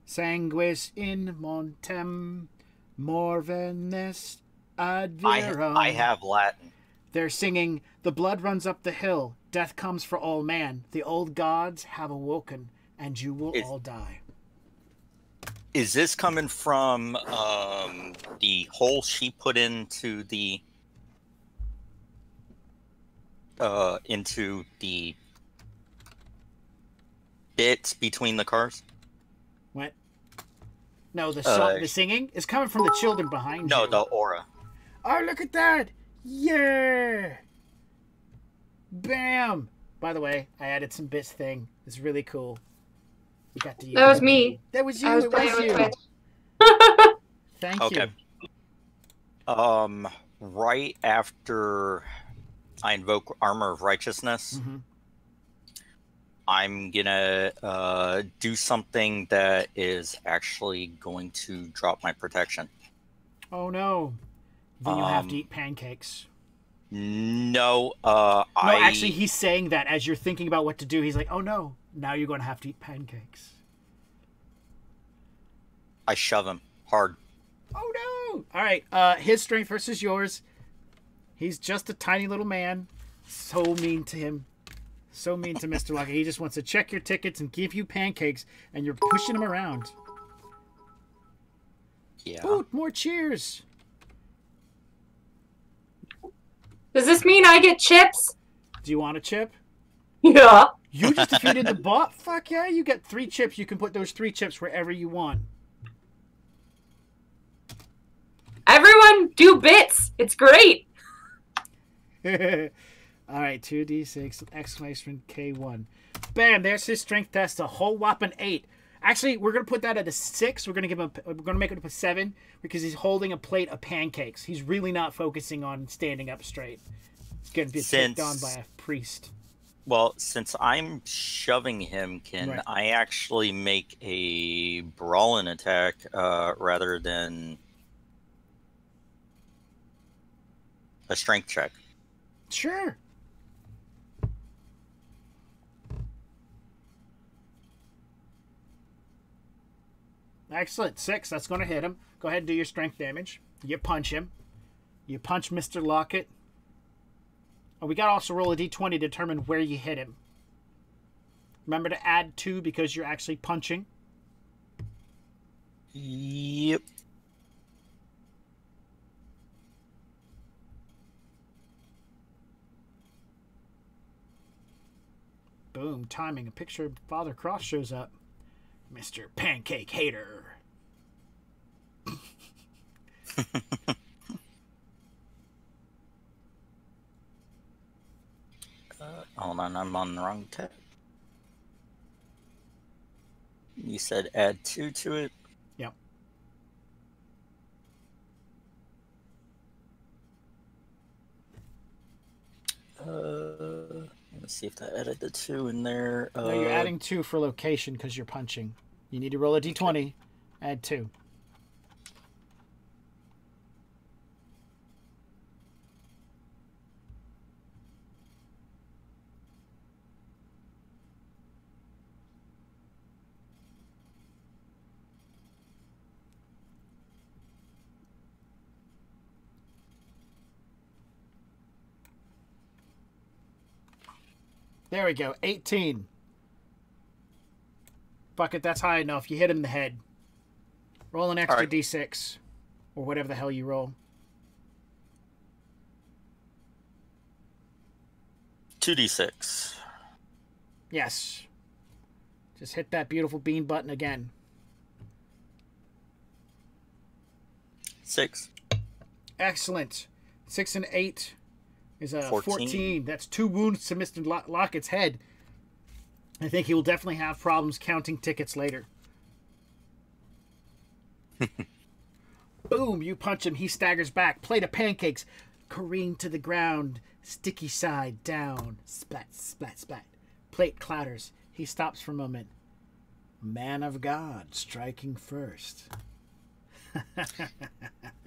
Sanguis in montem morvenes adverum. I have Latin. They're singing, the blood runs up the hill, death comes for all man. The old gods have awoken, and you will all die. Is this coming from the hole she put into the bits between the cars? What? No, the singing is coming from the children behind you. No, the aura. Oh, look at that! Yeah! Bam! By the way, I added some bits thing. It's really cool. You got to use that was me. That was you. I was it playing was with you. Thank you. Right after I invoke Armor of Righteousness, I'm gonna do something that is actually going to drop my protection. Oh no! Then you'll have to eat pancakes. No, actually, he's saying that as you're thinking about what to do. He's like, "Oh no! Now you're going to have to eat pancakes." I shove him hard. Oh no! All right, his strength versus yours. He's just a tiny little man. So mean to him. So mean to Mr. Lockett. He just wants to check your tickets and give you pancakes, and you're pushing him around. Yeah. Ooh, more cheers. Does this mean I get chips? Do you want a chip? Yeah. You just defeated the bot? Fuck yeah, you get 3 chips. You can put those 3 chips wherever you want. Everyone do bits. It's great. All right, 2d6, exclamation K1. Bam, there's his strength test, a whole whopping 8. Actually, we're going to put that at a 6. We're going to make it up a 7 because he's holding a plate of pancakes. He's really not focusing on standing up straight. He's going to be kicked on by a priest. Well, since I'm shoving him, can I actually make a brawling attack rather than a strength check? Sure. Excellent. 6. That's going to hit him. Go ahead and do your strength damage. You punch him. You punch Mr. Lockett. Oh, we got to also roll a d20 to determine where you hit him. Remember to add 2 because you're actually punching. Yep. Boom. Timing. A picture of Father Cross shows up. Mr. Pancake Hater. Hold on, I'm on the wrong tab. You said add 2 to it? Yep. Let's see if I added the 2 in there. No, you're adding 2 for location because you're punching. You need to roll a d20, add 2. There we go, 18. Fuck it, that's high enough. You hit him in the head. Roll an extra d6. Or whatever the hell you roll. 2d6. Yes. Just hit that beautiful bean button again. 6. Excellent. 6 and 8 is 14. 14. That's 2 wounds to Mr. Lockett's head. I think he will definitely have problems counting tickets later. Boom, you punch him. He staggers back. Plate of pancakes careen to the ground. Sticky side down. Splat, splat, splat. Plate clatters. He stops for a moment. Man of God striking first.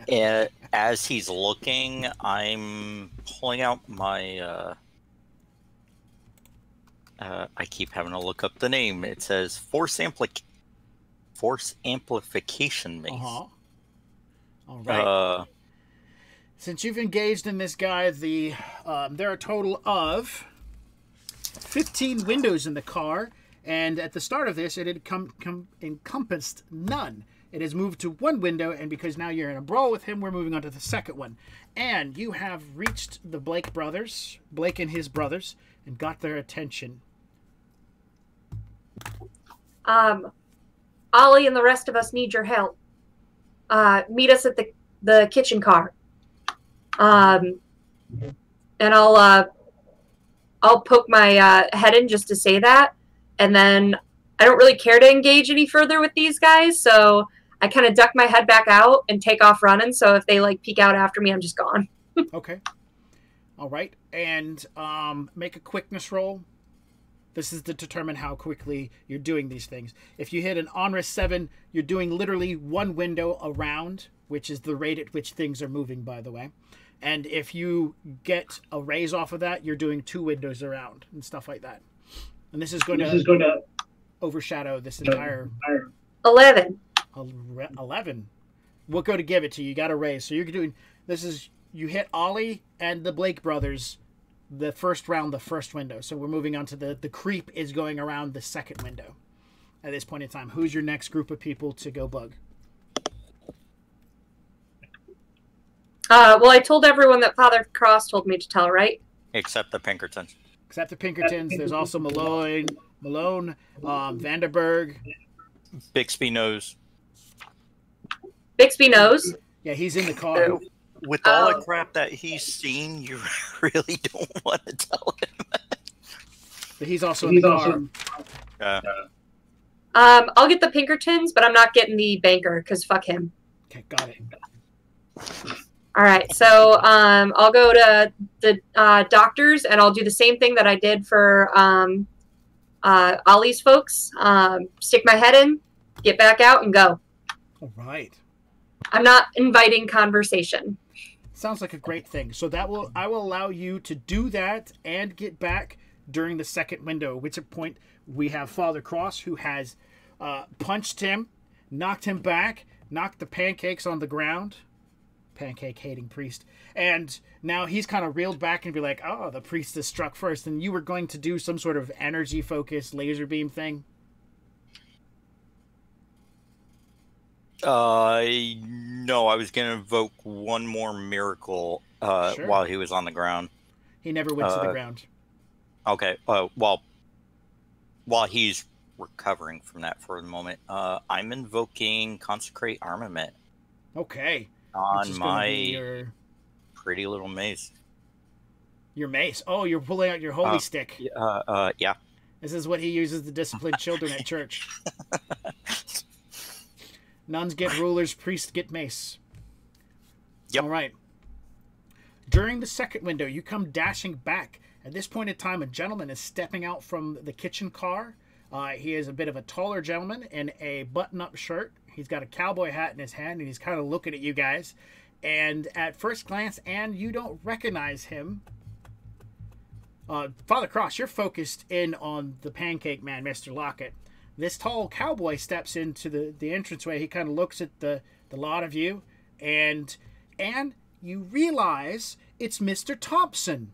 And as he's looking, I'm pulling out my... I keep having to look up the name. It says Force Amplification Mace. All right. Since you've engaged in this guy, there are a total of 15 windows in the car, and at the start of this, it had encompassed none. It has moved to 1 window, and because now you're in a brawl with him, we're moving on to the second one. And you have reached the Blake brothers, Blake and his brothers, and got their attention. Ollie and the rest of us need your help. Meet us at the kitchen car. And I'll poke my head in just to say that. And then I don't really care to engage any further with these guys, so I kind of duck my head back out and take off running. So if they like peek out after me, I'm just gone. Okay. All right. And make a quickness roll. This is to determine how quickly you're doing these things. If you hit an onerous 7, you're doing literally 1 window around, which is the rate at which things are moving, by the way. And if you get a raise off of that, you're doing 2 windows around and stuff like that. And this is going to overshadow this entire... 11. 11. We'll go to give it to you. You got a raise. So you're doing... This is... You hit Ollie and the Blake brothers the first round, the first window. So we're moving on to the creep is going around the second window at this point in time. Who's your next group of people to go bug? Well, I told everyone that Father Cross told me to tell, right? Except the Pinkertons. Except the Pinkertons. There's also Malone, Vanderberg. Bixby knows. Bixby knows. Yeah, he's in the car. With all the crap that he's seen, you really don't want to tell him. But he's also in the car. I'll get the Pinkertons, but I'm not getting the banker because fuck him. Okay, got it. All right, so I'll go to the doctors and I'll do the same thing that I did for Ollie's folks. Stick my head in, get back out, and go. All right. I'm not inviting conversation. Sounds like a great thing. So I will allow you to do that and get back during the second window, at which point we have Father Cross, who has punched him, knocked him back, knocked the pancakes on the ground. Pancake-hating priest. And now he's kind of reeled back and be like, oh, the priest is struck first. And you were going to do some sort of energy-focused laser beam thing? No, I was going to invoke one more miracle Sure. while he was on the ground. He never went to the ground. Okay, while he's recovering from that for the moment, I'm invoking Consecrate Armament. Okay. On is my your pretty little mace. Your mace. Oh, you're pulling out your holy stick. Yeah. This is what he uses to discipline children at church. Nuns get rulers, priests get mace. Yep. All right. During the second window, you come dashing back. At this point in time, a gentleman is stepping out from the kitchen car. He is a bit of a taller gentleman in a button-up shirt. He's got a cowboy hat in his hand, and he's kind of looking at you guys. And at first glance, and you don't recognize him. Father Cross, you're focused in on the pancake man, Mr. Lockett. This tall cowboy steps into the entranceway. He kind of looks at the lot of you, and you realize it's Mr. Thompson.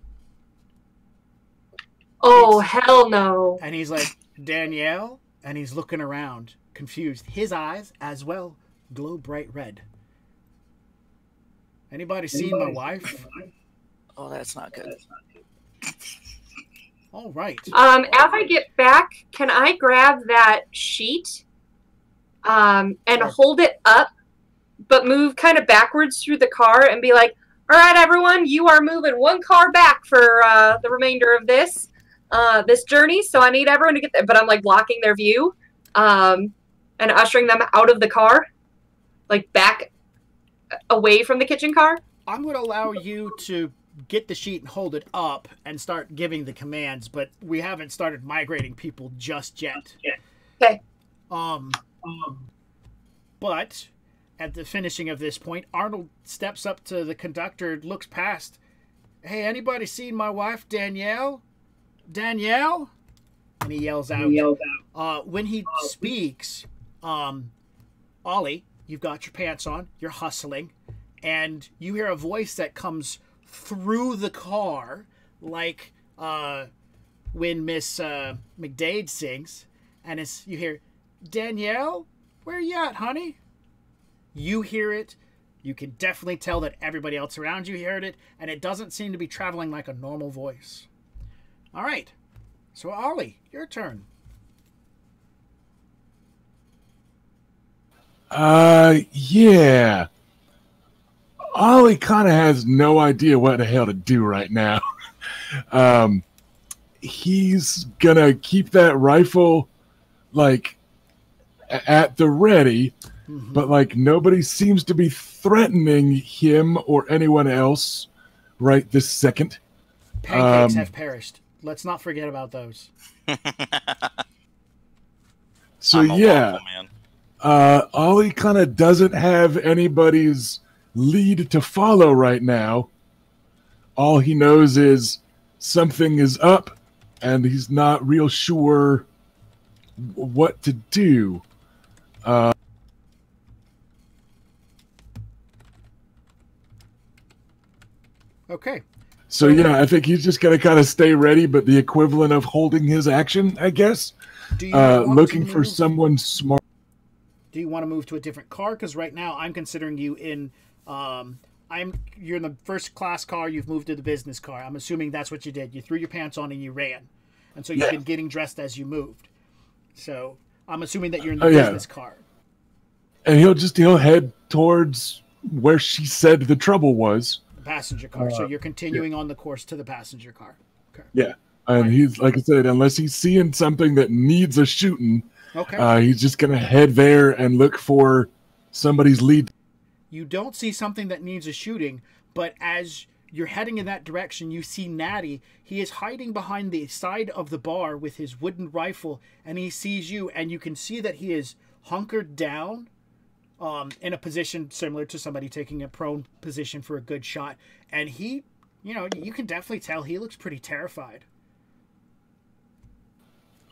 Oh, hell no. And he's like, Danielle? And he's looking around, confused. His eyes, as well, glow bright red. Anybody seen my wife? Oh, that's not good. All right. As I get back, can I grab that sheet and hold it up, but move kind of backwards through the car and be like, all right, everyone, you are moving one car back for the remainder of this journey, so I need everyone to get there. But I'm like blocking their view and ushering them out of the car, like back away from the kitchen car. I'm going to allow you to get the sheet and hold it up and start giving the commands, but we haven't started migrating people just yet. Okay. But at the finishing of this point, Arnold steps up to the conductor, looks past. Hey, anybody seen my wife, Danielle? Danielle? And he yells out. When he speaks, Ollie, you've got your pants on, you're hustling, and you hear a voice that comes through the car, like when Miss McDade sings, and you hear, Danielle, where you at, honey? You hear it. You can definitely tell that everybody else around you heard it, and it doesn't seem to be traveling like a normal voice. All right. So, Ollie, your turn. Yeah. Ollie kind of has no idea what the hell to do right now. He's gonna keep that rifle, like, at the ready, but, like, nobody seems to be threatening him or anyone else right this second. Pancakes have perished. Let's not forget about those. So, I'm a yeah. waffle man. Ollie kind of doesn't have anybody's lead to follow right now. All he knows is something is up, and he's not real sure what to do. Okay. So yeah, I think he's just gonna kind of stay ready, but the equivalent of holding his action, I guess. Do you want Looking to for move? someone smart. Do you want to move to a different car? Because right now I'm considering you in. You're in the first class car. You've moved to the business car. I'm assuming that's what you did. You threw your pants on and you ran, and so you've been getting dressed as you moved. So I'm assuming that you're in the business car. And he'll head towards where she said the trouble was. The passenger car. So you're continuing on the course to the passenger car. Okay. Yeah, and he's, like I said, unless he's seeing something that needs a shooting, he's just gonna head there and look for somebody's lead. You don't see something that needs a shooting, but as you're heading in that direction, you see Natty. He is hiding behind the side of the bar with his wooden rifle, and he sees you, and you can see that he is hunkered down in a position similar to somebody taking a prone position for a good shot. And he, you can definitely tell he looks pretty terrified.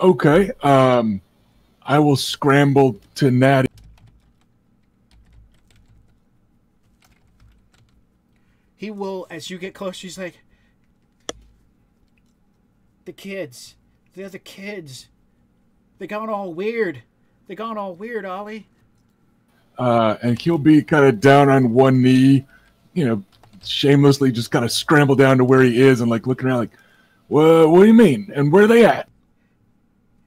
Okay, I will scramble to Natty. He will, as you get closer, he's like, the kids, the other kids, they gone all weird. They gone all weird, Ollie. And he'll be kind of down on one knee, shamelessly just kind of scramble down to where he is and like looking around like, what do you mean? And where are they at?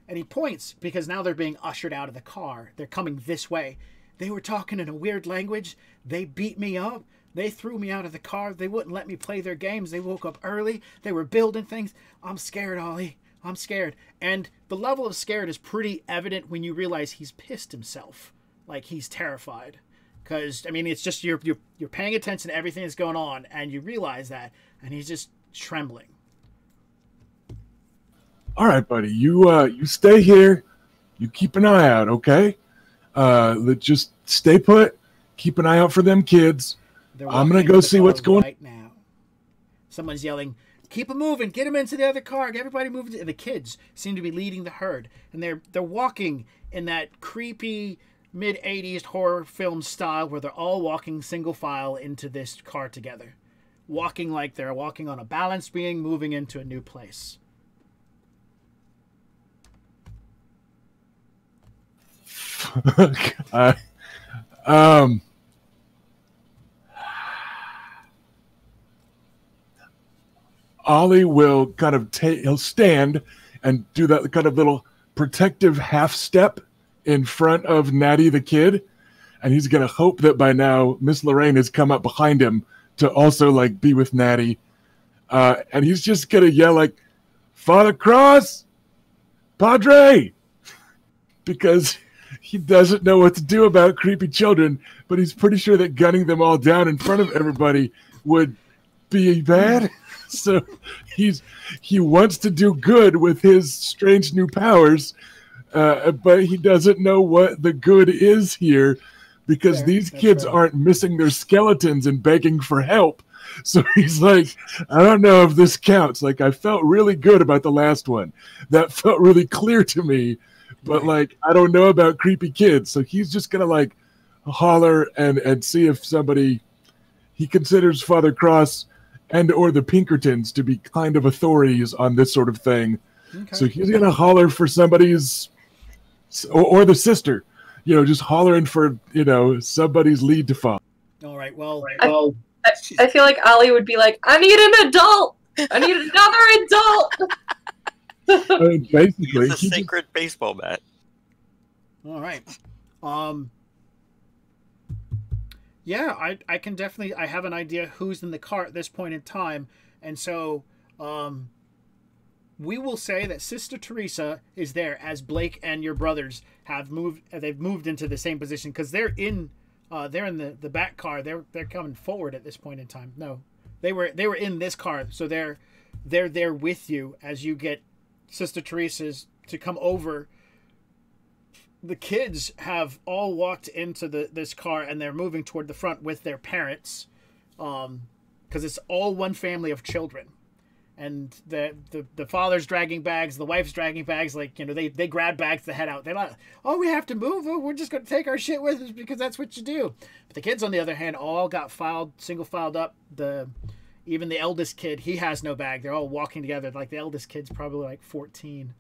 And he points because now they're being ushered out of the car. They're coming this way. They were talking in a weird language. They beat me up. They threw me out of the car. They wouldn't let me play their games. They woke up early. They were building things. I'm scared, Ollie. I'm scared. And the level of scared is pretty evident when you realize he's pissed himself. Like, he's terrified. Because, I mean, it's just you're paying attention to everything that's going on, and you realize that, and he's just trembling. All right, buddy. You stay here. You keep an eye out, okay? Let's just stay put. Keep an eye out for them kids. I'm going to go see what's going on right now. Someone's yelling, keep them moving. Get them into the other car. Get everybody moving. And the kids seem to be leading the herd. And they're walking in that creepy mid-'80s horror film style where they're all walking single file into this car together. Walking like they're walking on a balance beam, moving into a new place. Ollie will kind of he'll stand and do that kind of little protective half step in front of Natty the kid, and he's gonna hope that by now Miss Lorraine has come up behind him to also like be with Natty, and he's just gonna yell like, "Father Cross, Padre," because he doesn't know what to do about creepy children, but he's pretty sure that gunning them all down in front of everybody would be bad. So he wants to do good with his strange new powers, but he doesn't know what the good is here, because these kids aren't missing their skeletons and begging for help. So he's like, I don't know if this counts. Like, I felt really good about the last one. That felt really clear to me. But, like, I don't know about creepy kids. So he's just going to, like, holler and see if somebody... He considers Father Cross and or the Pinkertons to be kind of authorities on this sort of thing. Okay. So he's going to holler for somebody's... Or the sister. You know, just hollering for, you know, somebody's lead to follow. All right, well... I feel like Ollie would be like, I need an adult! I need another adult! Basically, it's a sacred baseball bat. All right. Yeah, I can definitely, I have an idea who's in the car at this point in time, and so we will say that Sister Teresa is there as Blake and your brothers have moved. They've moved into the same position because they're in the back car. They're coming forward at this point in time. No, they were in this car, so they're there with you as you get Sister Teresa's to come over. The kids have all walked into this car and they're moving toward the front with their parents, because it's all one family of children, and the father's dragging bags, the wife's dragging bags. Like, you know, they grab bags to head out. They're like, oh, we have to move. Oh, we're just going to take our shit with us because that's what you do. But the kids, on the other hand, all got single filed up. Even the eldest kid, he has no bag. They're all walking together. Like, the eldest kid's probably like 14.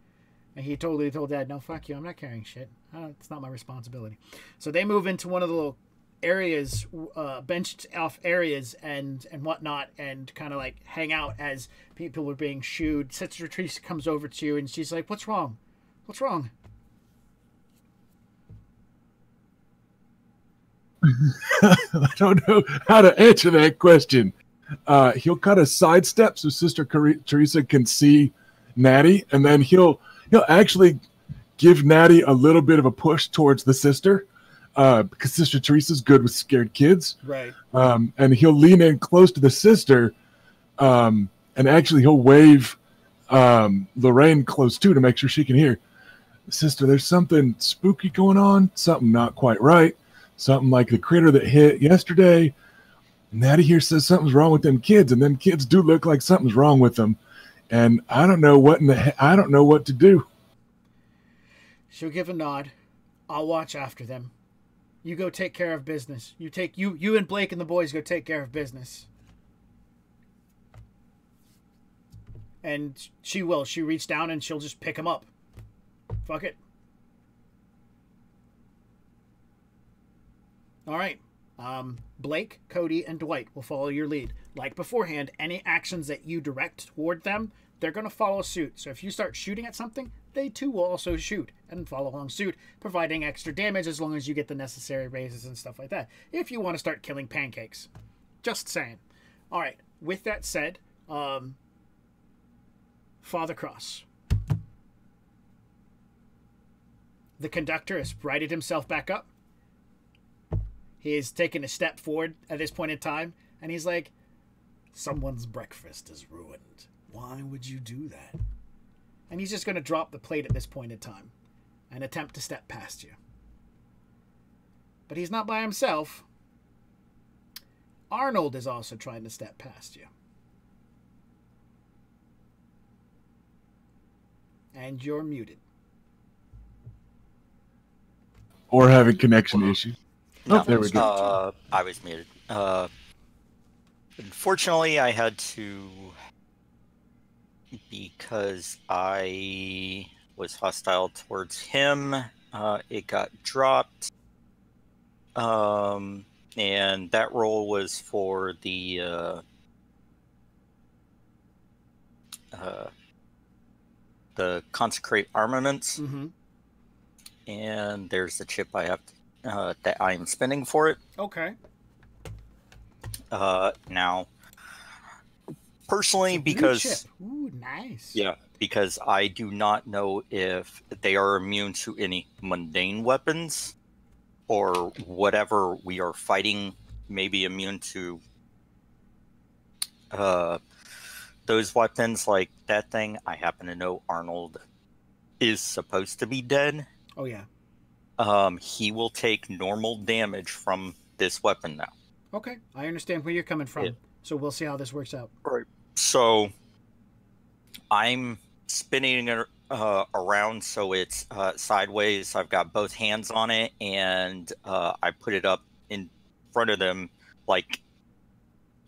And he totally told Dad, no, fuck you. I'm not carrying shit. It's not my responsibility. So they move into one of the little areas, benched off areas and whatnot, and kind of like hang out as people are being shooed. Sister Teresa comes over to you and she's like, what's wrong? What's wrong? I don't know how to answer that question. He'll kind of sidestep so Sister Teresa can see Natty, and then he'll actually give Natty a little bit of a push towards the sister, because Sister Teresa's good with scared kids. Right. And he'll lean in close to the sister, and actually he'll wave Lorraine close too to make sure she can hear. Sister, there's something spooky going on, something not quite right, something like the critter that hit yesterday. Natty here says something's wrong with them kids, and them kids do look like something's wrong with them. And I don't know what I don't know what to do. She'll give a nod. I'll watch after them. You go take care of business. You and Blake and the boys go take care of business. And she will. She reach down and she'll just pick him up. Fuck it. All right. Blake, Cody, and Dwight will follow your lead. Like beforehand, any actions that you direct toward them, they're going to follow suit. So if you start shooting at something, they too will also shoot and follow along suit, providing extra damage as long as you get the necessary raises and stuff like that. If you want to start killing pancakes. Just saying. All right. With that said, Father Cross. The conductor has righted himself back up. He is taking a step forward at this point in time, and he's like, someone's breakfast is ruined. Why would you do that? And he's just going to drop the plate at this point in time and attempt to step past you. But he's not by himself. Arnold is also trying to step past you. And you're muted. Or having connection issues. No, there we go. I was muted. Unfortunately, I had to, because I was hostile towards him. It got dropped. And that roll was for the consecrate armaments. Mm-hmm. And there's the chip I have that I am spending for it. Okay. Now, personally, because ooh, nice. Yeah, because I do not know if they are immune to any mundane weapons, or whatever we are fighting may be immune to those weapons. Like that thing, I happen to know Arnold is supposed to be dead. Oh yeah. He will take normal damage from this weapon now. Okay, I understand where you're coming from. Yeah. So we'll see how this works out. Right. So I'm spinning it around so it's sideways. I've got both hands on it, and I put it up in front of them,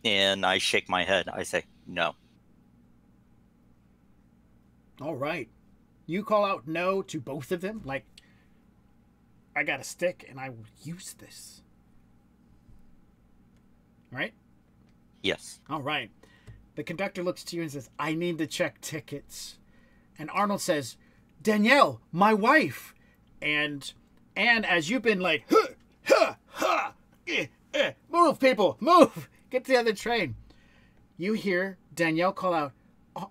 and I shake my head. I say, no. All right. You call out no to both of them, like, I got a stick and I will use this. Right? Yes. All right. The conductor looks to you and says, I need to check tickets. And Arnold says, Danielle, my wife. And as you've been like, huh, huh, huh, move, people, move. Get to the other train. You hear Danielle call out,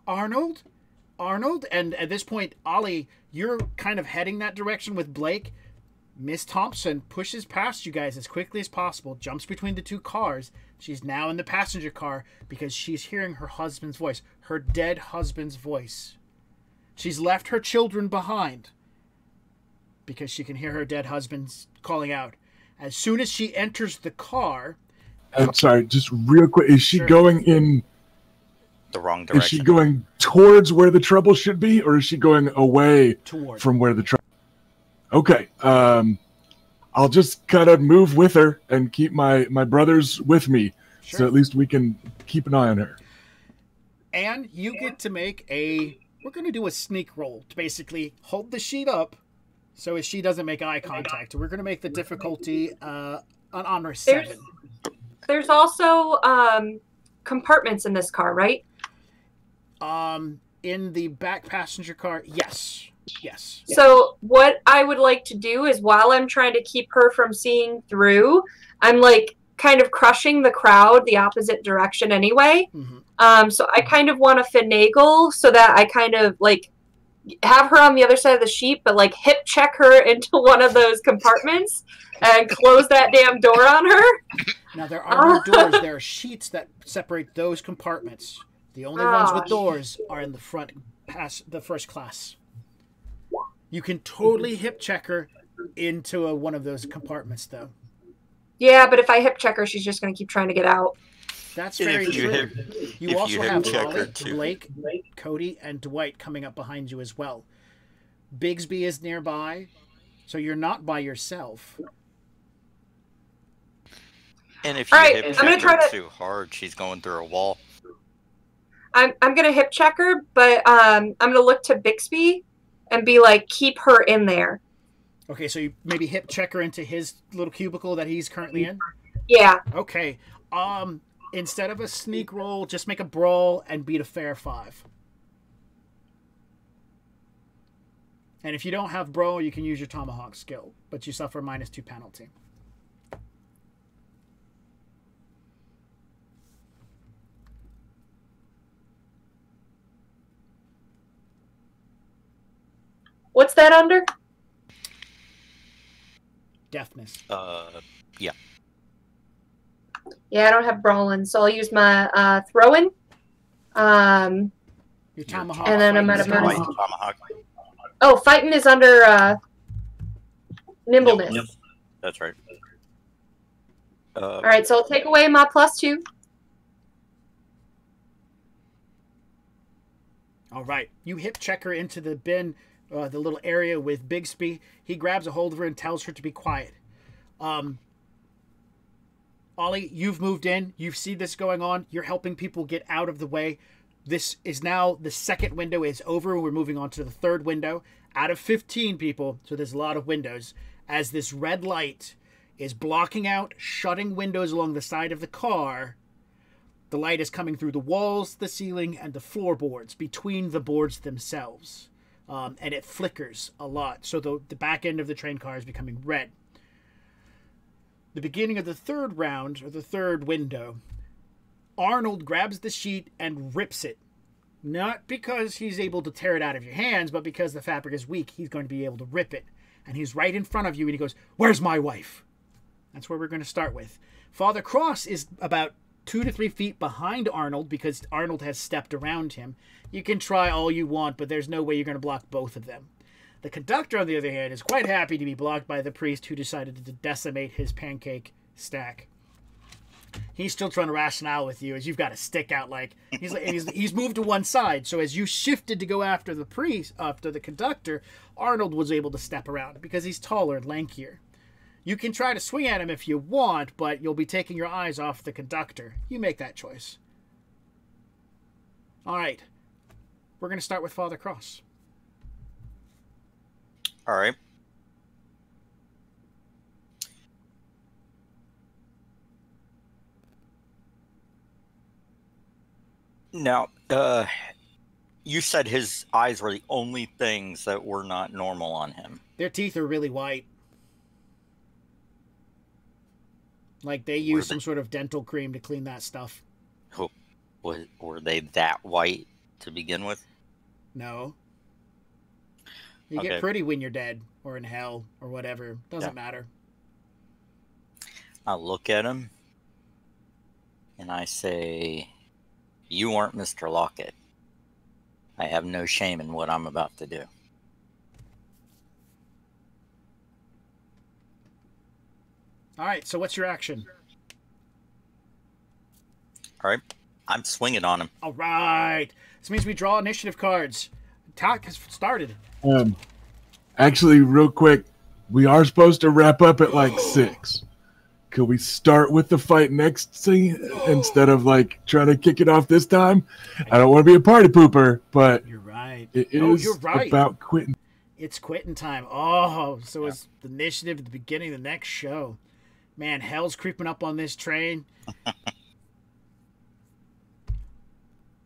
Arnold? Arnold? And at this point, Ollie, you're kind of heading that direction with Blake. Miss Thompson pushes past you guys as quickly as possible, jumps between the two cars. She's now in the passenger car because she's hearing her husband's voice, her dead husband's voice. She's left her children behind because she can hear her dead husband's calling out. As soon as she enters the car... I'm sorry, just real quick. Is she going in... the wrong direction? Is she going towards where the trouble should be, or is she going away from where the trouble... Okay, I'll just kind of move with her and keep my brothers with me, so at least we can keep an eye on her. And you get to make a... We're going to do a sneak roll to basically hold the sheet up so as she doesn't make eye contact. We're going to make the difficulty an honor 7. There's also compartments in this car, right? In the back passenger car, yes. Yes. So what I would like to do is, while I'm trying to keep her from seeing through, I'm like kind of crushing the crowd the opposite direction anyway. Mm-hmm. So I kind of want to finagle so that I kind of like have her on the other side of the sheet, but like hip check her into one of those compartments and close that damn door on her. Now there are no doors. There are sheets that separate those compartments. The only ones with doors are in the front the first class. You can totally hip check her into one of those compartments, though. Yeah, but if I hip check her, she's just going to keep trying to get out. That's very true. You also have Ollie, Blake, Cody, and Dwight coming up behind you as well. Bigsby is nearby, so you're not by yourself. And if you hip check her too hard, she's going through a wall. I'm going to hip check her, but I'm going to look to Bixby and be like, keep her in there. Okay, so you maybe hip check her into his little cubicle that he's currently in? Yeah. Okay. Instead of a sneak roll, just make a brawl and beat a fair 5. And if you don't have Brawl, you can use your Tomahawk skill, but you suffer a -2 penalty. What's that under? Deafness. Yeah. Yeah, I don't have brawling, so I'll use my throw-in. Your Tomahawk. And then I'm fighting at a skill. Right, minus- Tomahawk. Oh, fighting is under nimbleness. Yep, that's right. All right, so I'll take away my +2. All right. You hip check her into the bin, the little area with Bigsby. He grabs a hold of her and tells her to be quiet. Ollie, you've moved in. You've seen this going on. You're helping people get out of the way. This is now the second window is over. We're moving on to the third window. Out of 15 people, so there's a lot of windows, as this red light is blocking out, shutting windows along the side of the car. The light is coming through the walls, the ceiling, and the floorboards, between the boards themselves. And it flickers a lot, so the back end of the train car is becoming red. The beginning of the third round, or the third window, Arnold grabs the sheet and rips it. Not because he's able to tear it out of your hands, but because the fabric is weak, he's going to be able to rip it. And he's right in front of you, and he goes, "Where's my wife?" That's where we're going to start with. Father Cross is about 2 to 3 feet behind Arnold, because Arnold has stepped around him. You can try all you want, but there's no way you're going to block both of them. The conductor, on the other hand, is quite happy to be blocked by the priest who decided to decimate his pancake stack. He's still trying to rationale with you as you've got to stick out like he's moved to one side. So as you shifted to go after the priest, after the conductor, Arnold was able to step around because he's taller and lankier. You can try to swing at him if you want, but you'll be taking your eyes off the conductor. You make that choice. All right. We're going to start with Father Cross. All right. Now, you said his eyes were the only things that were not normal on him. Their teeth are really white. Like they use some sort of dental cream to clean that stuff. Oh, were they that white to begin with? No. You Okay. get pretty when you're dead or in hell or whatever. Doesn't matter. I look at him and I say, "You aren't Mr. Lockett. I have no shame in what I'm about to do." All right, so what's your action? All right. I'm swinging on him. All right. This means we draw initiative cards. Talk has started. Actually, real quick, we are supposed to wrap up at like 6. Could we start with the fight next scene instead of like trying to kick it off this time? I don't want to be a party pooper, but You're right. it is you're right. about quitting. It's quitting time. Oh, so it's the initiative at the beginning of the next show. Man, hell's creeping up on this train.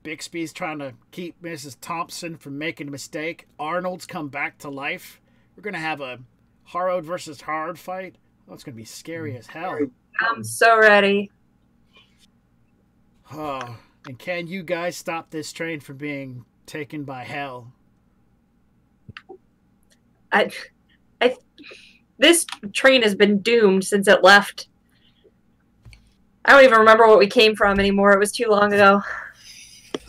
Bixby's trying to keep Mrs. Thompson from making a mistake. Arnold's come back to life. We're going to have a Harrowed versus Hard fight. Oh, it's going to be scary as hell. I'm so ready. Oh, and can you guys stop this train from being taken by hell? This train has been doomed since it left. I don't even remember what we came from anymore. It was too long ago.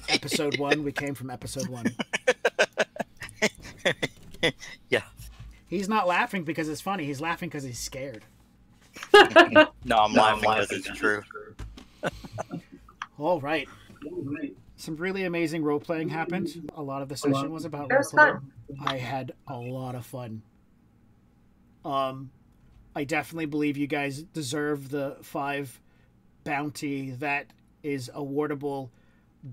Episode 1. We came from episode 1. Yeah. He's not laughing because it's funny. He's laughing because he's scared. No, I'm laughing because it's true. All right. Some really amazing role-playing happened. A lot of the session was about It was role-playing. I had a lot of fun. I definitely believe you guys deserve the 5 bounty that is awardable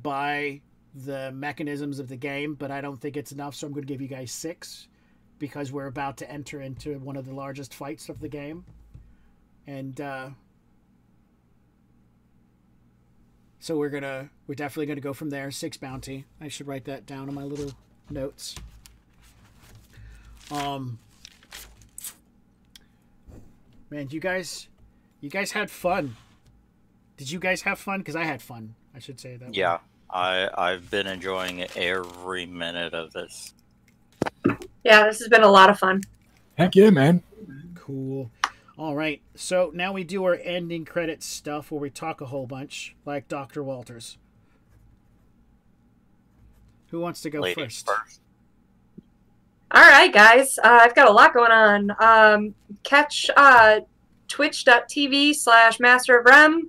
by the mechanisms of the game, but I don't think it's enough, so I'm going to give you guys 6 because we're about to enter into one of the largest fights of the game. And so we're definitely going to go from there. 6 bounty. I should write that down in my little notes. Man, you guys had fun. Did you guys have fun? Because I had fun. I should say that. Yeah, I've been enjoying every minute of this. Yeah, this has been a lot of fun. Heck yeah, man. Cool. All right. So now we do our ending credits stuff where we talk a whole bunch, like Dr. Walters. Who wants to go first? All right, guys. I've got a lot going on. Catch twitch.tv/Master of Rem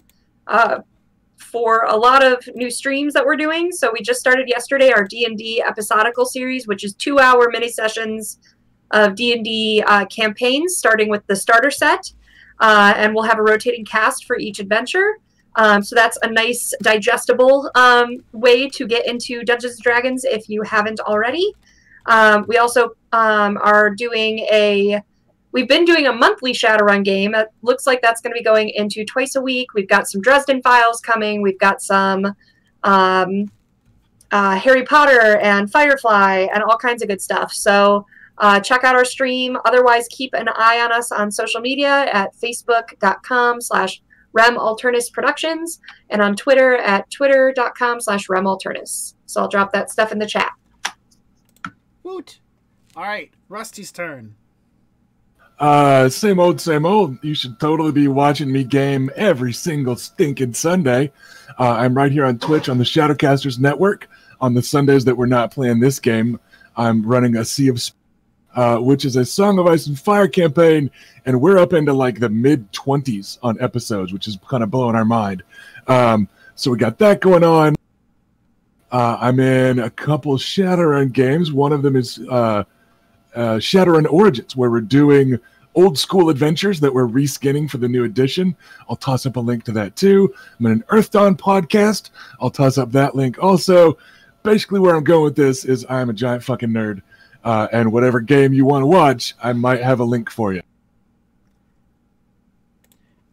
for a lot of new streams that we're doing. So we just started yesterday our D&D episodical series, which is 2-hour mini sessions of D&D campaigns, starting with the starter set. And we'll have a rotating cast for each adventure. So that's a nice digestible way to get into Dungeons & Dragons if you haven't already. We also are doing we've been doing a monthly Shadowrun game. It looks like that's going to be going into twice a week. We've got some Dresden Files coming. We've got some Harry Potter and Firefly and all kinds of good stuff. So check out our stream. Otherwise, keep an eye on us on social media at facebook.com/RemAlternus Productions and on Twitter at twitter.com/RemAlternus. So I'll drop that stuff in the chat. Woot. All right, Rusty's turn. Same old, same old. You should totally be watching me game every single stinking Sunday. I'm right here on Twitch on the Shadowcasters Network. On the Sundays that we're not playing this game, I'm running a Sea of which is a Song of Ice and Fire campaign, and we're up into like the mid-20s on episodes, which is kind of blowing our mind. So we got that going on. I'm in a couple Shadowrun games. One of them is Shadowrun Origins, where we're doing old school adventures that we're reskinning for the new edition. I'll toss up a link to that too. I'm in an Earth Dawn podcast. I'll toss up that link also. Basically, where I'm going with this is I'm a giant fucking nerd. And whatever game you want to watch, I might have a link for you.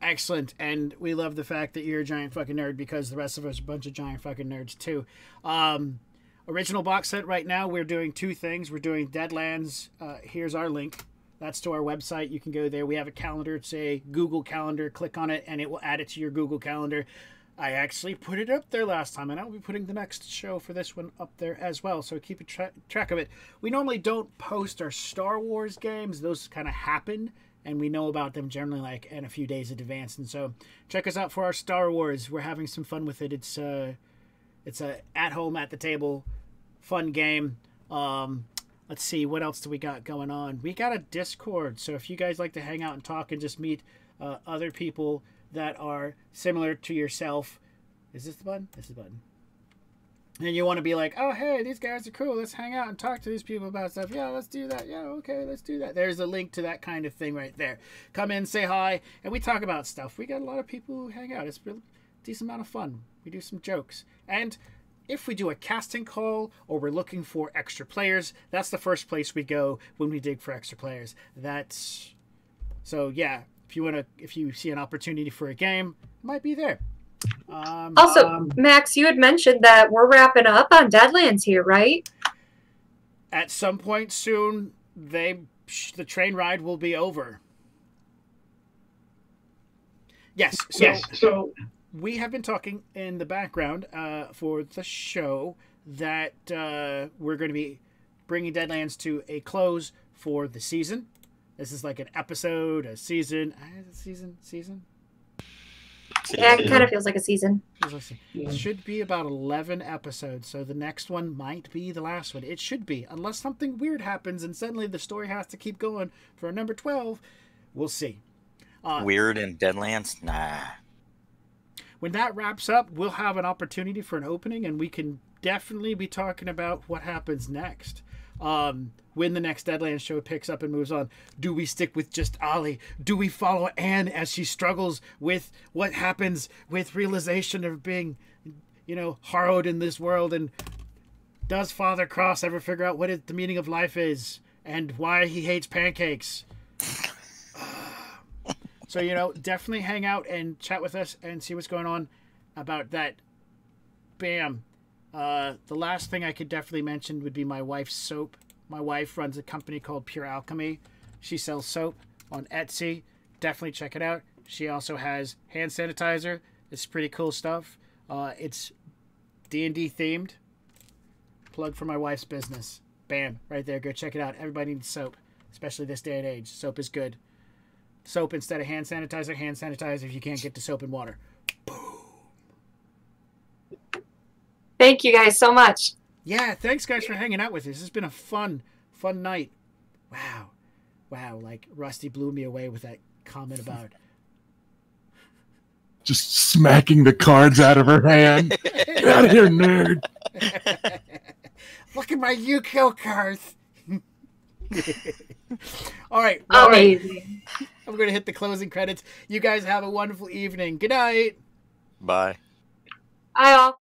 Excellent. And we love the fact that you're a giant fucking nerd because the rest of us are a bunch of giant fucking nerds too. Original box set right now, we're doing two things. We're doing Deadlands. Here's our link. That's to our website. You can go there. We have a calendar. It's a Google Calendar. Click on it, and it will add it to your Google Calendar. I actually put it up there last time, and I'll be putting the next show for this one up there as well, so keep a track of it. We normally don't post our Star Wars games. Those kind of happen, and we know about them generally like in a few days in advance. And so check us out for our Star Wars. We're having some fun with it. It's a at home, at the table, fun game. Let's see, what else do we got going on? We got a Discord, so if you guys like to hang out and talk and just meet other people that are similar to yourself. Is this the button? This is the button. And you want to be like, oh, hey, these guys are cool. Let's hang out and talk to these people about stuff. Yeah, let's do that. Yeah, okay, let's do that. There's a link to that kind of thing right there. Come in, say hi, and we talk about stuff. We got a lot of people who hang out. It's a decent amount of fun. We do some jokes. And if we do a casting call or we're looking for extra players, that's the first place we go when we dig for extra players. So yeah, if you see an opportunity for a game, it might be there. Also, Max, you had mentioned that we're wrapping up on Deadlands here, right? At some point soon, the train ride will be over. Yes. So we have been talking in the background for the show that we're going to be bringing Deadlands to a close for the season. This is like an episode, a season. Season? Yeah, it kind of feels like a season. It should be about 11 episodes, so the next one might be the last one. It should be, unless something weird happens and suddenly the story has to keep going for number 12. We'll see. Weird in Deadlands? Nah. When that wraps up, we'll have an opportunity for an opening, and we can definitely be talking about what happens next. When the next Deadlands show picks up and moves on. Do we stick with just Ollie? Do we follow Anne as she struggles with what happens with realization of being, harrowed in this world? And does Father Cross ever figure out what the meaning of life is and why he hates pancakes? So, definitely hang out and chat with us and see what's going on about that. Bam. The last thing I could definitely mention would be my wife's soap. My wife runs a company called Pure Alchemy. She sells soap on Etsy. Definitely check it out. She also has hand sanitizer. It's pretty cool stuff. It's D&D themed. Plug for my wife's business. Bam, right there. Go check it out. Everybody needs soap, especially this day and age. Soap is good. Soap instead of hand sanitizer. Hand sanitizer if you can't get to soap and water. Thank you guys so much. Yeah, thanks guys for hanging out with us. This has been a fun night. Wow. Like Rusty blew me away with that comment about just smacking the cards out of her hand. Get out of here, nerd. Look at my Yu-Gi-Oh cards. All right. Amazing. I'm going to hit the closing credits. You guys have a wonderful evening. Good night. Bye. Bye all.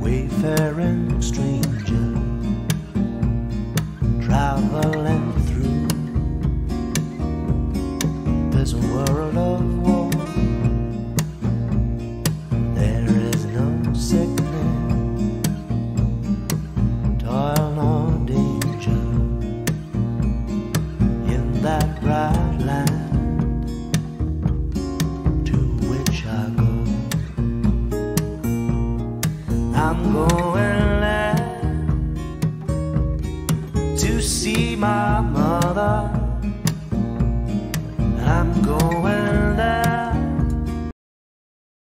Wayfaring stranger, traveling through this world of war. There is no sickness, toil nor danger in that bright land to which I go. I'm going there to see my mother.